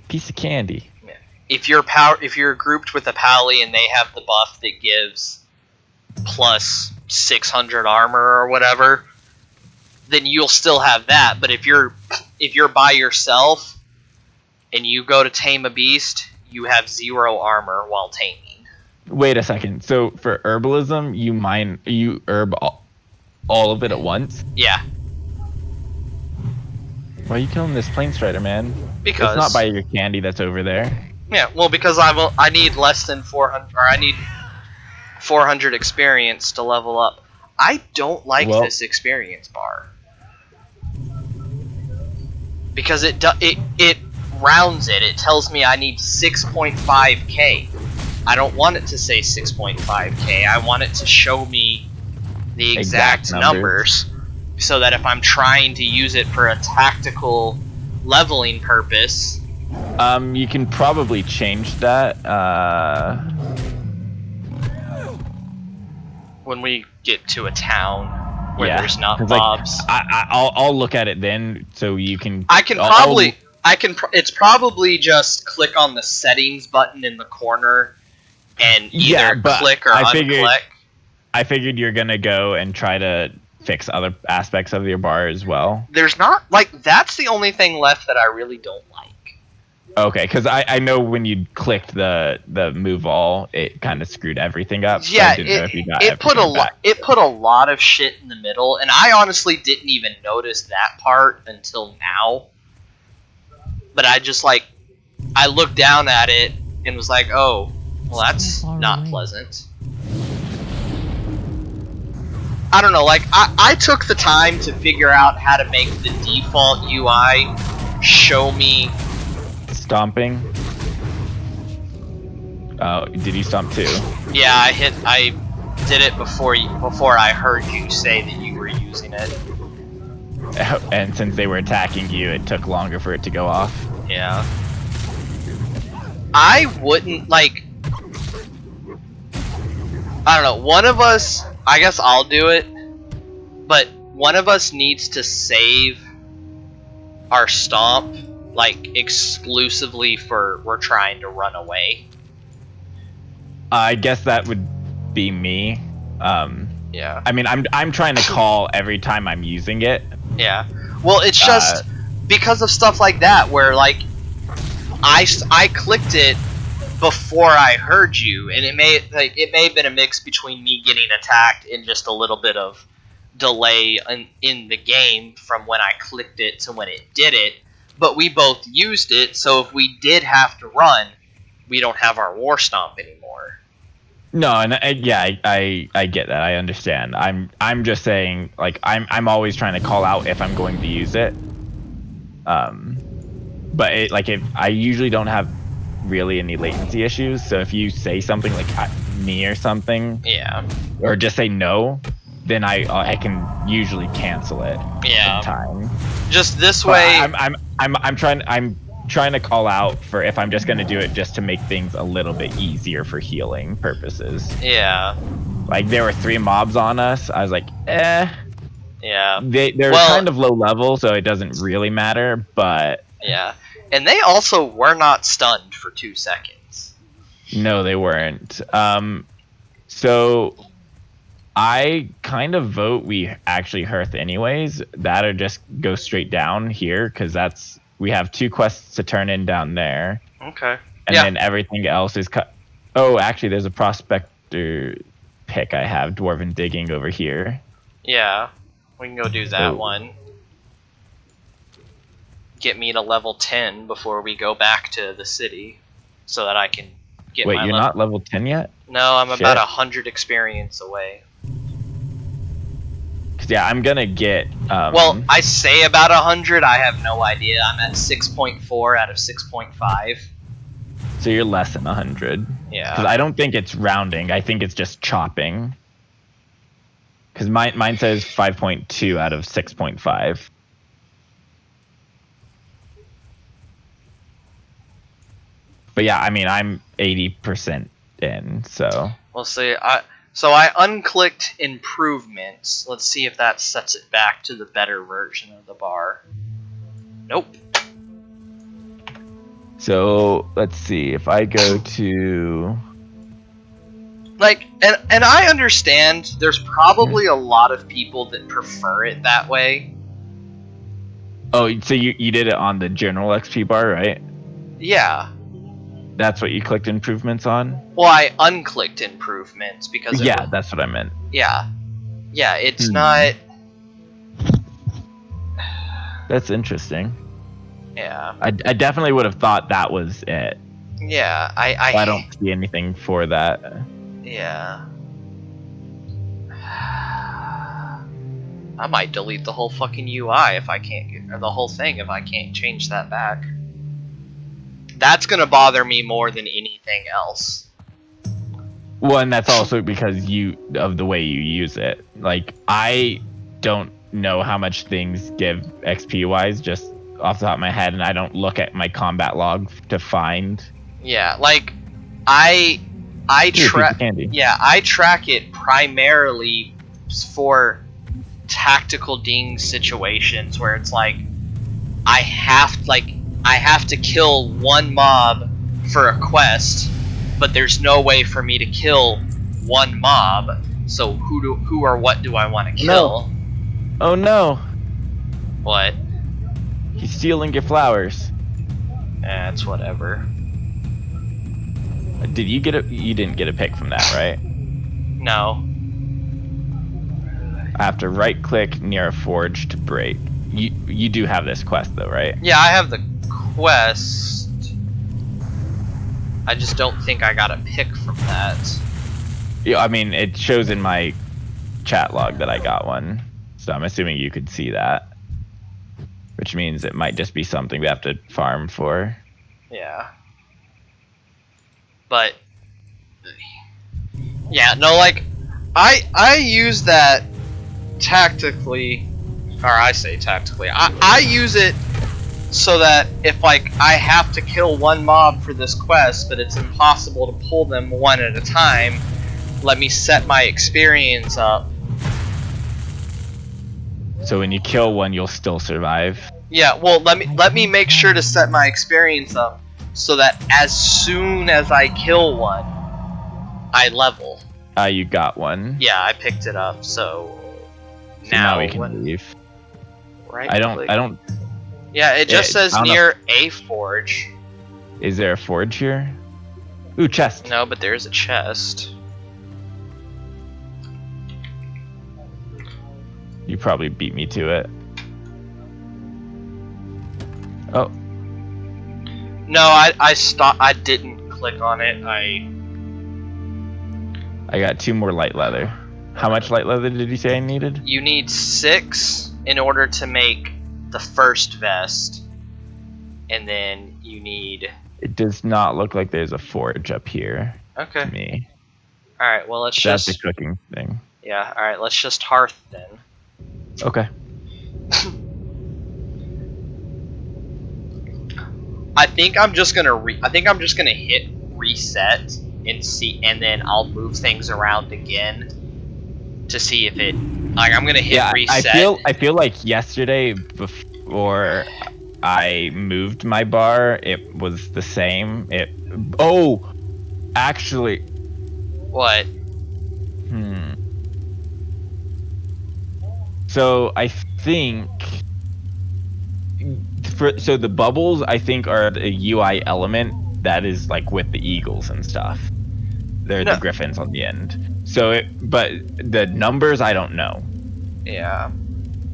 Piece of candy. Yeah. If you're grouped with a pally and they have the buff that gives plus 600 armor or whatever, then you'll still have that. But if you're by yourself and you go to tame a beast, you have 0 armor while taming. Wait a second. So for herbalism, you herb all of it at once? Yeah. Why are you killing this plane strider, man? Because it's not by your candy that's over there. Yeah, well, because I need less than 400, or I need 400 experience to level up. I don't like this experience bar because it rounds it. It tells me I need 6.5k. I don't want it to say 6.5k. I want it to show me the exact numbers, so that if I'm trying to use it for a tactical leveling purpose. You can probably change that. When we get to a town where there's not mobs. Like, I'll look at it then, so you can. It's probably just click on the settings button in the corner and either click or unclick. I figured you're gonna go and try to fix other aspects of your bar as well. There's not, like, that's the only thing left that I really don't like. Okay, because I know when you clicked the move all, it kind of screwed everything up. Yeah, so it put a lot of shit in the middle, and I honestly didn't even notice that part until now. But I just, like, I looked down at it and was like, oh, well, that's not pleasant. I don't know, like, I took the time to figure out how to make the default UI show me stomping. Oh, did you stomp too? Yeah, I did it before I heard you say that you were using it. And since they were attacking you, it took longer for it to go off. Yeah. I wouldn't, like, I don't know, one of us, I guess I'll do it, but one of us needs to save our stomp, like, exclusively for we're trying to run away. I guess that would be me. Yeah. I mean, I'm trying to call every time I'm using it. Yeah. Well, it's just because of stuff like that, where, like, I clicked it before I heard you, and it may have been a mix between me getting attacked and just a little bit of delay in the game from when I clicked it to when it did it. But we both used it, so if we did have to run, we don't have our war stomp anymore. No, and I get that. I understand. I'm just saying, like, I'm always trying to call out if I'm going to use it. But if I usually don't have really any latency issues, so if you say something like me or something, yeah, or just say no, then I can usually cancel it. Yeah. In time. Just this way. I'm trying to call out for if I'm just gonna do it just to make things a little bit easier for healing purposes. Yeah. Like, there were 3 mobs on us. I was like, eh. Yeah. They're kind of low level, so it doesn't really matter, but yeah. And they also were not stunned for 2 seconds. No, they weren't. So I kind of vote we actually hearth anyways. That or just go straight down here, because we have 2 quests to turn in down there. Okay. And then everything else is cut. Oh, actually, there's a prospector pick I have, Dwarven Digging, over here. Yeah, we can go do that one. Get me to level 10 before we go back to the city, so that I can get my Wait, you're not level 10 yet? No, I'm about 100 experience away. Yeah, I'm gonna get. Well, I say about 100. I have no idea. I'm at 6.4 out of 6.5. So you're less than 100. Yeah. Because I don't think it's rounding. I think it's just chopping. Because mine says 5.2 out of 6.5. But yeah, I mean, I'm 80% in, so. Well, see, So I unclicked improvements. Let's see if that sets it back to the better version of the bar. Nope. So let's see if I go to. Like, and I understand there's probably a lot of people that prefer it that way. Oh, so you did it on the general XP bar, right? Yeah. That's what you clicked improvements on? Well, I unclicked improvements because Yeah, that's what I meant. Yeah. Yeah, it's not. That's interesting. Yeah. I definitely would have thought that was it. Yeah, I don't see anything for that. Yeah. I might delete the whole fucking UI if I can't get, or the whole thing if I can't change that back. That's gonna bother me more than anything else. Well, and that's also because of the way you use it. Like, I don't know how much things give XP wise just off the top of my head, and I don't look at my combat log to find. Yeah, like I track. Yeah, I track it primarily for tactical ding situations where it's like I have to kill one mob for a quest, but there's no way for me to kill one mob. So who or what do I want to kill? No. Oh no! What? He's stealing your flowers. It's whatever. Did you get you didn't get a pick from that, right? No. I have to right click near a forge to break. You do have this quest though, right? Yeah, I have the quest. I just don't think I got a pick from that. Yeah, I mean it shows in my chat log that I got one, so I'm assuming you could see that. Which means it might just be something we have to farm for. Yeah. But yeah, no, like I use that tactically, or I say tactically. I use it so that if like I have to kill one mob for this quest, but it's impossible to pull them one at a time, let me set my experience up. So when you kill one, you'll still survive. Yeah, well, let me make sure to set my experience up so that as soon as I kill one, I level. You got one. Yeah, I picked it up. So now we can leave. Right. I don't. Yeah, it just says near a forge. Is there a forge here? Ooh, chest. No, but there's a chest. You probably beat me to it. Oh. No, I stopped. I didn't click on it. I got 2 more light leather. How much light leather did you say I needed? You need 6 in order to make the first vest, and then you need. It does not look like there's a forge up here. Okay. To me. All right. Well, let's That's just. the cooking thing. Yeah. All right. Let's just hearth then. Okay. I think I'm just gonna hit reset and see, and then I'll move things around again to see if it. Like I'm gonna hit reset. I feel like yesterday before I moved my bar, it was the same. Actually. What? So I think. So the bubbles, I think, are the UI element that is like with the eagles and stuff. They're the griffins on the end. So, but the numbers, I don't know. Yeah.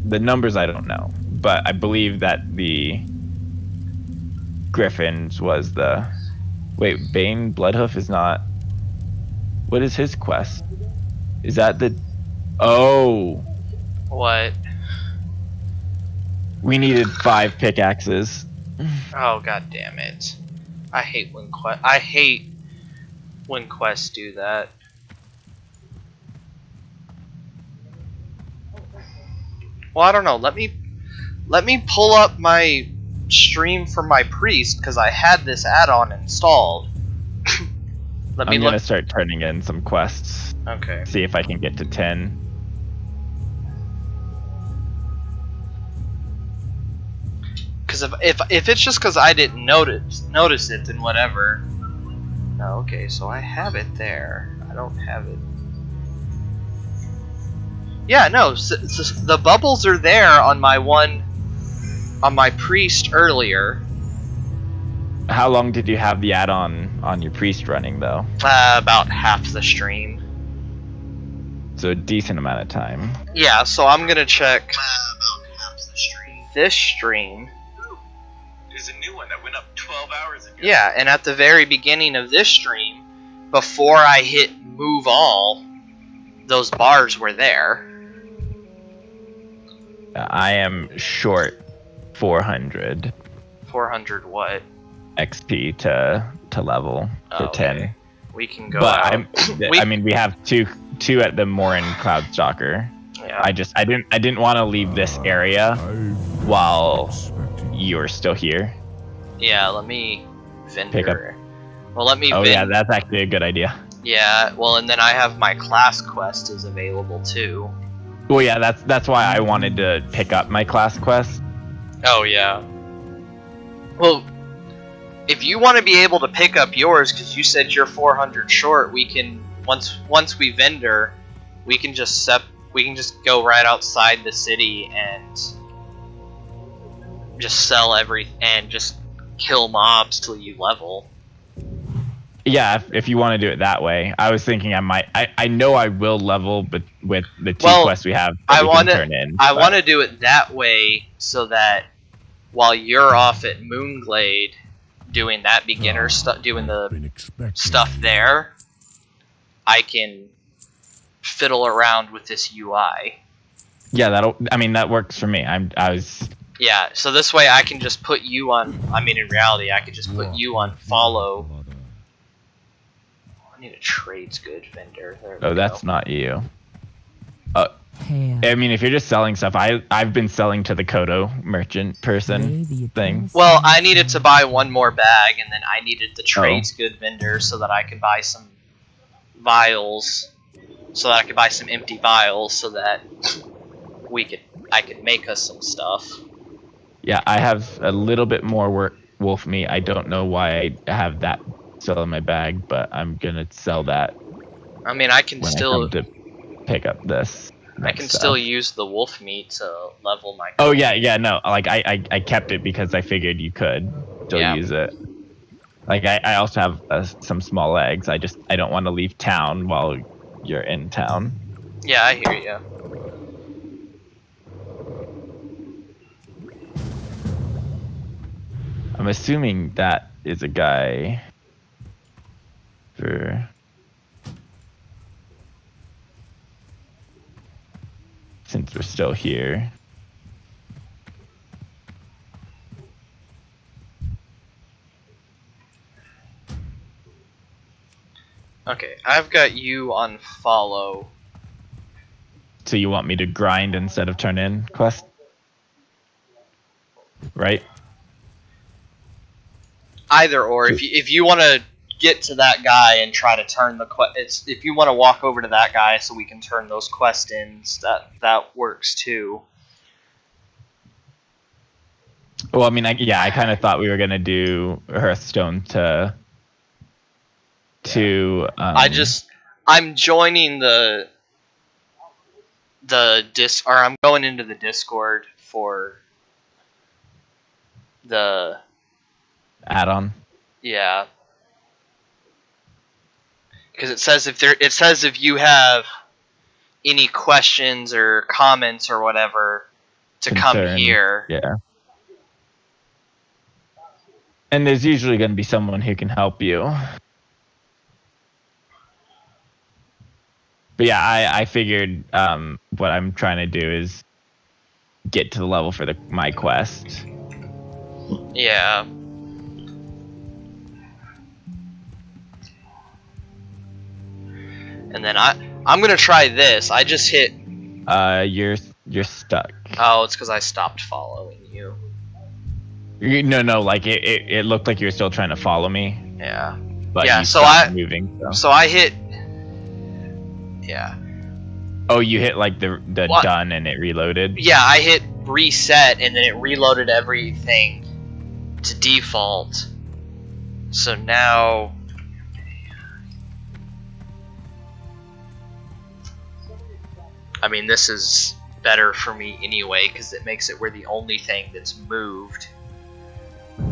The numbers, I don't know. But I believe that the griffins was the. Wait, Bane Bloodhoof is not. What is his quest? Is that the? Oh. What? We needed 5 pickaxes. Oh, god damn it. I hate when quests do that. Well, I don't know. Let me pull up my stream for my priest because I had this add-on installed. Let me I'm look. gonna start turning in some quests. Okay. See if I can get to 10. Because if it's just because I didn't notice it, then whatever. No, okay, so I have it there. I don't have it. Yeah, no, the bubbles are there on my priest earlier. How long did you have the add-on on your priest running though? About half the stream. So a decent amount of time. Yeah, so I'm gonna check about half the stream. This stream. There's a new one that went up 12 hours ago. Yeah, and at the very beginning of this stream, before I hit move all, those bars were there. I am short 400 400 what? XP to level for 10. Okay. We can go But out. I mean, we have two at the Morin Cloudstalker. Yeah. I didn't want to leave this area while you're still here. Yeah, let me vendor. Pick up. Well, let me Oh yeah, that's actually a good idea. Yeah, well, and then I have my class quest is available too. Well, yeah, that's why I wanted to pick up my class quest. Oh yeah. Well, if you want to be able to pick up yours, because you said you're 400 short, we can once we vendor, we can just go right outside the city and just sell and just kill mobs till you level. Yeah, if you want to do it that way. I was thinking I know I will level, but with the two quests we have, I want to to do it that way so that while you're off at Moonglade doing that beginner stuff, doing the stuff there, I can fiddle around with this UI. Yeah, that works for me. Yeah, so this way I can just put you on. I mean, in reality, I could just put you on follow. I need a trades good vendor. There we go. That's not you. Hail. I mean, if you're just selling stuff, I've been selling to the Kodo merchant person thing. Well, I needed to buy one more bag, and then I needed the trades good vendor so that I could buy some vials, so that I could buy some empty vials, so that I could make us some stuff. Yeah, I have a little bit more wolf meat. I don't know why I have that still in my bag, but I'm gonna sell that. I mean, I can when still I come to pick up this. I can still use the wolf meat to level my. Oh yeah, no. Like I kept it because I figured you could still use it. Like I also have some small eggs. I don't want to leave town while you're in town. Yeah, I hear you. I'm assuming that is a guy for. Since we're still here. Okay, I've got you on follow. So you want me to grind instead of turn in quest? Right? Either or, if you want to get to that guy and try to turn the if you want to walk over to that guy so we can turn those quest ins, that works too. Well, I mean, I kind of thought we were gonna do Hearthstone to. I'm joining I'm going into the Discord for the add-on. Yeah. Because it says if you have any questions or comments or whatever to come here. Yeah. And there's usually going to be someone who can help you. But yeah, I figured what I'm trying to do is get to the level for my quest. Yeah. And then I'm gonna try this. I just hit. You're stuck. Oh, it's because I stopped following you. No, like it looked like you were still trying to follow me. Yeah. but Yeah, you so stopped moving. So I hit. Yeah. Oh, you hit like the What? done and it reloaded? Yeah, I hit reset and then it reloaded everything to default. So now. I mean, this is better for me anyway because it makes it where the only thing that's moved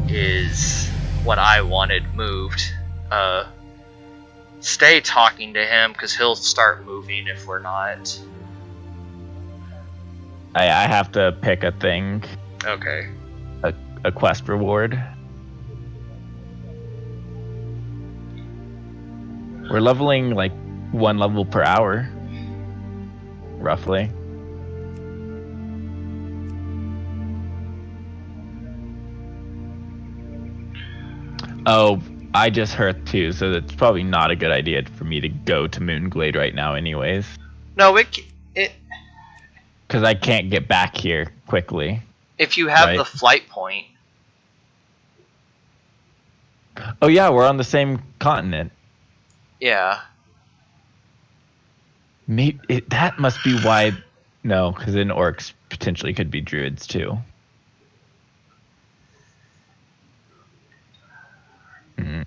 is what I wanted moved. Stay talking to him because he'll start moving if we're not. I have to pick a thing, Okay. a quest reward. We're leveling like 1 level per hour, roughly. Oh, I just heard too, so that's probably not a good idea for me to go to Moonglade right now anyways. No, it Because I can't get back here quickly. if you have Right. the flight point. Oh yeah, we're on the same continent. Yeah. Maybe that must be why. No, because then orcs potentially could be druids too. Hmm.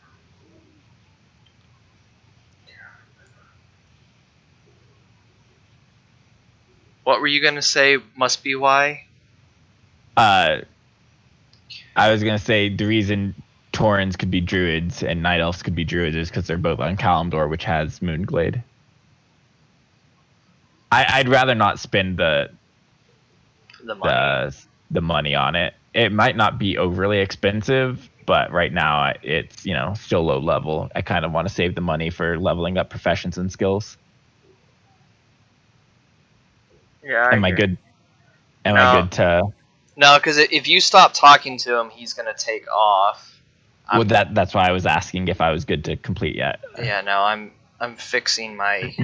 What were you gonna say? Must be why? I was gonna say the reason Taurens could be druids and night elves could be druids is because they're both on Kalimdor, which has Moonglade. I'd rather not spend the money. the money on it. It might not be overly expensive, but right now it's still low level. I kind of want to save the money for leveling up professions and skills. Yeah. Am I good? Am No. I good to? No, because if you stop talking to him, he's gonna take off. Well, that's why I was asking if I was good to complete yet. Yeah. No, I'm fixing my.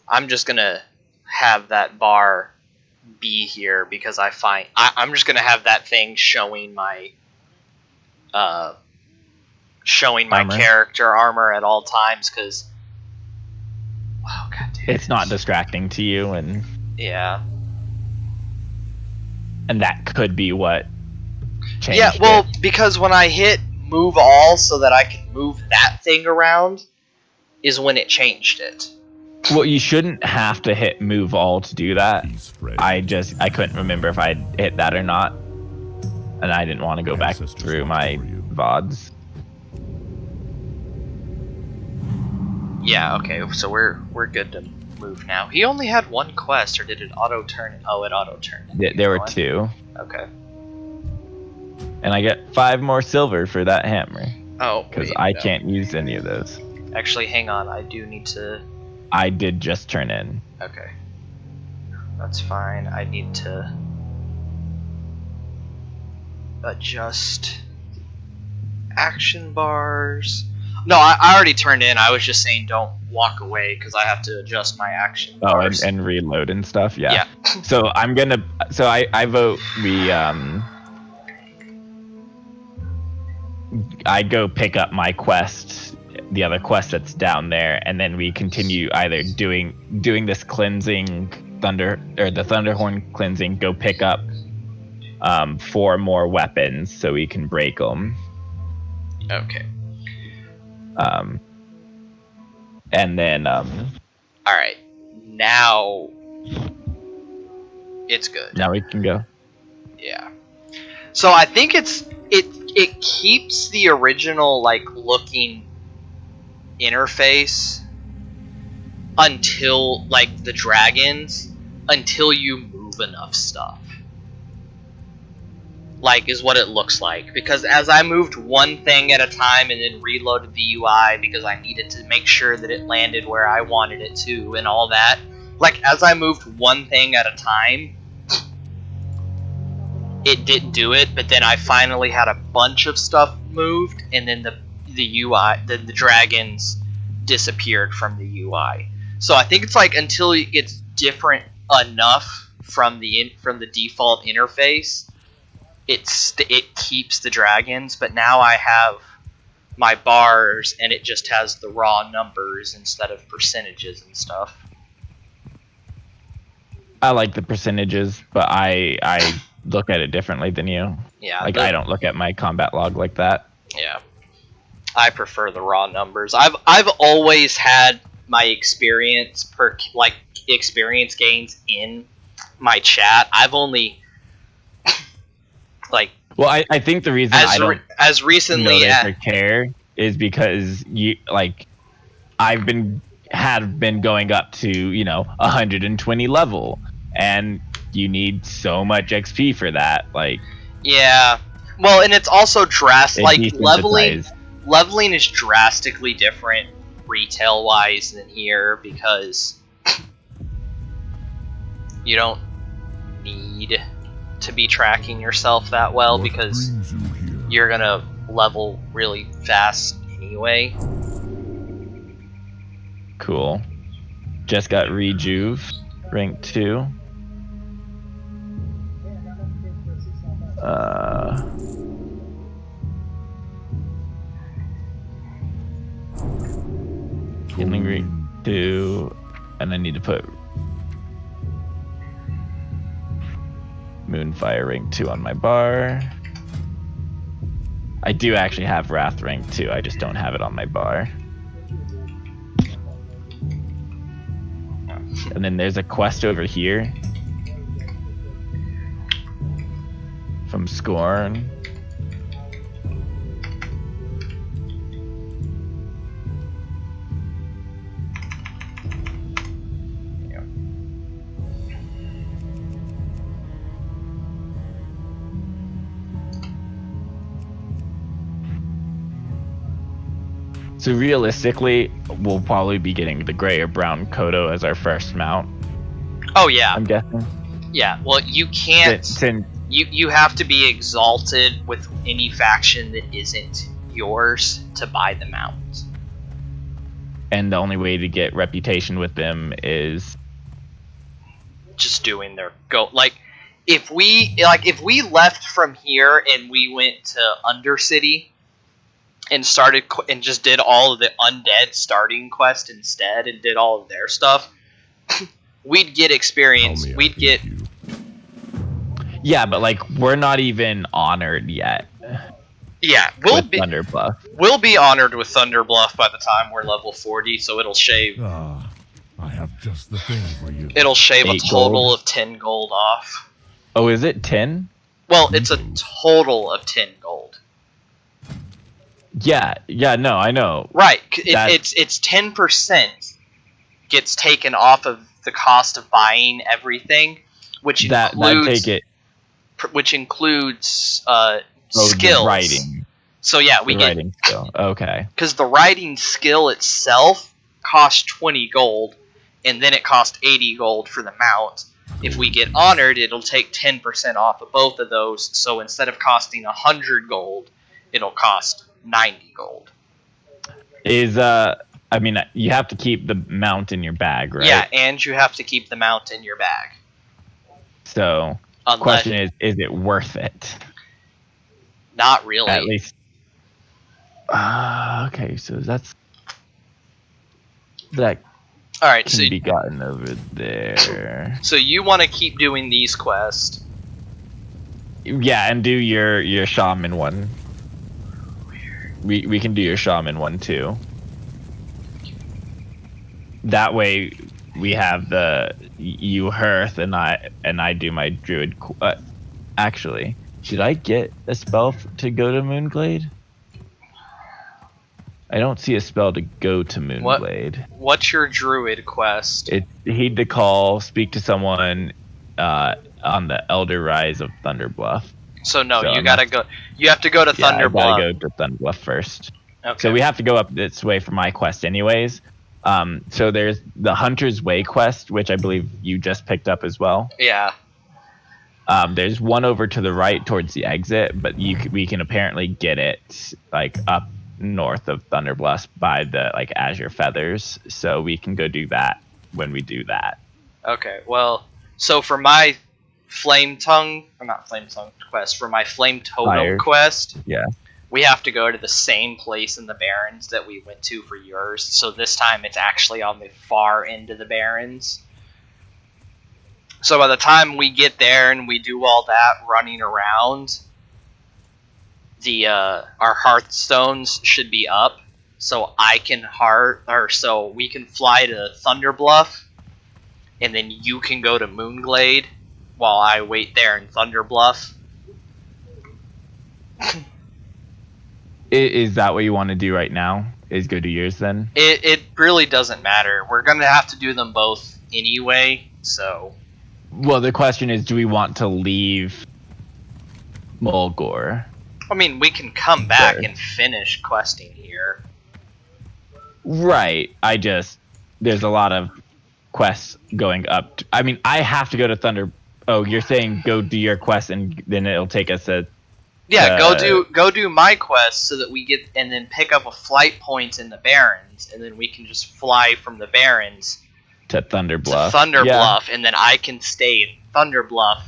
I'm just gonna have that bar be here because I'm just gonna have that thing showing my Armor. character armor at all times because oh god damn It's not distracting to you, and yeah that could be what changed. yeah well it. because when I hit move all so that I can move that thing around is when it changed it. Well, you shouldn't have to hit move all to do that. He's fresh. I couldn't remember if I hit that or not, and I didn't want to go back Ancestors through watch my over you. VODs. Yeah, okay, so we're good to move now. He only had one quest, or did it auto turn? Oh, it auto turned. There were 2, Okay. and I get 5 more silver for that hammer Oh, because wait, I no. can't use any of those. Actually, hang on. I do need to. I did just turn in. Okay. That's fine. I need to adjust action bars. No, I already turned in. I was just saying don't walk away because I have to adjust my action Oh, bars. and reload and stuff. Yeah. Yeah. So I'm gonna. So I vote we I go pick up my quest, the other quest that's down there, and then we continue either doing this cleansing the Thunderhorn cleansing. Go pick up 4 more weapons so we can break them. Okay. And then All right. Now it's good. now we can go. Yeah. So I think it keeps the original like looking interface until like the dragons until you move enough stuff. Like is what it looks like, because as I moved one thing at a time and then reloaded the UI because I needed to make sure that it landed where I wanted it to and all that, like as I moved one thing at a time, it didn't do it, but then I finally had a bunch of stuff moved, and then the UI, the dragons disappeared from the UI. So I think it's like until it gets different enough from the default interface, it keeps the dragons. But now I have my bars, and it just has the raw numbers instead of percentages and stuff. I like the percentages, but I look at it differently than you. Yeah. Like I don't look at my combat log like that. Yeah. I prefer the raw numbers. I've always had my experience experience gains in my chat. I've only like. Well, I think the reason I don't as recently care is because I've been going up to 120 level, and you need so much XP for that. Like, yeah, well, and it's also drastic. Like desensitized. leveling is drastically different retail wise than here because you don't need to be tracking yourself that well What because brings you here? you're gonna level really fast anyway. Cool. Just got rejuve, rank 2. Healing rank 2, and I need to put Moonfire rank 2 on my bar. I do actually have Wrath rank 2, I just don't have it on my bar. And then there's a quest over here from Scorn. So realistically, we'll probably be getting the gray or brown Kodo as our first mount. Oh yeah, I'm guessing. yeah. Well, you can't. You have to be exalted with any faction that isn't yours to buy the mount. And the only way to get reputation with them is just doing their go. Like if we left from here and we went to Undercity and started and just did all of the undead starting quest instead and did all of their stuff, we'd get experience. We'd get. Yeah, but like we're not even honored yet. Yeah, we'll with be Thunderbluff. We'll be honored with Thunderbluff by the time we're level 40, so it'll shave. Ah, I have just the thing for you. It'll shave a 8 total gold. of 10 gold off. Oh, is it 10? Well, it's a total of 10 gold. Yeah, no, I know. Right, it's 10% gets taken off of the cost of buying everything, which includes skills. The writing. So yeah, we get writing skill. Okay. because the writing skill itself costs 20 gold, and then it costs 80 gold for the mount. If we get honored, it'll take 10% off of both of those. So instead of costing 100 gold, it'll cost 90 gold. I mean, you have to keep the mount in your bag, right? Yeah, and you have to keep the mount in your bag. So, the question is it worth it? Not really. At least. Okay, so that All right, can be gotten over there. So you want to keep doing these quests? Yeah, and do your shaman one. We can do your shaman one too. That way, we have you Hearth and I do my druid. Actually, should I get a spell to go to Moonglade? I don't see a spell to go to Moonglade. What's your druid quest? It's heed the call, speak to someone on the Elder Rise of Thunderbluff. So no, you gotta go. You have to go to Thunderbluff. I gotta go to Thunderbluff first. Okay. So we have to go up this way for my quest, anyways. So there's the Hunter's Way quest, which I believe you just picked up as well. Yeah. There's one over to the right towards the exit, but we can apparently get it like up north of Thunderbluff by the like Azure Feathers, so we can go do that when we do that. Okay. Well, so for my Flame Tongue quest, for my Flame Totem quest, Yeah. we have to go to the same place in the Barrens that we went to for yours. So this time it's actually on the far end of the Barrens. So by the time we get there and we do all that running around, our Hearthstones should be up. So so we can fly to Thunderbluff, and then you can go to Moonglade while I wait there in Thunderbluff. Is that what you want to do right now? Is go do yours then? It really doesn't matter. We're gonna have to do them both anyway, so. Well, the question is, do we want to leave Mulgore? I mean, we can come back and finish questing here. Right. There's a lot of quests going up. I mean, I have to go to Thunder. Oh, you're saying go do your quest and then it'll take us a. Yeah, go do my quest so that we get, and then pick up a flight point in the Barrens, and then we can just fly from the Barrens to Thunderbluff. And then I can stay in Thunderbluff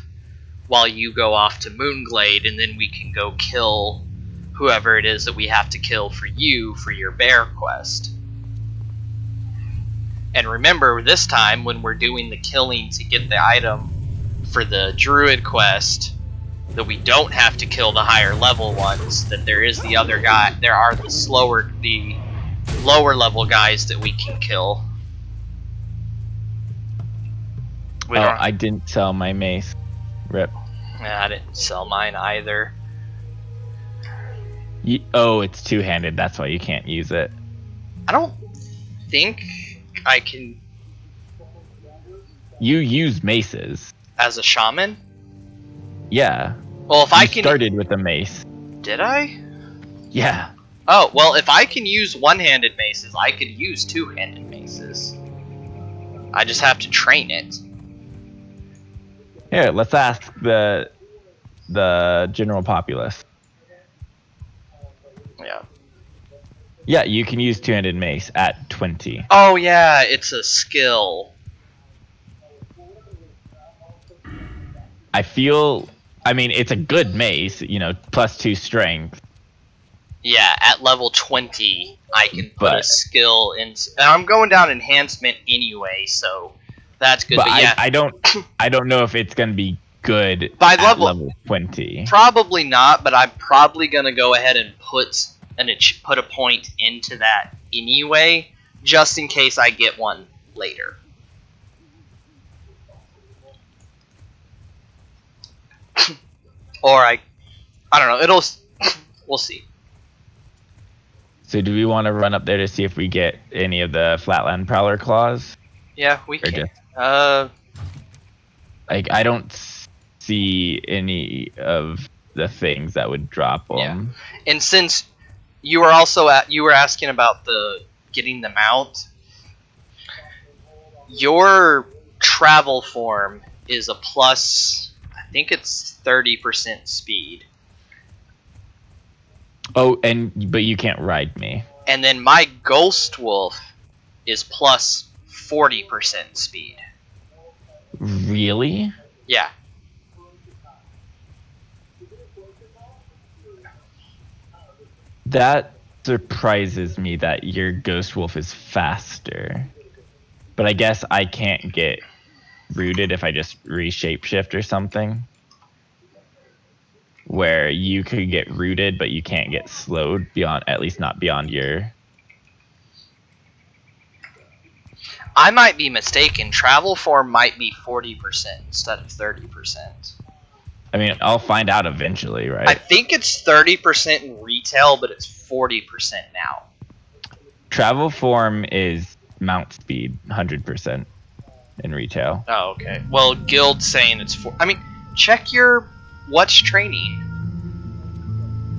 while you go off to Moonglade, and then we can go kill whoever it is that we have to kill for you for your bear quest. And remember, this time when we're doing the killing to get the item for the Druid quest, that we don't have to kill the higher level ones, that there is the other guy, there are the lower level guys that we can kill. I didn't sell my mace. Rip. Yeah, I didn't sell mine either. It's two-handed, that's why you can't use it. I don't think I can... You use maces. As a shaman? Yeah. Well, if I can... started with a mace. Did I? Yeah. Oh, well, if I can use one-handed maces, I could use two-handed maces. I just have to train it. Here, let's ask the general populace. Yeah. Yeah, you can use two-handed mace at 20. Oh, yeah, it's a skill. I mean, it's a good mace, +2 strength. Yeah, at level 20, I can put a skill in. And I'm going down enhancement anyway, so that's good. But yeah, I don't know if it's gonna be good by at level 20. Probably not, but I'm probably gonna go ahead and put a point into that anyway, just in case I get one later. Or I don't know. We'll see. So do we want to run up there to see if we get any of the Flatland Prowler claws? Yeah, we can. I don't see any of the things that would drop them. Yeah. And since you were asking about getting them out, your travel form is a plus. I think it's 30% speed. Oh, but you can't ride me. And then my Ghost Wolf is plus 40% speed. Really? Yeah. That surprises me that your Ghost Wolf is faster. But I guess I can't get rooted if I just reshape-shift or something. Where you could get rooted, but you can't get slowed beyond, at least not beyond your... I might be mistaken. Travel form might be 40% instead of 30%. I mean, I'll find out eventually, right? I think it's 30% in retail, but it's 40% now. Travel form is mount speed, 100% in retail. Oh, okay. Well, Guild's saying it's check your what's training.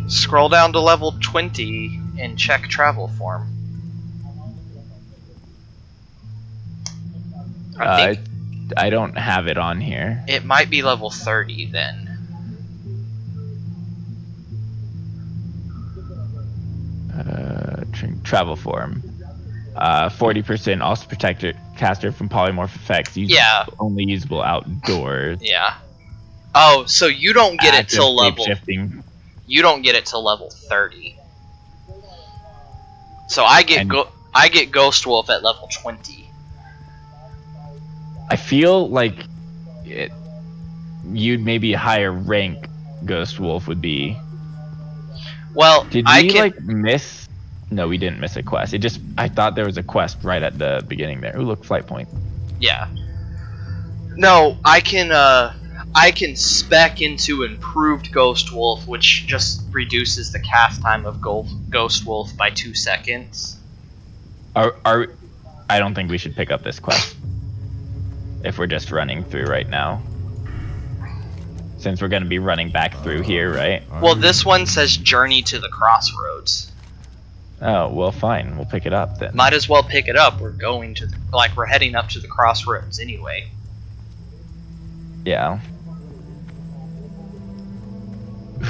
Scroll down to level 20 and check travel form. I don't have it on here. It might be level 30 then. Travel form. 40% also protect caster from polymorph effects. Only usable outdoors. Yeah. Oh, so you don't get it till level... Shifting You don't get it till level 30. So I get Ghost Wolf at level 20. I feel like you'd maybe higher rank Ghost Wolf would be. Well, Did we like miss? No, we didn't miss a quest. I thought there was a quest right at the beginning there. Ooh, look, flight point. Yeah. No, I can spec into improved Ghost Wolf, which just reduces the cast time of Ghost Wolf by 2 seconds. I don't think we should pick up this quest if we're just running through right now. Since we're going to be running back through here, right? Well, this one says Journey to the Crossroads. Oh, well, fine. We'll pick it up then. Might as well pick it up. We're going to we're heading up to the Crossroads anyway. Yeah.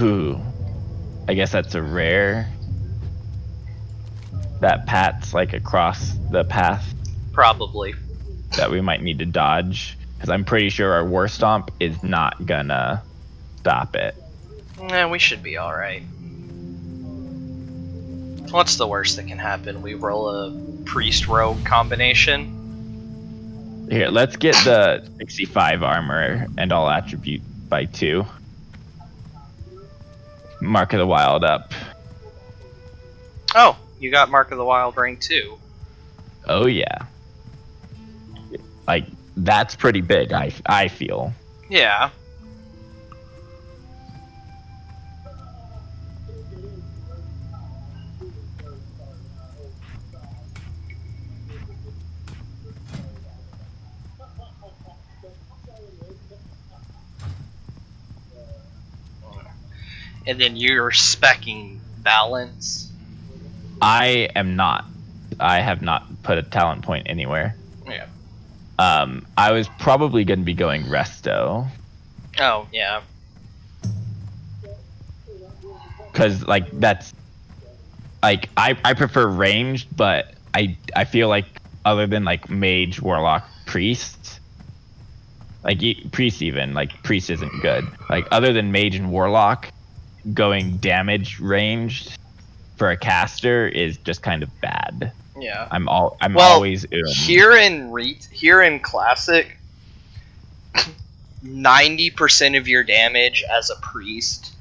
Ooh. I guess that's a rare. That Pat's like across the path. Probably. That we might need to dodge. Because I'm pretty sure our War Stomp is not gonna stop it. We should be alright. What's the worst that can happen? We roll a Priest Rogue combination? Here, let's get the 65 armor and all attribute by 2. Mark of the Wild up. Oh, you got Mark of the Wild rank 2. Oh yeah. Like, that's pretty big, I feel. Yeah. And then you're specking balance. I am not. I have not put a talent point anywhere. Yeah. I was probably going to be going Resto. Oh, yeah. Because, like, that's... Like, I prefer ranged, but I feel like other than, like, Mage, Warlock, Priest... Like, Priest even. Like, Priest isn't good. Like, other than Mage and Warlock, going damage ranged for a caster is just kind of bad. Yeah. I'm always here in Classic, 90% of your damage as a priest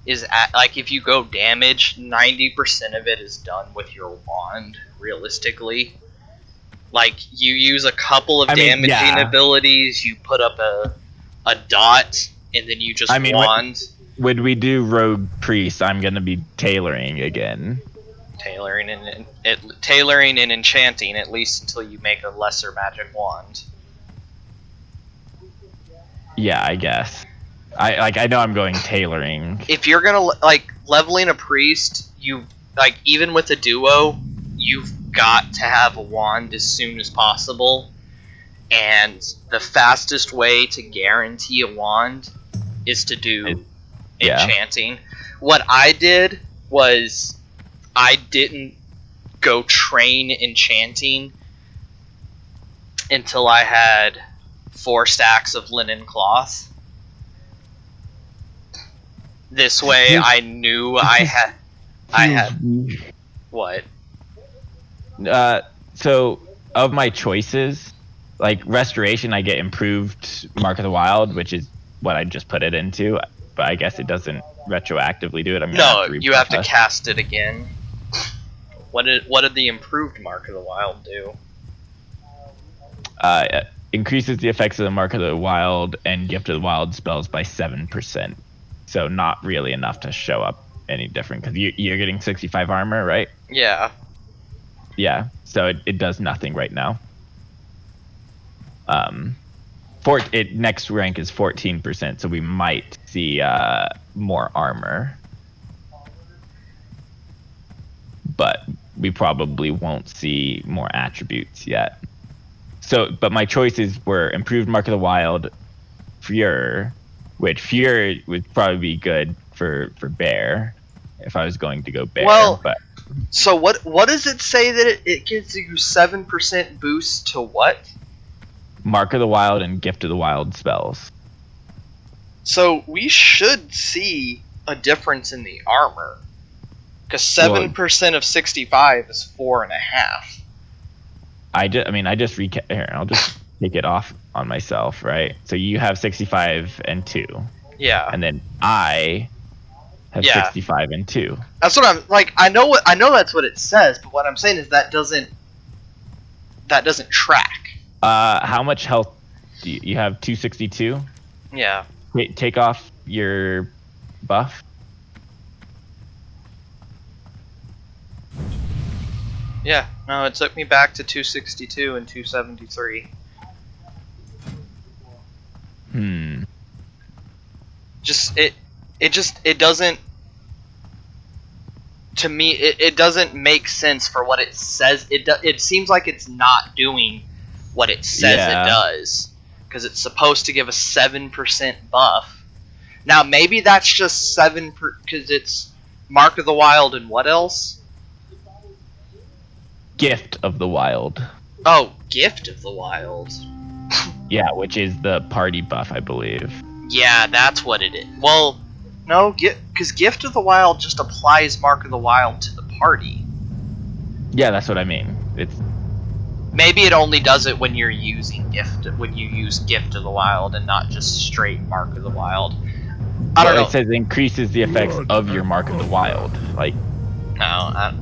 is like if you go damage, 90% of it is done with your wand. Realistically, like you use a couple of damaging abilities, you put up a dot, and then you just wand. When we do Rogue Priest, I'm gonna be tailoring again. Tailoring and enchanting, at least until you make a lesser magic wand. Yeah, I guess. I know I'm going tailoring. If you're gonna leveling a priest, even with a duo, you've got to have a wand as soon as possible. And the fastest way to guarantee a wand is to do enchanting. What I did was I didn't go train enchanting until I had 4 stacks of linen cloth. This way I knew I had what? So of my choices, like Restoration, I get improved Mark of the Wild, which is what I just put it into, but I guess it doesn't retroactively do it. You have to cast it again. What did the improved Mark of the Wild do? Increases the effects of the Mark of the Wild and Gift of the Wild spells by 7%. So not really enough to show up any different, because you're getting 65 armor, right? Yeah. Yeah, so it does nothing right now. Next rank is 14%, so we might see more armor. But we probably won't see more attributes yet. So, but my choices were improved Mark of the Wild, Fury, which Fury would probably be good for Bear if I was going to go Bear. Well, but so what does it say that it gives you 7% boost to what? Mark of the Wild and Gift of the Wild spells. So we should see a difference in the armor. Because 7% of 65 is 4.5. I just here, I'll just take it off on myself, right? So you have 65 and 2. Yeah. And then I have 65 and 2. That's what I'm like. I know that's what it says, but what I'm saying is that doesn't track. How much health do you have? 262. Yeah. Take off your buff. Yeah. No, it took me back to 262 and 273. It doesn't. To me, it doesn't make sense for what it says. It seems like it's not doing what it says it does, because it's supposed to give a 7% buff. Now maybe that's just 7 because it's Mark of the Wild and what else? Gift of the Wild. Oh, Gift of the Wild. Yeah, which is the party buff, I believe. Yeah, that's what it is. Well, no, because Gift of the Wild just applies Mark of the Wild to the party. Yeah, that's what I mean. It's maybe it only does it when you're using when you use Gift of the Wild and not just straight Mark of the Wild. I don't know. It says increases the effects of your Mark of the Wild. Like, no,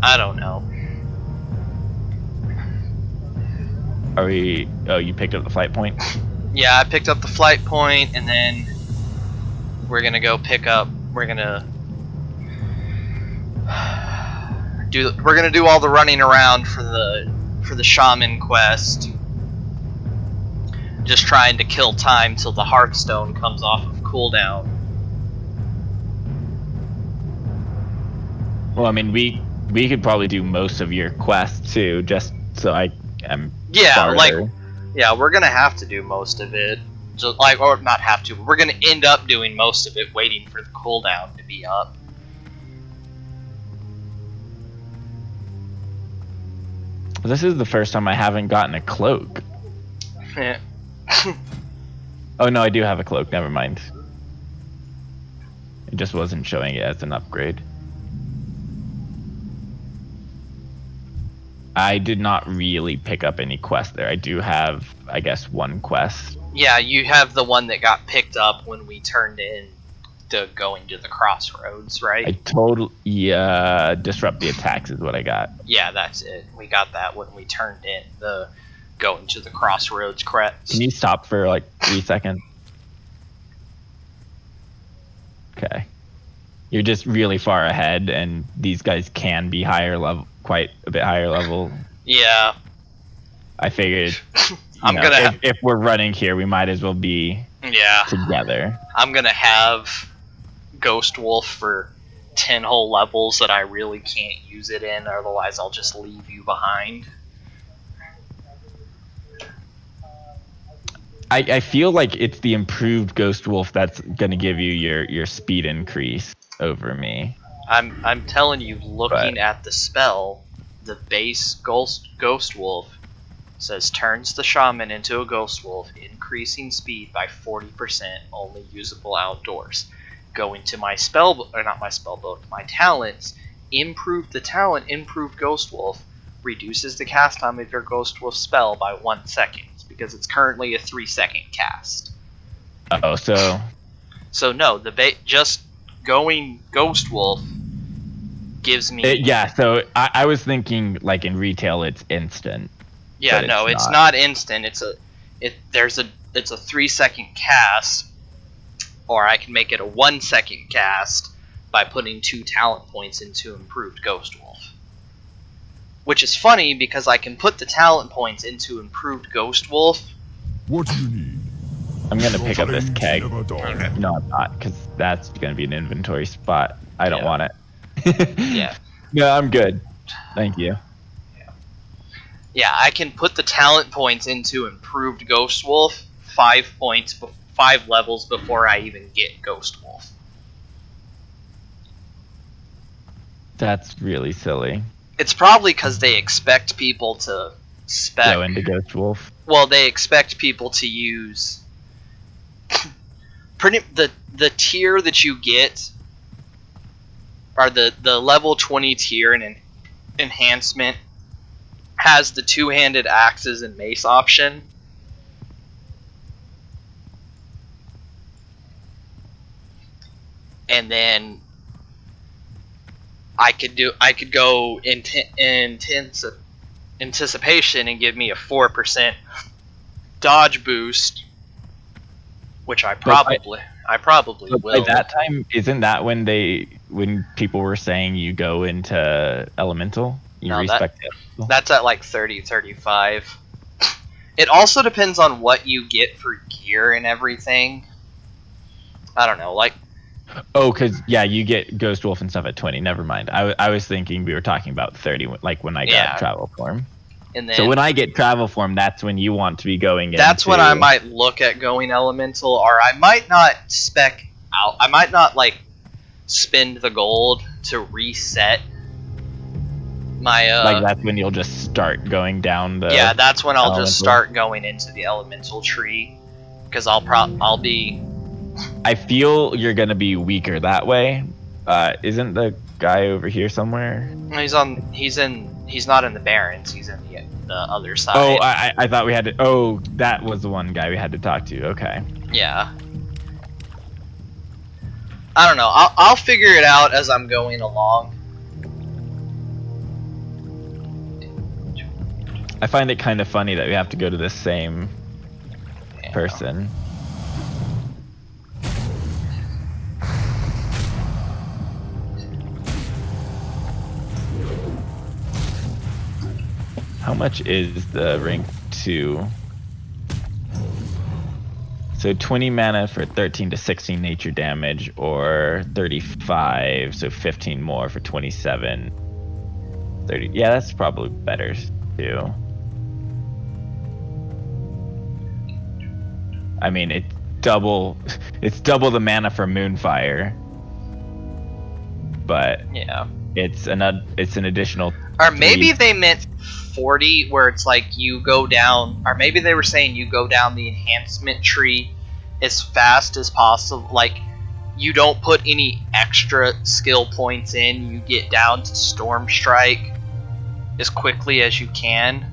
I don't know. Are we? Oh, you picked up the flight point? Yeah, I picked up the flight point, and then we're gonna go pick up. We're gonna do all the running around for the shaman quest. Just trying to kill time till the Hearthstone comes off of cooldown. Well, I mean, we could probably do most of your quest too, just so I am. Yeah, farther. we're gonna have to do most of it. Just or not have to, but we're gonna end up doing most of it, waiting for the cooldown to be up. This is the first time I haven't gotten a cloak. Oh no, I do have a cloak. Never mind. It just wasn't showing it as an upgrade. I did not really pick up any quest there. I do have, I guess, one quest. Yeah, you have the one that got picked up when we turned in to going to the crossroads, right? Disrupt the attacks is what I got. Yeah, that's it. We got that when we turned in the going to the crossroads quest. Can you stop for like 3 seconds? Okay. You're just really far ahead, and these guys can be higher level, quite a bit higher level. Yeah. I figured. If we're running here, we might as well be together. I'm gonna have Ghost Wolf for 10 whole levels that I really can't use it in, otherwise I'll just leave you behind. I feel like it's the improved Ghost Wolf that's gonna give you your speed increase over me. I'm telling you, looking at the spell, the base Ghost Wolf says turns the shaman into a Ghost Wolf, increasing speed by 40%, only usable outdoors. Go into my my talents, improve the talent, improved Ghost Wolf, reduces the cast time of your Ghost Wolf spell by 1 second, because it's currently a 3-second cast. Oh, so no, just going Ghost Wolf gives me... so I was thinking like in retail it's instant. Yeah, no, it's not instant. It's a 3-second cast, or I can make it a 1-second cast by putting 2 talent points into improved Ghost Wolf. Which is funny because I can put the talent points into improved Ghost Wolf. What do you need? I'm gonna pick up this keg. Okay. No, I'm not, because that's gonna be an inventory spot. I don't want it. Yeah. No, I'm good. Thank you. Yeah, I can put the talent points into improved Ghost Wolf 5 levels before I even get Ghost Wolf. That's really silly. It's probably because they expect people to Go into Ghost Wolf. Well, they expect people to use the tier that you get or the level 20 tier and enhancement has the two-handed axes and mace option. And then I could go intense anticipation and give me a 4% dodge boost, which I probably will. By that time, isn't that when people were saying you go into elemental? That's at like 30, 35. It also depends on what you get for gear and everything. I don't know, like. Oh, because you get Ghost Wolf and stuff at 20. Never mind. I was thinking we were talking about 30, like when I got travel form. And then, so when I get travel form, that's when you want to be going in. That's when I might look at going elemental, or I might not spec out. I might not like spend the gold to reset my. Like that's when you'll just start going down the. Yeah, that's when I'll elemental. just start going into the elemental tree, because I'll be. I feel you're gonna be weaker that way. Isn't the guy over here somewhere? He's not in the Barrens. He's in the other side. Oh, I thought we had to. Oh, that was the one guy we had to talk to. Okay. Yeah. I don't know. I'll figure it out as I'm going along. I find it kind of funny that we have to go to the same person. How much is the rank 2? So 20 mana for 13 to 16 nature damage, or 35, so 15 more for 27. 30. Yeah, that's probably better too. I mean, it's double the mana for Moonfire. But yeah, it's an additional. Or maybe they meant 40, where it's like you go down, or maybe they were saying you go down the enhancement tree as fast as possible. Like, you don't put any extra skill points in, you get down to Storm Strike as quickly as you can.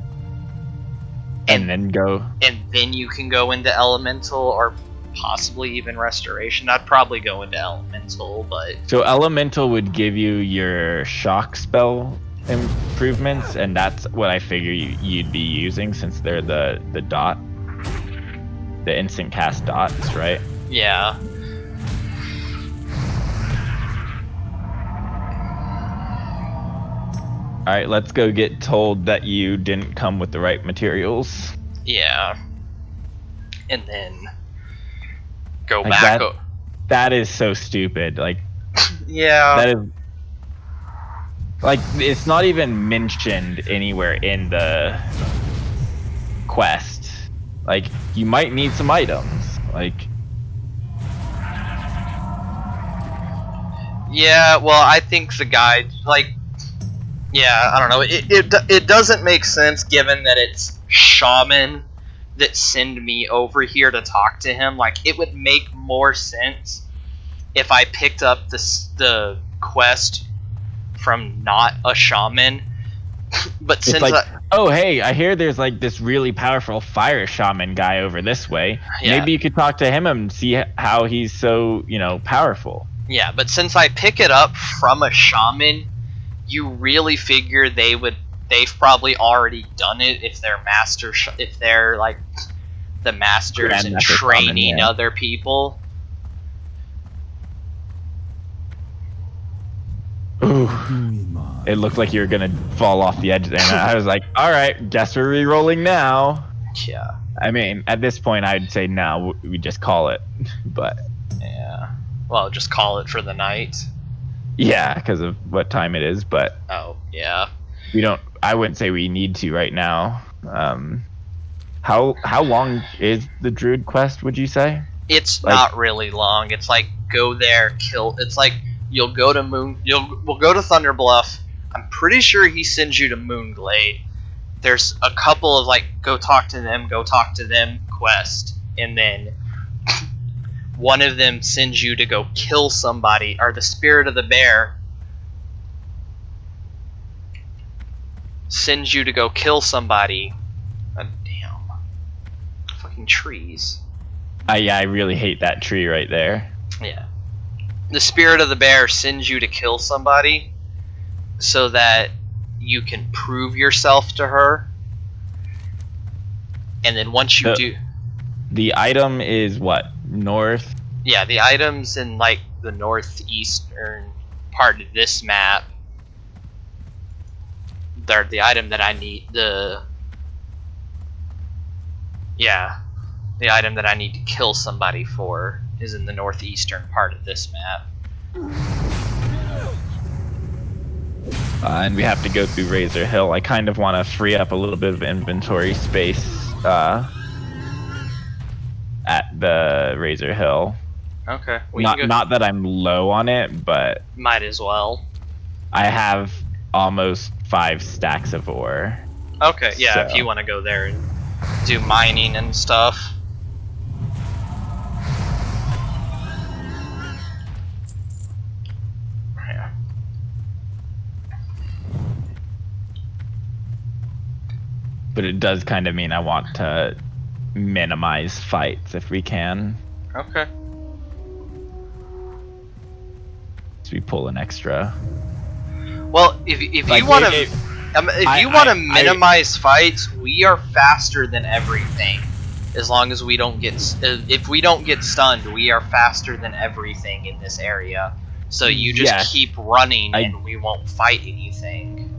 And then go. And then you can go into Elemental, or possibly even Restoration. I'd probably go into Elemental, but. So Elemental would give you your shock spell improvements, and that's what I figure you'd be using, since they're the dot, the instant cast dots, right? Yeah. All right, let's go get told that you didn't come with the right materials. Yeah. And then go like back. That is so stupid. Like. Yeah. That is. Like, it's not even mentioned anywhere in the quest. Like, you might need some items. Like. Yeah, well, I think the guy, like, yeah, I don't know. It doesn't make sense given that it's Shaman that send me over here to talk to him. Like, it would make more sense if I picked up the quest from not a shaman. But since it's like, oh hey, I hear there's like this really powerful fire shaman guy over this way. Yeah. Maybe you could talk to him and see how he's so, powerful. Yeah, but since I pick it up from a shaman, you really figure they've probably already done it if they're if they're like the masters and training other people. Ooh. It looked like you were gonna fall off the edge there, and I was like, alright, guess we're re-rolling now. Yeah. I mean, at this point I'd say no, we just call it. But yeah. Well, just call it for the night. Yeah, because of what time it is, but oh, yeah. I wouldn't say we need to right now. How long is the Druid quest, would you say? It's like, not really long. It's like go there, kill. It's like we'll go to Thunder Bluff. I'm pretty sure he sends you to Moonglade. There's a couple of like go talk to them quest, and then one of them sends you to go kill somebody, or the spirit of the bear sends you to go kill somebody. Damn. Fucking trees. Yeah, I really hate that tree right there. Yeah. The spirit of the bear sends you to kill somebody so that you can prove yourself to her. And then once you do... The item is what? North? Yeah, the item's in like the northeastern part of this map. They're the item that I need. The item that I need to kill somebody for is in the northeastern part of this map. And we have to go through Razor Hill. I kind of want to free up a little bit of inventory space at the Razor Hill. Okay. Not that I'm low on it, but might as well. I have almost 5 stacks of ore. Okay, yeah, So. if you want to go there and do mining and stuff. Yeah. But it does kind of mean I want to minimize fights if we can. Okay. So we pull an extra. Well, if Like, you want to, if if you want to minimize fights, we are faster than everything. As long as we don't get, if we don't get stunned, we are faster than everything in this area. So you just keep running, and we won't fight anything.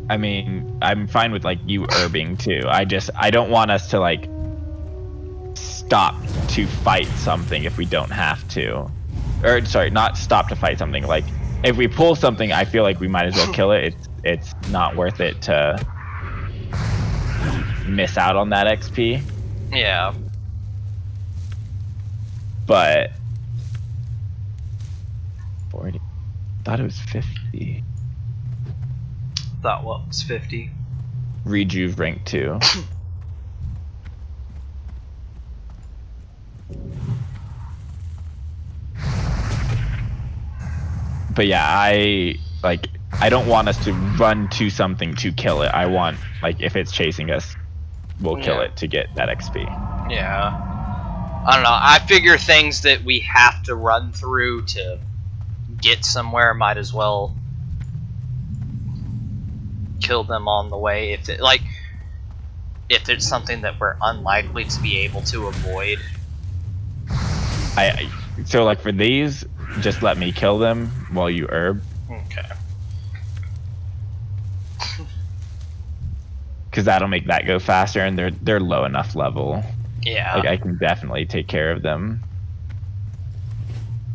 I mean, I'm fine with like you herbing too. I don't want us to like stop to fight something if we don't have to. Or sorry, not stop to fight something. Like if we pull something, I feel like we might as well kill it. It's not worth it to miss out on that XP. Yeah. But 40. Thought it was 50. Thought what was 50? Rejuve rank 2. But yeah, I don't want us to run to something to kill it. I want, like, if it's chasing us, we'll kill it to get that XP. Yeah. I don't know. I figure things that we have to run through to get somewhere might as well kill them on the way. If it's something that we're unlikely to be able to avoid. So like for these, just let me kill them while you herb. Okay. Because that'll make that go faster, and they're low enough level. Yeah. Like I can definitely take care of them.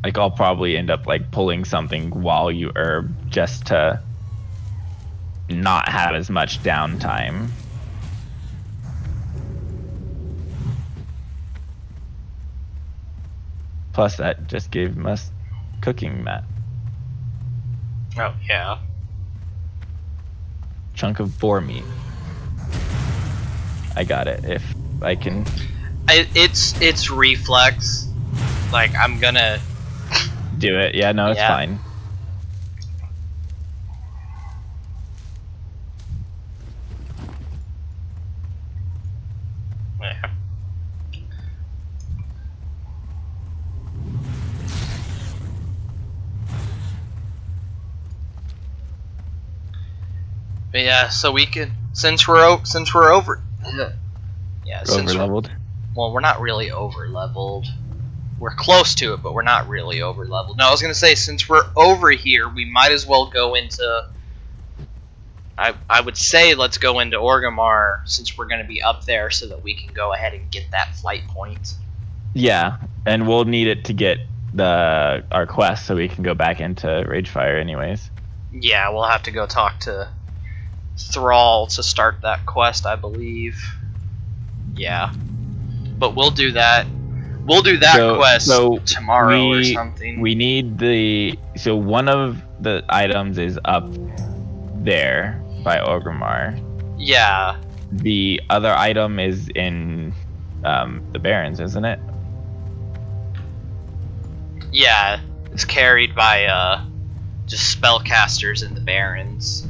Like I'll probably end up like pulling something while you herb just to not have as much downtime. Plus that just gave us cooking mat. Oh yeah. Chunk of boar meat. I got it. If I can. It's reflex. Like I'm gonna do it. Yeah, no, it's fine. Yeah. But yeah, so we can since we're over. Yeah, over leveled. Well, we're not really over leveled. We're close to it, but we're not really over leveled. No, I was gonna say since we're over here, we might as well go into. I would say let's go into Orgrimmar since we're gonna be up there, so that we can go ahead and get that flight point. Yeah, and we'll need it to get our quest, so we can go back into Ragefire, anyways. Yeah, we'll have to go talk to Thrall to start that quest, I believe. Yeah, but we'll do that. We'll do that quest tomorrow or something. We need so one of the items is up there by Orgrimmar. Yeah. The other item is in the Barrens, isn't it? Yeah, it's carried by just spellcasters in the Barrens.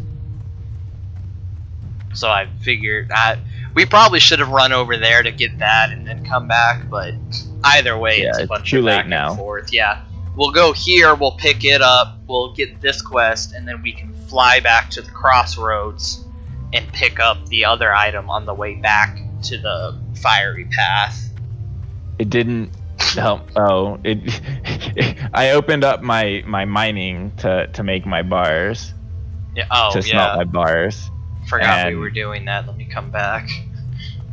So I figured that we probably should have run over there to get that and then come back, but either way, Yeah, it's a it's bunch too of late back now. and forth. Yeah. We'll go here, we'll pick it up, we'll get this quest, and then we can fly back to the crossroads and pick up the other item on the way back to the fiery path. It didn't help. Oh, it. I opened up my mining to make my bars. Yeah. Oh, to smelt yeah. my bars. Forgot we and- were doing that. Let me come back.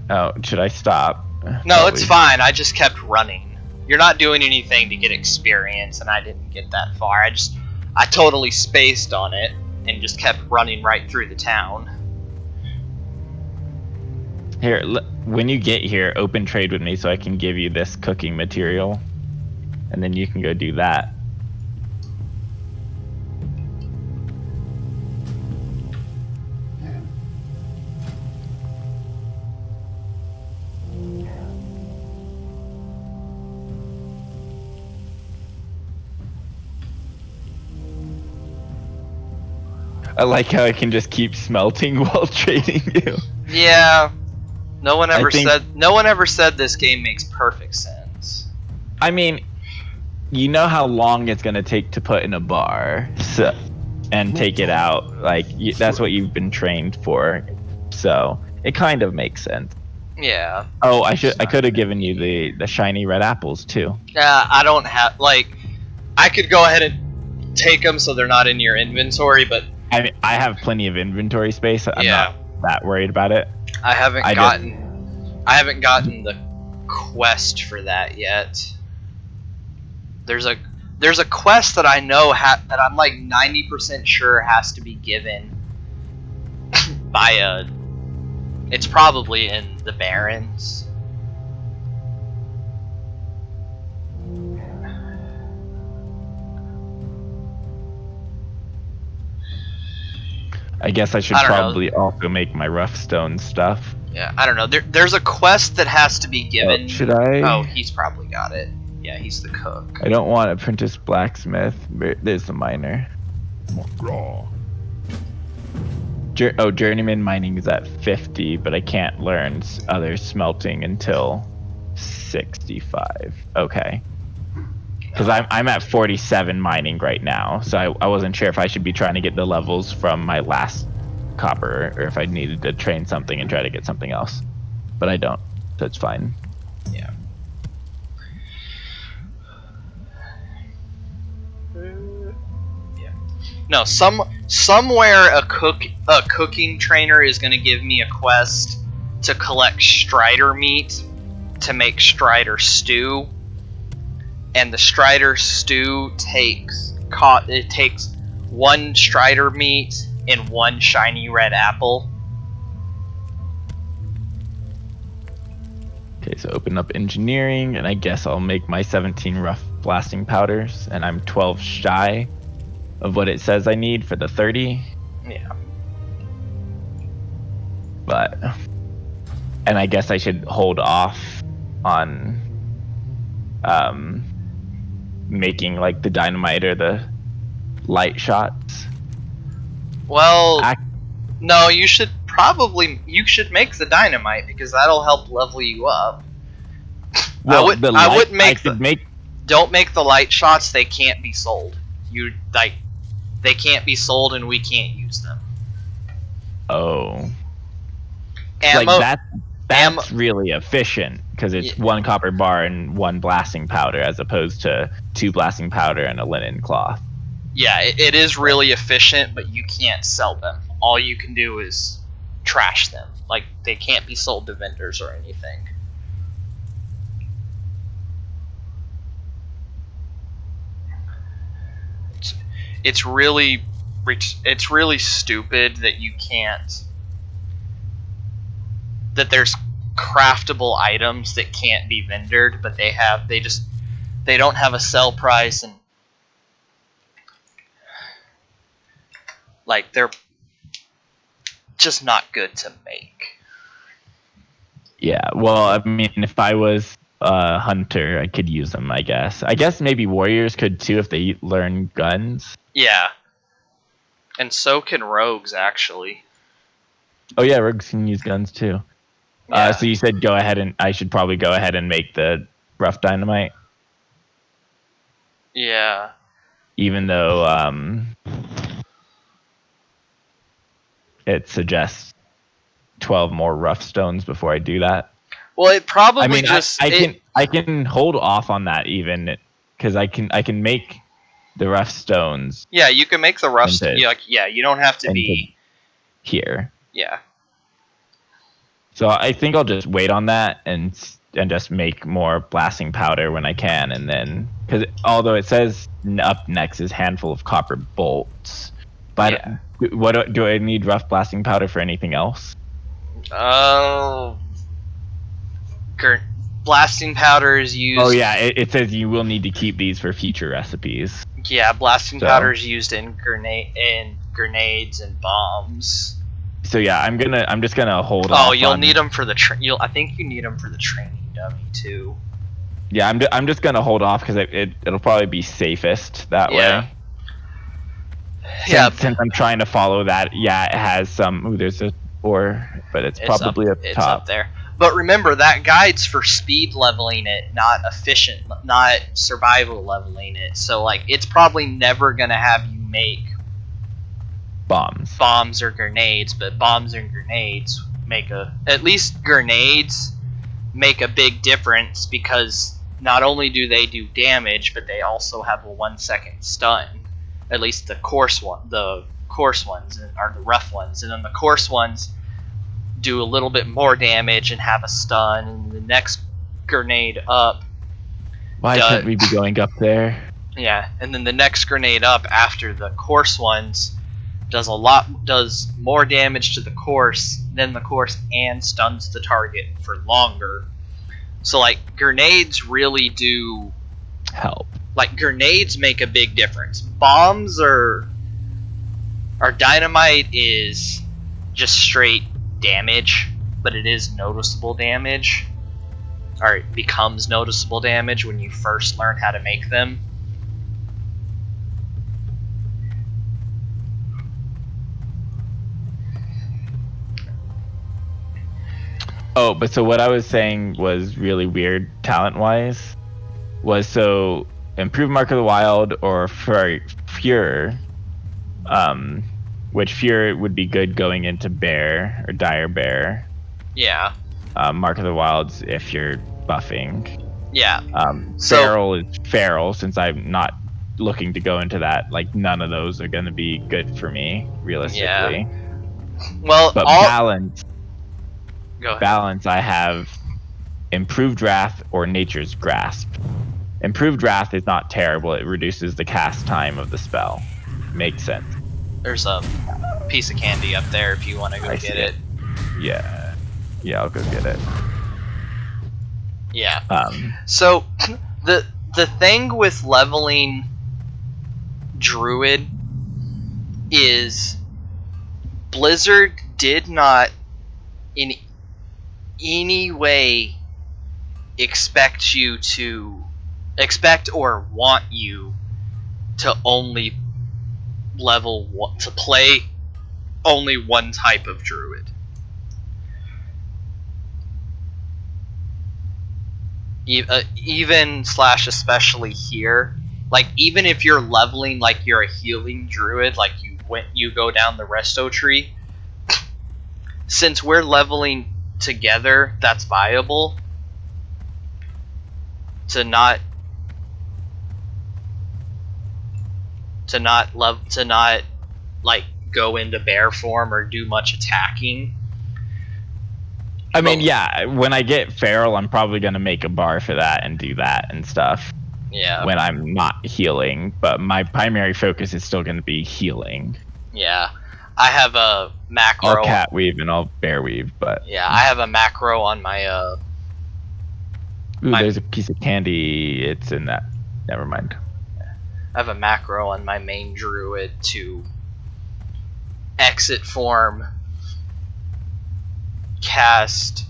Oh, should I stop? No, it's fine. I just kept running. You're not doing anything to get experience, and I didn't get that far. I totally spaced on it and just kept running right through the town. Here, when you get here, open trade with me so I can give you this cooking material, and then you can go do that. I like how I can just keep smelting while trading you. Yeah. No one ever think- said this game makes perfect sense. I mean, you know how long it's gonna take to put in a bar, so, and take it out. Like that's what you've been trained for, so it kind of makes sense. Yeah. Oh, I could have given you the shiny red apples too. I don't have I could go ahead and take them so they're not in your inventory, but I mean, I have plenty of inventory space. I'm not that worried about it. I haven't gotten the quest for that yet. There's a quest that I know that I'm like 90% sure has to be given by it's probably in the Barrens. I guess I should I don't know. probably also make my rough stone stuff. Yeah, I don't know. There's a quest that has to be given. Should I? Oh, he's probably got it. Yeah, he's the cook. I don't want apprentice blacksmith. There's the miner. Raw. Journeyman mining is at 50, but I can't learn other smelting until 65. Okay. Because I'm at 47 mining right now, so I wasn't sure if I should be trying to get the levels from my last copper, or if I needed to train something and try to get something else. But I don't, so it's fine. Yeah. No, somewhere a cooking trainer is going to give me a quest to collect strider meat to make strider stew, and the strider stew takes one strider meat and one shiny red apple. Okay, so open up engineering, and I guess I'll make my 17 rough blasting powders, and I'm 12 shy of what it says I need for the 30. Yeah. But, and I guess I should hold off on making like the dynamite or the light shots. Well, no, you should make the dynamite because that'll help level you up. Well, Don't make the light shots. They can't be sold. They can't be sold, and we can't use them. Oh. Ammo, like that's really efficient because it's one copper bar and one blasting powder as opposed to 2 blasting powder and a linen cloth. Yeah, it is really efficient, but you can't sell them. All you can do is trash them. Like, they can't be sold to vendors or anything. It's really stupid that you can't. That there's craftable items that can't be vendored, but they don't have a sell price, and like they're just not good to make. Yeah, well, I mean, if I was a hunter, I could use them, I guess. I guess maybe warriors could too if they learn guns. Yeah. And so can rogues, actually. Oh yeah, rogues can use guns too. Yeah. So you said go ahead and I should probably go ahead and make the rough dynamite, Yeah. even though it suggests 12 more rough stones before I do that. Well, it probably I mean, just I can hold off on that even because I can make the rough stones. Yeah, you can make the rough. Into- Yeah, you don't have to into be. here. Yeah. So I think I'll just wait on that and just make more blasting powder when I can, and then because although it says up next is handful of copper bolts, but Yeah. what do I need rough blasting powder for anything else? Oh. Blasting powder is used. Oh yeah, it says you will need to keep these for future recipes. Yeah, blasting So- powder is used in grenades and bombs. So yeah, I'm just gonna hold off. Oh, you'll on, need them for the I think you need them for the training dummy too. Yeah, I'm just gonna hold off because it'll probably be safest that Yeah. way. Yeah, Since I'm trying to follow that, yeah, it has some. Ooh, there's a ore, but it's probably up it's top. up there. But remember, that guide's for speed leveling it, not survival leveling it. So like, it's probably never gonna have you make Bombs. or grenades, but bombs and grenades at least grenades make a big difference, because not only do they do damage, but they also have a 1 second stun. At least the coarse ones are the rough ones, and then the coarse ones do a little bit more damage and have a stun, and the next grenade up. Why shouldn't we be going up there? Yeah, and then the next grenade up after the coarse ones does more damage to the coarse than the coarse and stuns the target for longer. So like, grenades really do Help. Like, grenades make a big difference. Bombs or dynamite is just straight damage, but it is noticeable damage, or it becomes noticeable damage when you first learn how to make them. Oh, but so what I was saying was really weird talent-wise. Was so improve Mark of the Wild or Fuhrer, which Fuhrer would be good going into Bear or Dire Bear. Yeah. Mark of the Wilds if you're buffing. Yeah. Feral is Feral, since I'm not looking to go into that. Like, none of those are going to be good for me, realistically. Yeah. Well, But balance, Go ahead. balance, I have Improved Wrath or Nature's Grasp. Improved Wrath is not terrible. It reduces the cast time of the spell. Makes sense. There's a piece of candy up there if you want to go I get see it. Yeah. Yeah, I'll go get it. Yeah. Um, So the thing with leveling Druid is Blizzard did not in any way expect or want you to only to play only one type of Druid. Even / especially here, like, even if you're leveling like you're a healing Druid, like you go down the resto tree, since we're leveling together, that's viable to not like go into bear form or do much attacking. I mean, yeah, when I get Feral, I'm probably going to make a bar for that and do that and stuff. Yeah. When I'm not healing, but my primary focus is still going to be healing. Yeah. I have a macro. I'll cat weave and I'll bear weave, but... Yeah, I have a macro on my Ooh, there's a piece of candy. It's in that. Never mind. I have a macro on my main Druid to exit form, cast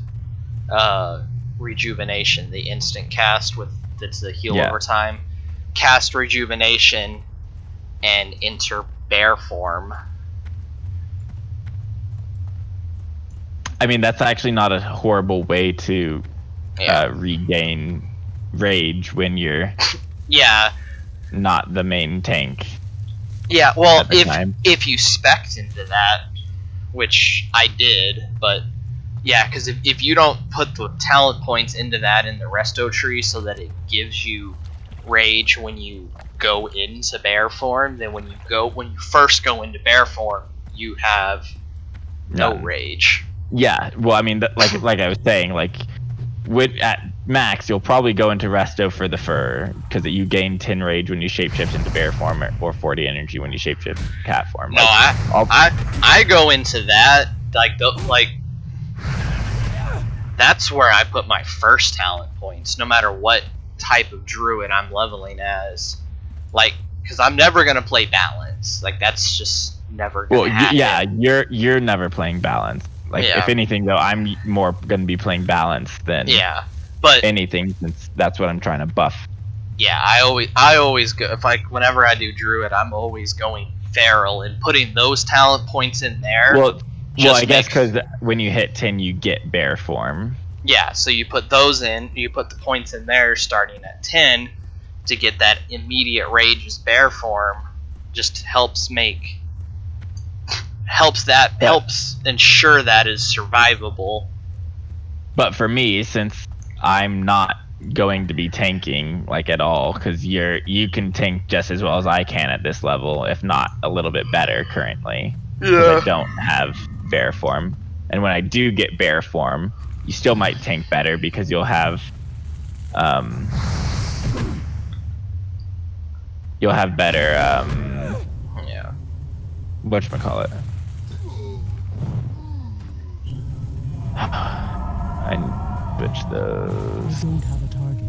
Rejuvenation, the instant cast that's the heal over time, cast Rejuvenation, and enter bear form. I mean, that's actually not a horrible way to regain rage when you're Yeah. not the main tank. Yeah, well, at the time. if you spec'd into that, which I did, but yeah, because if you don't put the talent points into that in the resto tree so that it gives you rage when you go into bear form, then when you first go into bear form, you have no rage. Yeah, well, I mean, like I was saying, like at max, you'll probably go into resto for the fur because you gain 10 rage when you shapeshift into bear form, or 40 energy when you shapeshift cat form. No, I go into that that's where I put my first talent points, no matter what type of druid I'm leveling as. Like, because I'm never gonna play balance. Like, that's just never gonna happen. Yeah, you're never playing balance. Like, if anything, though, I'm more gonna be playing balance than but anything, since that's what I'm trying to buff. Yeah, I always go, whenever I do druid, I'm always going feral and putting those talent points in there. Well, I guess because when you hit 10, you get bear form. Yeah, so you put those in, you put the points in there starting at 10 to get that immediate rage as bear form. Just helps ensure that is survivable. But for me, since I'm not going to be tanking like at all, because you can tank just as well as I can at this level, if not a little bit better currently. Because I don't have bear form, and when I do get bear form, you still might tank better because you'll have better whatchamacallit. I switch those. You don't have a target.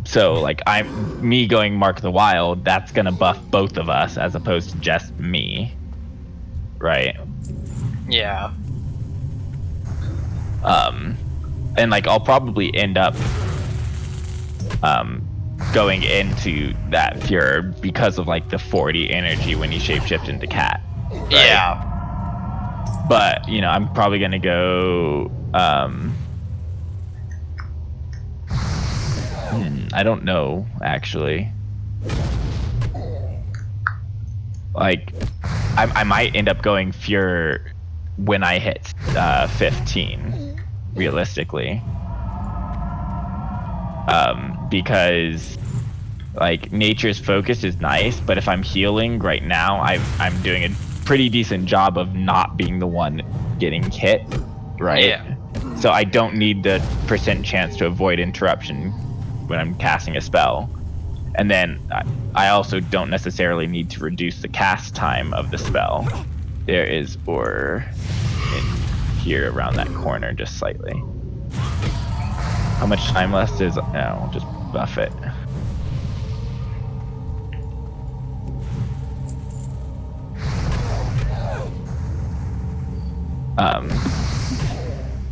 So, like, me going Mark the Wild, that's gonna buff both of us as opposed to just me, right? Yeah. And like, I'll probably end up going into that Fuhrer because of like the 40 energy when you shapeshift into cat. Right? Yeah. But I'm probably gonna go. I don't know, actually. Like, I might end up going Fuhrer when I hit 15, realistically. Because like, Nature's Focus is nice, but if I'm healing right now, I'm doing a pretty decent job of not being the one getting hit, right? Yeah. So I don't need the % chance to avoid interruption when I'm casting a spell. And then I also don't necessarily need to reduce the cast time of the spell. There is ore in here around that corner just slightly. How much time left is... No, just buff it.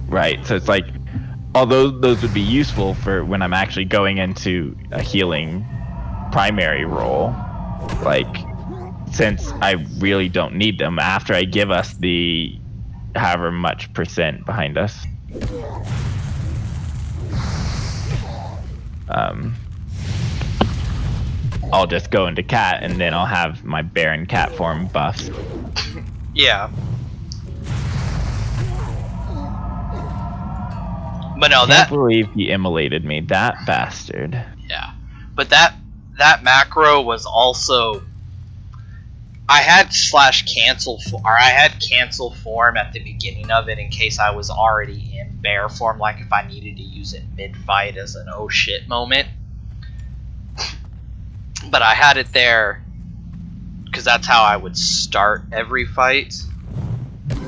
Right, so it's like, although those would be useful for when I'm actually going into a healing primary role, like, since I really don't need them after I give us the however much % behind us. I'll just go into cat, and then I'll have my bear and cat form buffs. Yeah. But no, I can't believe he immolated me, that bastard. Yeah, but that macro was also. I had cancel form at the beginning of it in case I was already in bear form, like if I needed to use it mid fight as an oh shit moment. But I had it there because that's how I would start every fight.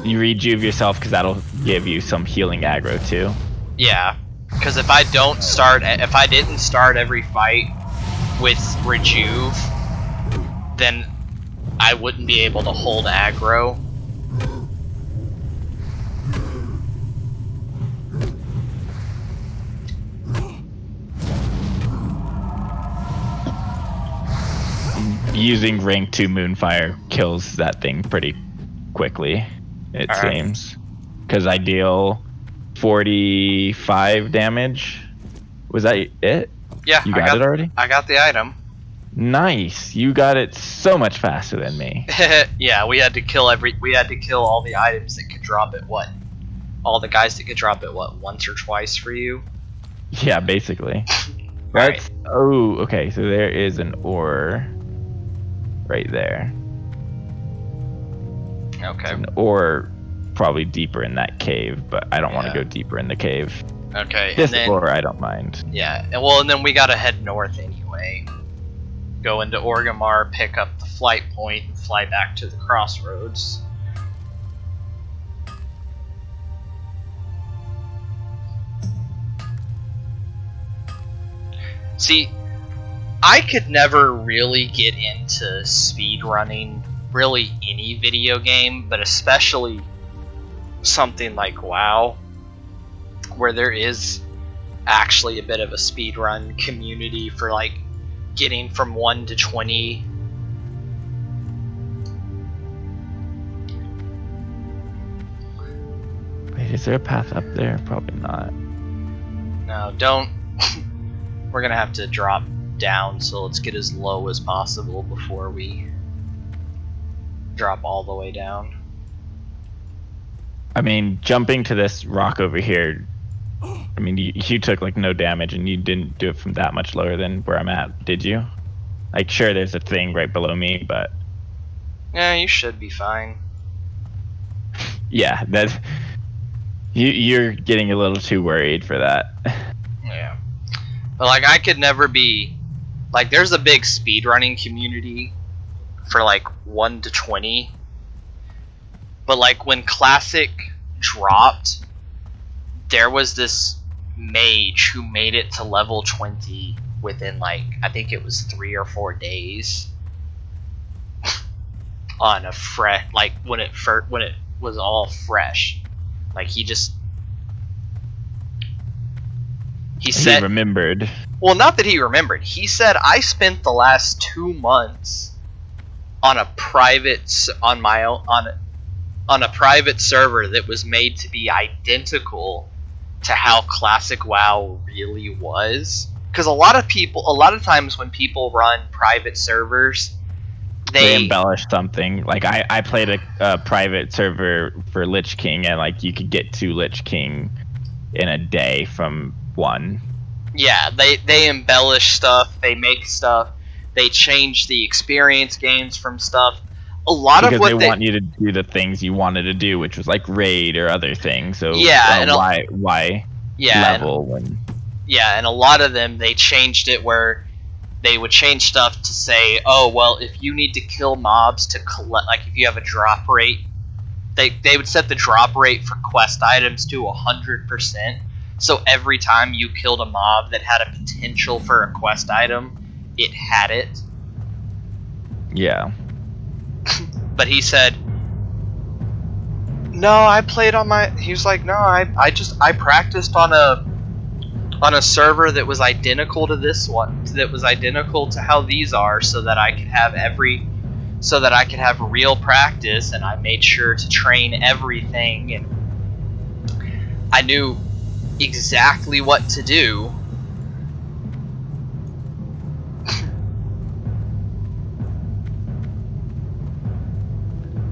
You rejuve yourself because that'll give you some healing aggro too. Yeah, because if I didn't start every fight with rejuve, then I wouldn't be able to hold aggro. using rank 2 Moonfire kills that thing pretty quickly, it All right. seems. Because I deal 45 damage. Was that it? Yeah, You got it already? I got the item. Nice. You got it so much faster than me. Yeah, we had to kill all the items that could drop it. What? All the guys that could drop it. What? Once or twice for you? Yeah, basically. Right. That's oh, okay. So there is an ore right there. Okay. An ore probably deeper in that cave, but I don't want Yeah. to go deeper in the cave. Okay. This and then, ore I don't mind. Yeah. And then we gotta head north anyway. Go into Orgrimmar, pick up the flight point, and fly back to the crossroads. See, I could never really get into speedrunning really any video game, but especially something like WoW, where there is actually a bit of a speedrun community for like getting from 1 to 20. Wait, is there a path up there? Probably not. No, don't. We're gonna have to drop down, so let's get as low as possible before we drop all the way down. I mean, jumping to this rock over here, I mean, you took like no damage and you didn't do it from that much lower than where I'm at, did you? Like, sure, there's a thing right below me, but Yeah, you should be fine. yeah, that's you're getting a little too worried for that. Yeah. But like, I could never be like, there's a big speedrunning community for like 1 to 20. But like, when Classic dropped, there was this mage who made it to level 20 within like, I think it was 3 or 4 days. On a like when it was all fresh. Like, he said He remembered. Well, not that he remembered. He said, I spent the last 2 months on a private on a private server that was made to be identical to how Classic WoW really was. Because a lot of times when people run private servers, They embellished something. Like, I played a private server for Lich King, and like you could get to Lich King in a day from one. Yeah, they embellish stuff, they make stuff, they change the experience gains from stuff. A lot because of what they want you to do the things you wanted to do, which was like raid or other things. So yeah, and why yeah, level when yeah, and a lot of them, they changed it where they would change stuff to say, oh, well, if you need to kill mobs to collect, like if you have a drop rate, they would set the drop rate for quest items to 100%. So every time you killed a mob that had a potential for a quest item, it had it. yeah. But he said, no, I played on my... He was like, no, I practiced on a server that was identical to this one, that was identical to how these are, so that I could have real practice, and I made sure to train everything, and I knew exactly what to do.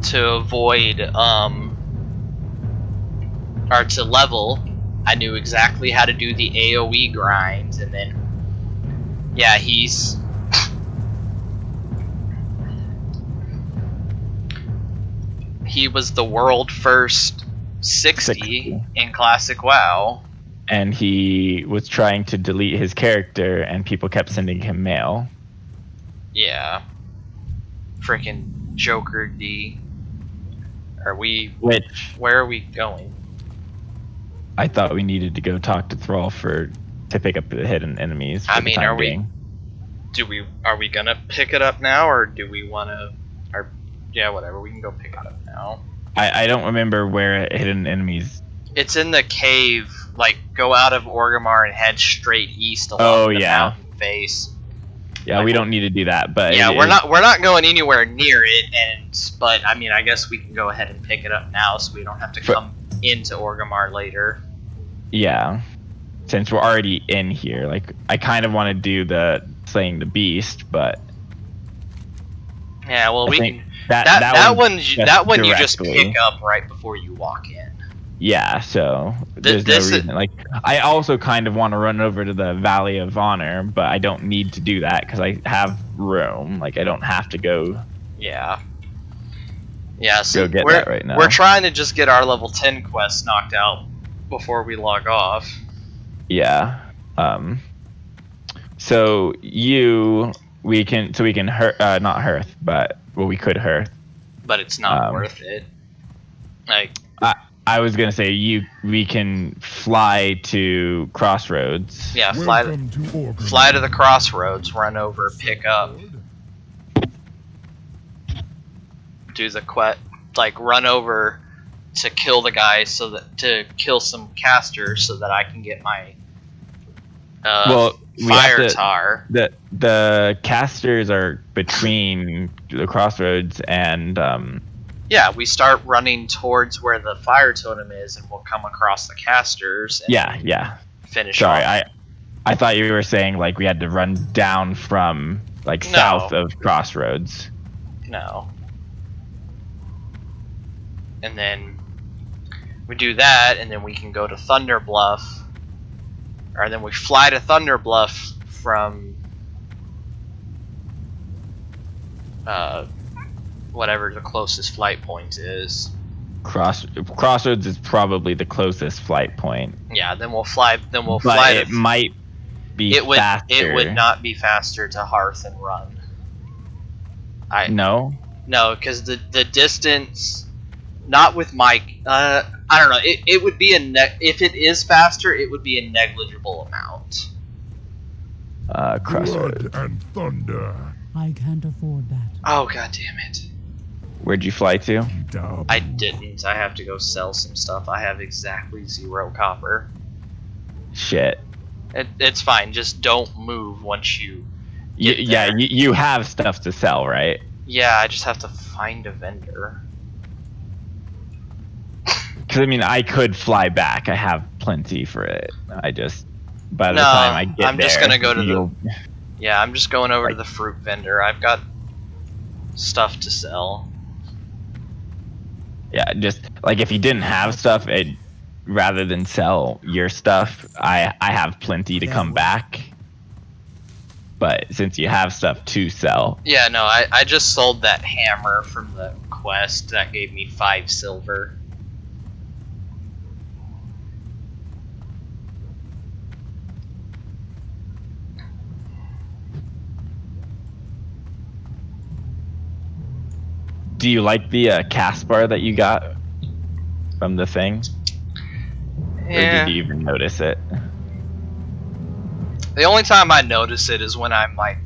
To avoid, or to level. I knew exactly how to do the AoE grinds, and then, yeah, he was the world first 60 in Classic WoW. And he was trying to delete his character, and people kept sending him mail. Yeah. Freaking Joker D. Where are we going? I thought we needed to go talk to Thrall to pick up the hidden enemies. I mean, are we gonna pick it up now, or do we wanna, or yeah, whatever, we can go pick it up now. I don't remember where hidden enemies. It's in the cave, like, go out of Orgrimmar and head straight east along the mountain face. Yeah, we don't need to do that, but yeah, we're not going anywhere near it, but I mean, I guess we can go ahead and pick it up now, so we don't have to come into Orgrimmar later. Yeah, since we're already in here, like I kind of want to do the slaying the beast, but yeah, well, I we think can. that one you just directly. pick up right before you walk in. Yeah, so there's no reason. Like, I also kind of want to run over to the Valley of Honor, but I don't need to do that because I have room. Like, I don't have to go. Yeah. Yeah, so go get that right now. We're trying to just get our level 10 quest knocked out before we log off. Yeah. So we can not hearth, but we could hearth. But it's not worth it. Like, I was gonna say we can fly to Crossroads. Yeah, fly to the Crossroads, run over, pick up, do the quest, like run over to kill the guy to kill some casters so that I can get my fire tar. The casters are between the Crossroads and yeah, we start running towards where the fire totem is, and we'll come across the casters. And yeah. Finish. Sorry, off. I thought you were saying like we had to run down from like south of Crossroads. No. And then we do that, and then we can go to Thunder Bluff, or then we fly to Thunder Bluff from whatever the closest flight point is. Crossroads is probably the closest flight point. Yeah, then we'll fly. But it might be faster. It would not be faster to hearth and run. No, because the distance, not with my. I don't know. It would be if it is faster, it would be a negligible amount. Crossroads. Blood and thunder. I can't afford that. Oh, god damn it. Where'd you fly to? I didn't. I have to go sell some stuff. I have exactly 0 copper. Shit. It's fine. Just don't move once you you have stuff to sell, right? Yeah, I just have to find a vendor. Because, I mean, I could fly back. I have plenty for it. I just... By the time I get I'm just gonna go to the... Yeah, I'm just going over to the fruit vendor. I've got stuff to sell. Yeah, just like if you didn't have stuff, rather than sell your stuff, I have plenty to come back. But since you have stuff to sell, yeah, no, I just sold that hammer from the quest that gave me 5 silver. do you like the cast bar that you got from the thing? Yeah. Or did you even notice it? The only time I notice it is when I'm like,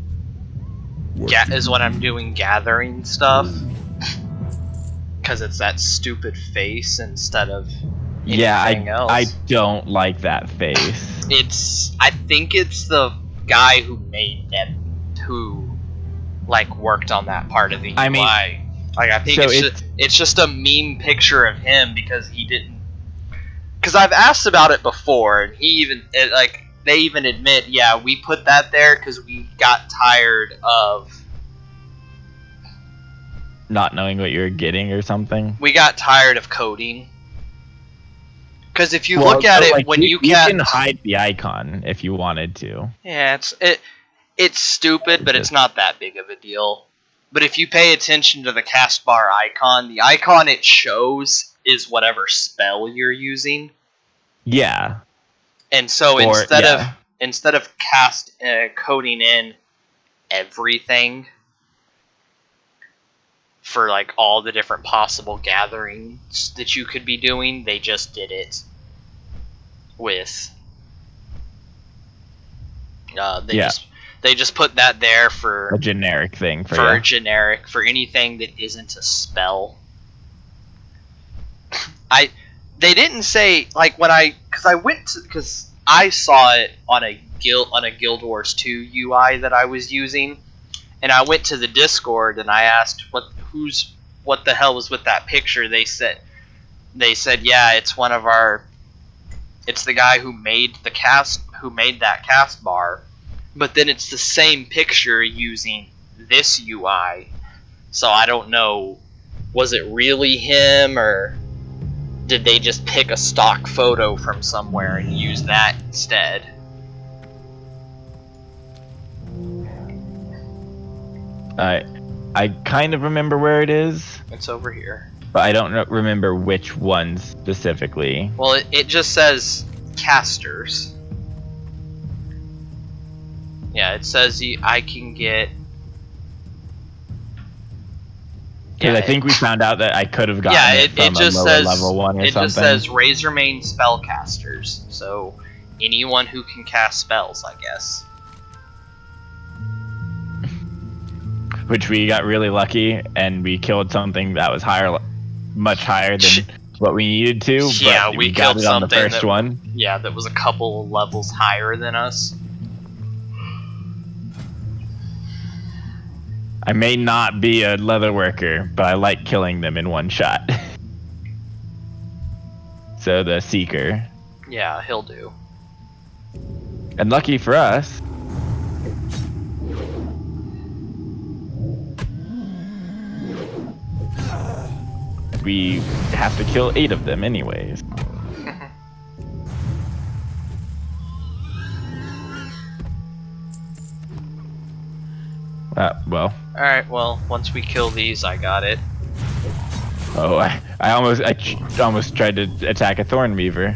when I'm doing gathering stuff, because it's that stupid face instead of anything else. I don't like that face. I think it's the guy who made that, who like worked on that part of the UI. I mean, like I think it's just a meme picture of him because he didn't. Because I've asked about it before, and they even admit, yeah, we put that there because we got tired of not knowing what you were getting or something. We got tired of coding. Because if you look at it, when you can hide the icon if you wanted to. Yeah, it's stupid, but it's not that big of a deal. But if you pay attention to the cast bar icon, the icon it shows is whatever spell you're using. Yeah. And so instead of coding in everything for like all the different possible gatherings that you could be doing, they just did it with they just put that there for a generic thing for anything that isn't a spell. They didn't say like because I saw it on a Guild Wars 2 UI that I was using, and I went to the Discord and I asked what the hell was with that picture. They said yeah, it's the guy who made that cast bar, but then it's the same picture using this UI. So I don't know, was it really him, or did they just pick a stock photo from somewhere and use that instead? I kind of remember where it is, It's over here. but I don't remember which one specifically. Well, it just says casters. Yeah, it says I can get... Because I think we found out that I could have gotten Yeah, it from it just a lower says level one or it something. just says Razormane spellcasters. So anyone who can cast spells, I guess. Which we got really lucky, and we killed something that was much higher than what we needed to. Yeah, but we got killed it on the something first that- one. Yeah, that was a couple of levels higher than us. I may not be a leather worker, but I like killing them in one shot. So the Seeker. Yeah, he'll do. And lucky for us, we have to kill 8 of them anyways. Well. Alright, well, once we kill these, I got it. Oh, I almost tried to attack a thorn beaver.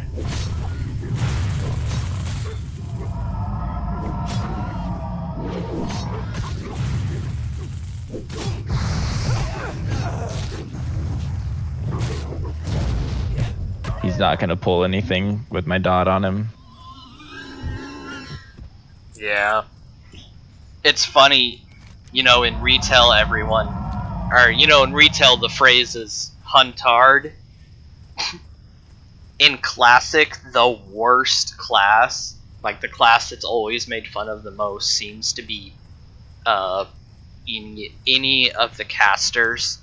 He's not gonna pull anything with my dot on him. Yeah. It's funny, in retail in retail the phrase is huntard. In Classic, the worst class, like the class that's always made fun of the most, seems to be in any of the casters,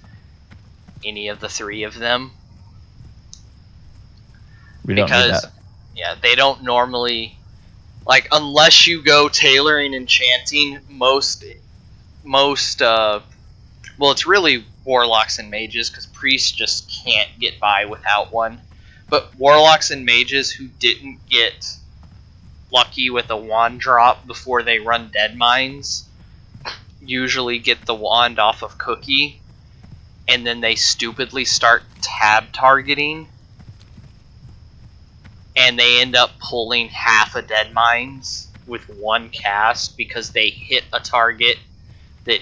any of the 3 of them. We don't need that. Yeah, they don't normally, like, unless you go tailoring enchanting, well, it's really warlocks and mages, because priests just can't get by without one. But warlocks and mages who didn't get lucky with a wand drop before they run dead mines usually get the wand off of Cookie, and then they stupidly start tab targeting, and they end up pulling half a dead mines with one cast because they hit a target that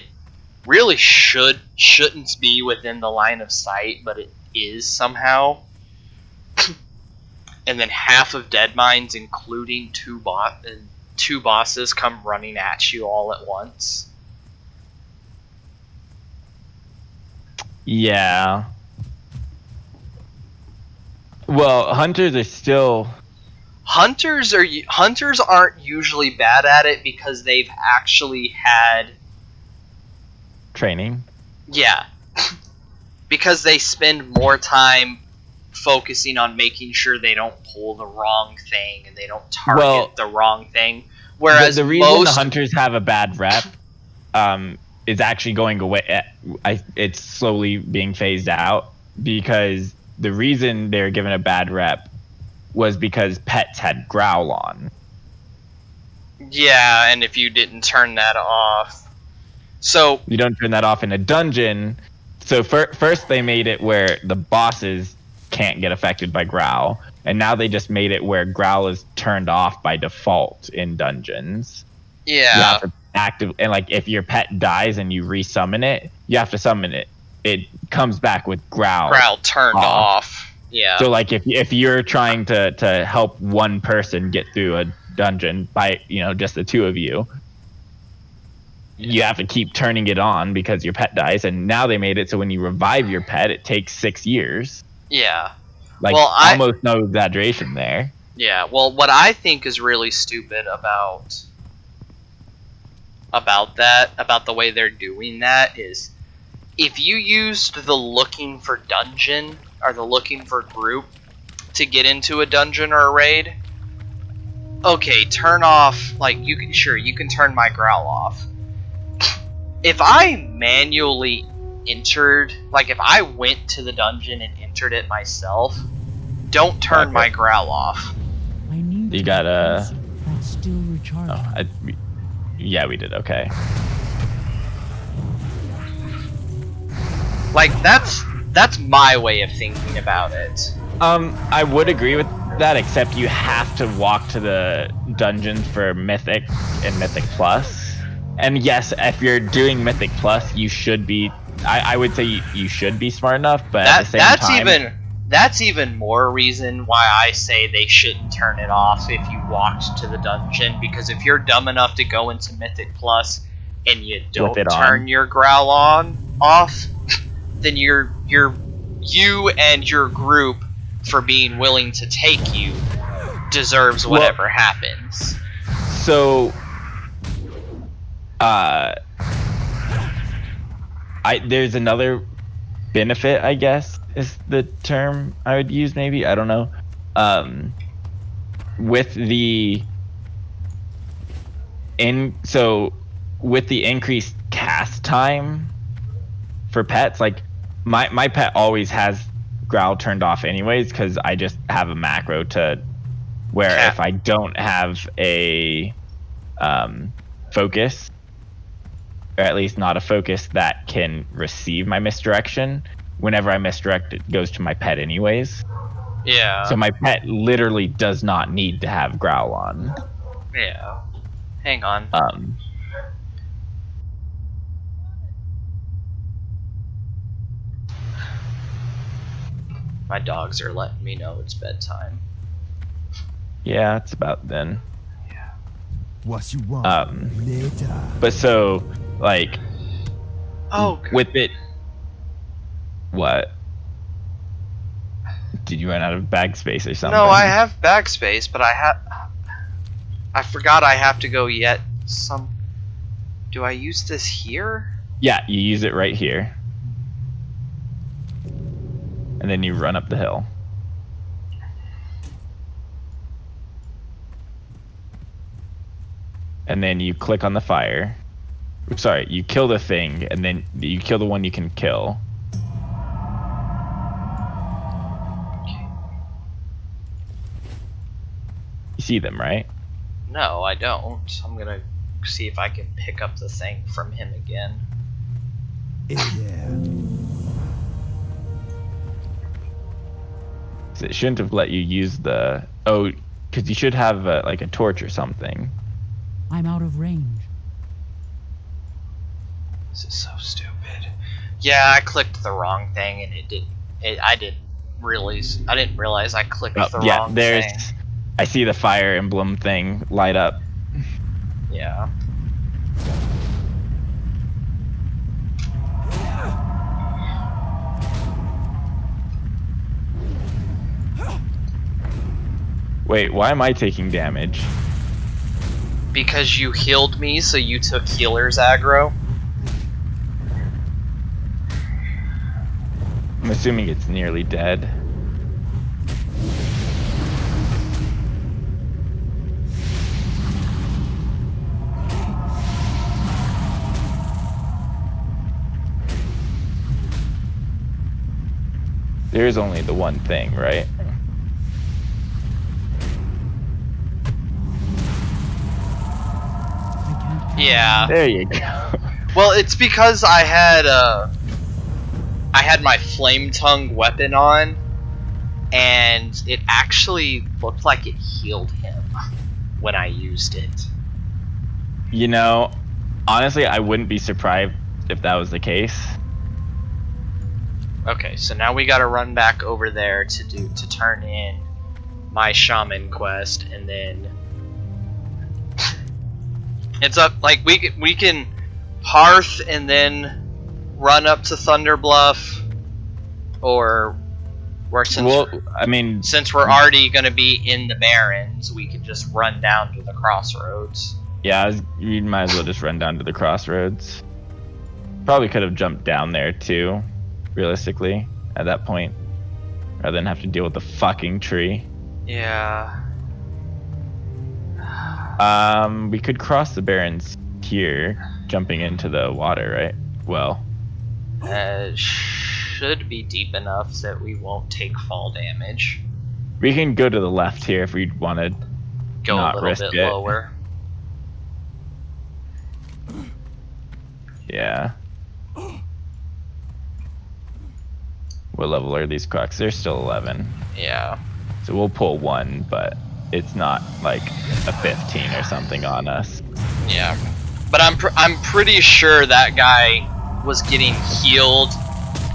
really shouldn't be within the line of sight, but it is somehow. And then half of dead mines, including two bosses, come running at you all at once. Yeah. Well, hunters are still... Hunters aren't usually bad at it because they've actually had... training. Yeah. Because they spend more time focusing on making sure they don't pull the wrong thing and they don't target the wrong thing. Whereas the reason the hunters have a bad rep is actually going away. It's slowly being phased out because the reason they're given a bad rep was because pets had growl on. Yeah, and if you didn't turn that off. So you don't turn that off in a dungeon. So first they made it where the bosses can't get affected by growl, and now they just made it where growl is turned off by default in dungeons. Yeah. You have to and like if your pet dies and you resummon it, you have to summon it. It comes back with growl. Growl turned off. Yeah. So like if you're trying to help one person get through a dungeon by just the 2 of you, you have to keep turning it on because your pet dies, and now they made it so when you revive your pet, it takes 6 years. Yeah. Like, well, almost no exaggeration there. Yeah, well, what I think is really stupid about the way they're doing that is if you used the looking for dungeon or the looking for group to get into a dungeon or a raid, okay, turn off, like, you can turn my growl off. If I manually entered, like, if I went to the dungeon and entered it myself, don't turn my growl off. I need You to gotta. get closer. That's still recharging. Oh, yeah, we did. Okay. Like, that's my way of thinking about it. I would agree with that, except you have to walk to the dungeons for Mythic and Mythic Plus. And yes, if you're doing Mythic Plus, you should be. I would say you should be smart enough, but at the same time, that's even more reason why I say they shouldn't turn it off if you walked to the dungeon. Because if you're dumb enough to go into Mythic Plus and you don't turn your growl off, then you and your group, for being willing to take you, deserves whatever happens. So, there's another benefit, I guess, is the term I would use. Maybe, I don't know. With the increased cast time for pets, like my pet always has growl turned off anyways, because I just have a macro to where if I don't have a focus, or at least not a focus that can receive my misdirection, whenever I misdirect, it goes to my pet anyways. Yeah. So my pet literally does not need to have growl on. Yeah. Hang on. My dogs are letting me know it's bedtime. Yeah, it's about then. What you want later. But so, like, with it, what? Did you run out of bag space or something? No, I have bag space, but I forgot I have to go yet. Do I use this here? Yeah, you use it right here. And then you run up the hill. And then you click on the fire. Sorry, you kill the thing, and then you kill the one you can kill. You see them, right? No, I don't. I'm gonna see if I can pick up the thing from him again. Yeah. So it shouldn't have let you use the... Oh, because you should have like a torch or something. I'm out of range. This is so stupid. Yeah, I clicked the wrong thing, and it didn't. I didn't realize I clicked the wrong thing. I see the fire emblem thing light up. Yeah. Wait, why am I taking damage? Because you healed me, so you took healer's aggro. I'm assuming it's nearly dead. There's only the one thing, right? Yeah. There you go. Well, it's because I had my flame tongue weapon on, and it actually looked like it healed him when I used it. You know, honestly, I wouldn't be surprised if that was the case. Okay, so now we gotta run back over there to turn in my shaman quest, and then it's up. Like we can hearth and then run up to Thunder Bluff, or Where since Well, I mean, since we're already gonna be in the Barrens, we could just run down to the crossroads. yeah, you might as well just run down to the crossroads. Probably could have jumped down there too, realistically, at that point, rather than have to deal with the fucking tree. Yeah. We could cross the Barrens here, jumping into the water, right? Well, Should be deep enough that we won't take fall damage. we can go to the left here if we want to Go not a little risk bit it. lower. Yeah. What level are these crocks? They're still 11. Yeah. So we'll pull 1, but it's not like a 15 or something on us. Yeah. But I'm pretty sure that guy was getting healed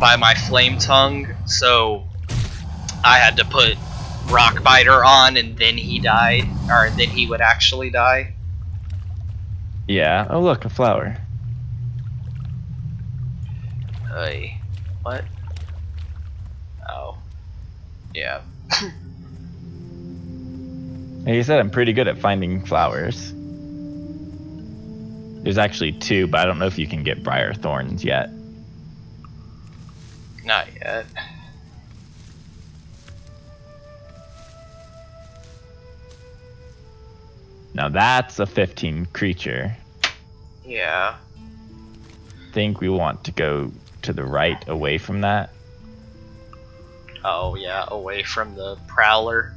by my flame tongue, so I had to put rock biter on, and then he died, or then he would actually die. Yeah. Oh, look, a flower. Hey, what? Oh, yeah. Like you said, I'm pretty good at finding flowers. There's actually 2, but I don't know if you can get briar thorns yet. Not yet. Now that's a 15 creature. Yeah. I think we want to go to the right away from that. Oh yeah, away from the prowler.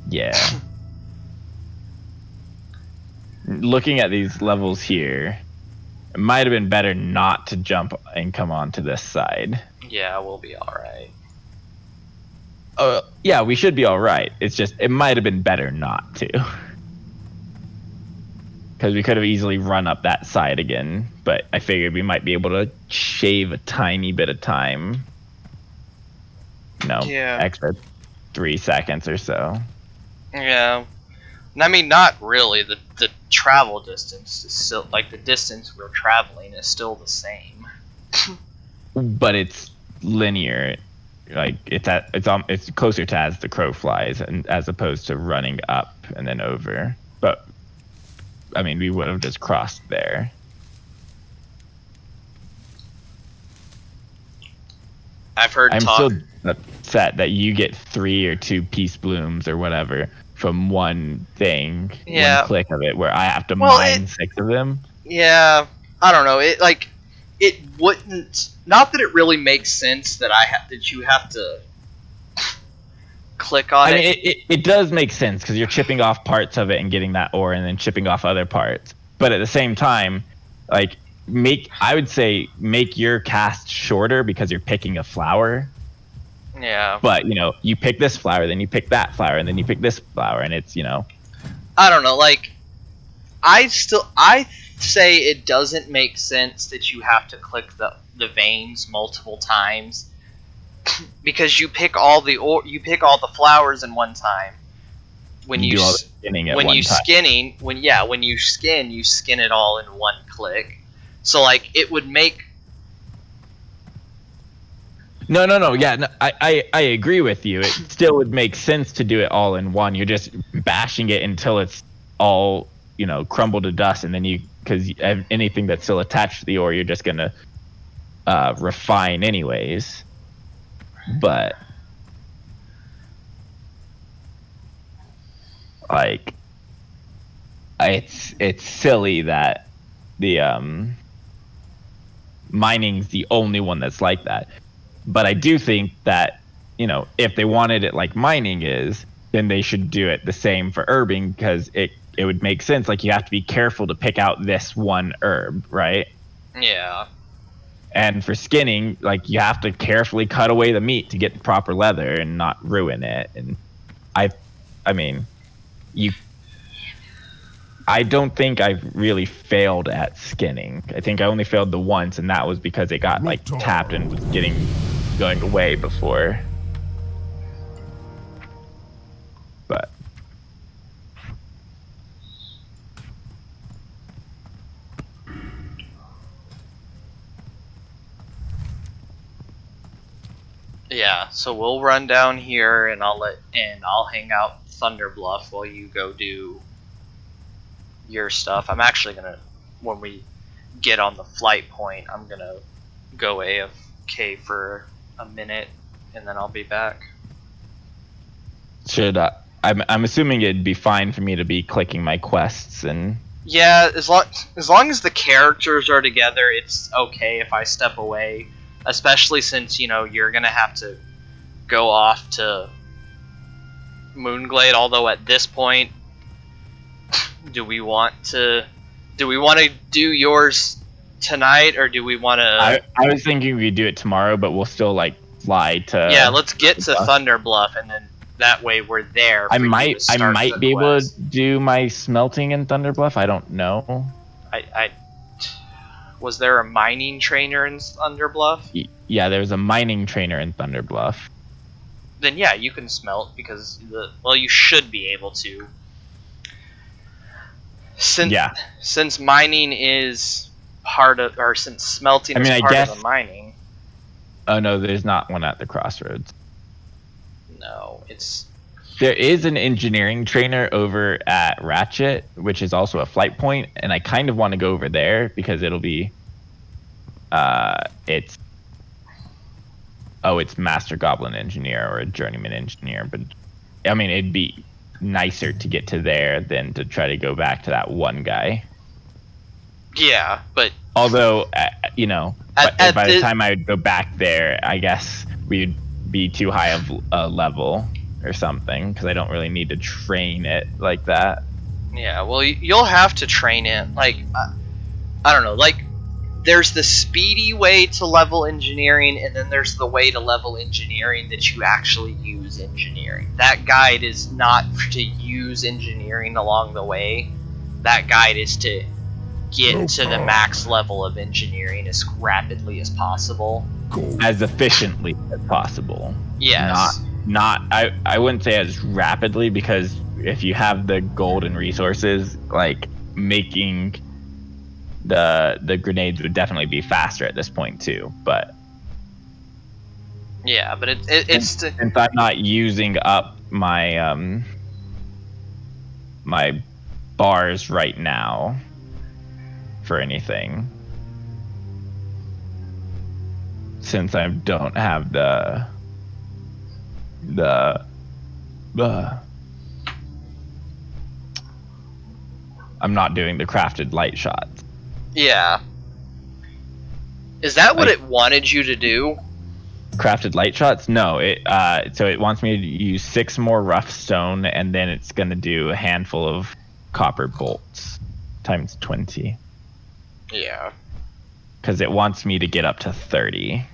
Yeah. Looking at these levels here, it might have been better not to jump and come onto this side. Yeah, we'll be alright. Yeah, we should be all right. It's just, it might have been better not to. Because we could have easily run up that side again, but I figured we might be able to shave a tiny bit of time. Yeah. Extra 3 seconds or so. Yeah. I mean, not really. The travel distance is still, like, the distance we're traveling is still the same. But it's linear. Like, it's closer to as the crow flies, and as opposed to running up and then over. But I mean, we would have just crossed there. I've heard I'm talk. still upset that you get 3 or 2 peace blooms or whatever from one thing, Yeah. one click of it, where I have to Well, mine 6 of them. Yeah, I don't know. It wouldn't. Not that it really makes sense that that you have to click on I it. mean, it does make sense because you're chipping off parts of it and getting that ore, and then chipping off other parts. But at the same time, like, I would say make your cast shorter because you're picking a flower. Yeah. But you pick this flower, then you pick that flower, and then you pick this flower, and it's I don't know. Like, I say it doesn't make sense that you have to click the veins multiple times because you pick all the flowers in one time. When you do all the skinning at when one you time. when you skin it all in one click. So like it would make. No. Yeah, no, I agree with you. It still would make sense to do it all in one. You're just bashing it until it's all crumble to dust, and then because anything that's still attached to the ore, you're just gonna refine anyways. But like, it's silly that the mining's the only one that's like that. But I do think that if they wanted it like mining is, then they should do it the same for herbing, because it would make sense. Like, you have to be careful to pick out this one herb, right? Yeah. And for skinning, like, you have to carefully cut away the meat to get the proper leather and not ruin it. And I mean, I don't think I've really failed at skinning. I think I only failed the once, and that was because it got like tapped and was going away before. But Yeah, so we'll run down here, and I'll hang out Thunderbluff while you go do your stuff. I'm actually gonna, when we get on the flight point, I'm gonna go AFK for a minute, and then I'll be back. Should I'm assuming it'd be fine for me to be clicking my quests and. Yeah, as long as the characters are together, it's okay if I step away. Especially since, you know, you're gonna have to go off to Moonglade, although at this point, do we want to do yours tonight, or do we want to... I was thinking we'd do it tomorrow, but we'll still, like, fly to... Yeah, let's get to Thunderbluff, and then that way we're there. I might be able to do my smelting in Thunderbluff, I don't know. Was there a mining trainer in Thunderbluff? Yeah, there's a mining trainer in Thunderbluff. Then yeah, you can smelt, because you should be able to. Since mining is part of, or since smelting is part of the mining. Oh no, there's not one at the crossroads. No, there is an engineering trainer over at Ratchet, which is also a flight point, and I kind of want to go over there because it'll be, it's Master Goblin Engineer or a Journeyman Engineer, but I mean, it'd be nicer to get to there than to try to go back to that one guy. Yeah, but... Although, you know, by the time I would go back there, I guess we'd be too high of a level or something, because I don't really need to train it like that. Yeah, well, you'll have to train it. Like, I don't know, like, there's the speedy way to level engineering, and then there's the way to level engineering that you actually use engineering. That guide is not to use engineering along the way. That guide is to get to the max level of engineering as rapidly as possible. As efficiently as possible. Yes. I wouldn't say as rapidly, because if you have the gold and resources, like, making the grenades would definitely be faster at this point too, but yeah, but it's since I'm not using up my my bars right now for anything, since I don't have the I'm not doing the crafted light shots. Yeah. Is that what it wanted you to do? Crafted light shots? No, so it wants me to use 6 more rough stone, and then it's gonna do a handful of copper bolts times 20. Yeah. Because it wants me to get up to 30,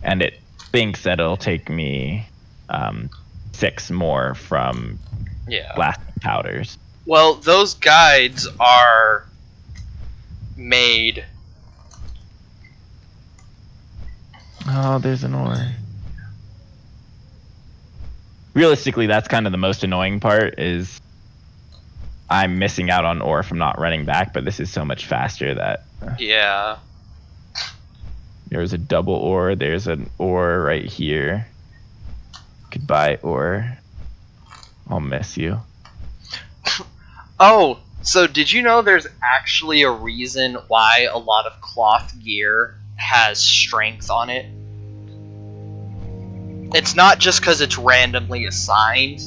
and it thinks that it'll take me 6 more from blasting powders. Well, those guides are made. Oh, there's an ore. Realistically, that's kind of the most annoying part, is I'm missing out on ore from not running back, but this is so much faster that... Yeah. There's a double ore, there's an ore right here. Goodbye, ore. I'll miss you. Oh, so did you know there's actually a reason why a lot of cloth gear has strength on it? It's not just because it's randomly assigned.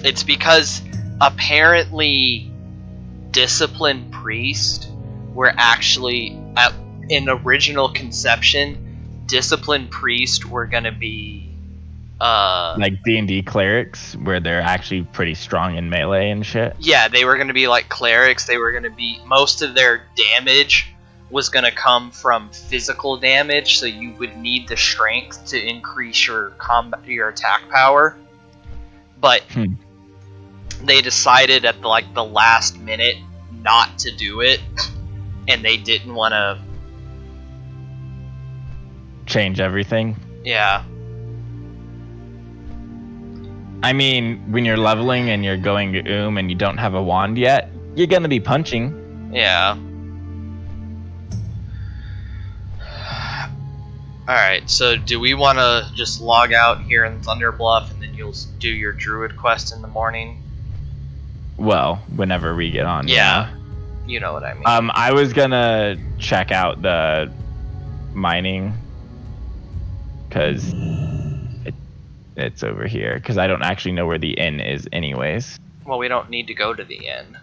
It's because apparently Disciplined Priest were actually, in original conception, Disciplined Priest were going to be like D&D clerics, where they're actually pretty strong in melee and shit. Yeah, they were going to be like clerics. They were going to be, most of their damage was going to come from physical damage, so you would need the strength to increase your your attack power. But they decided at the last minute not to do it, and they didn't want to change everything. Yeah. I mean, when you're leveling and you're going to and you don't have a wand yet, you're gonna be punching. Yeah. Alright, so do we want to just log out here in Thunderbluff and then you'll do your druid quest in the morning? Well, whenever we get on. Yeah. You know what I mean. I was gonna check out the mining because it's over here because I don't actually know where the inn is anyways. Well, we don't need to go to the inn.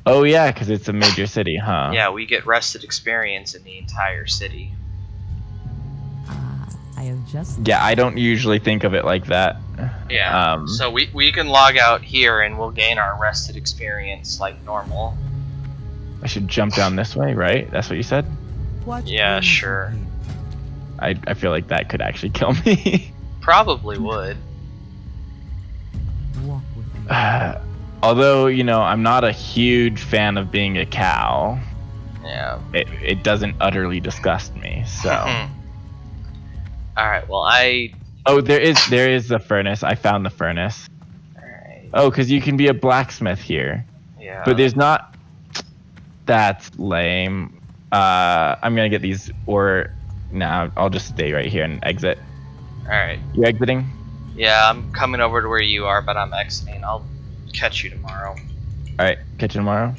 Oh yeah, because it's a major city, huh? Yeah, we get rested experience in the entire city. I have just. Yeah, I don't usually think of it like that. Yeah. So we can log out here and we'll gain our rested experience like normal. I should jump down this way, right? That's what you said? What Yeah, brings you sure. here? I feel like that could actually kill me. Probably would. Walk with me. Although, you know, I'm not a huge fan of being a cow. Yeah. It doesn't utterly disgust me, so. Alright, well Oh, there is the furnace. I found the furnace. Alright. Oh, because you can be a blacksmith here. Yeah. But there's not. That's lame. I'm gonna get these, or no, I'll just stay right here and exit. Alright. You exiting? Yeah, I'm coming over to where you are, but I'm exiting. I'll catch you tomorrow. All right, catch you tomorrow.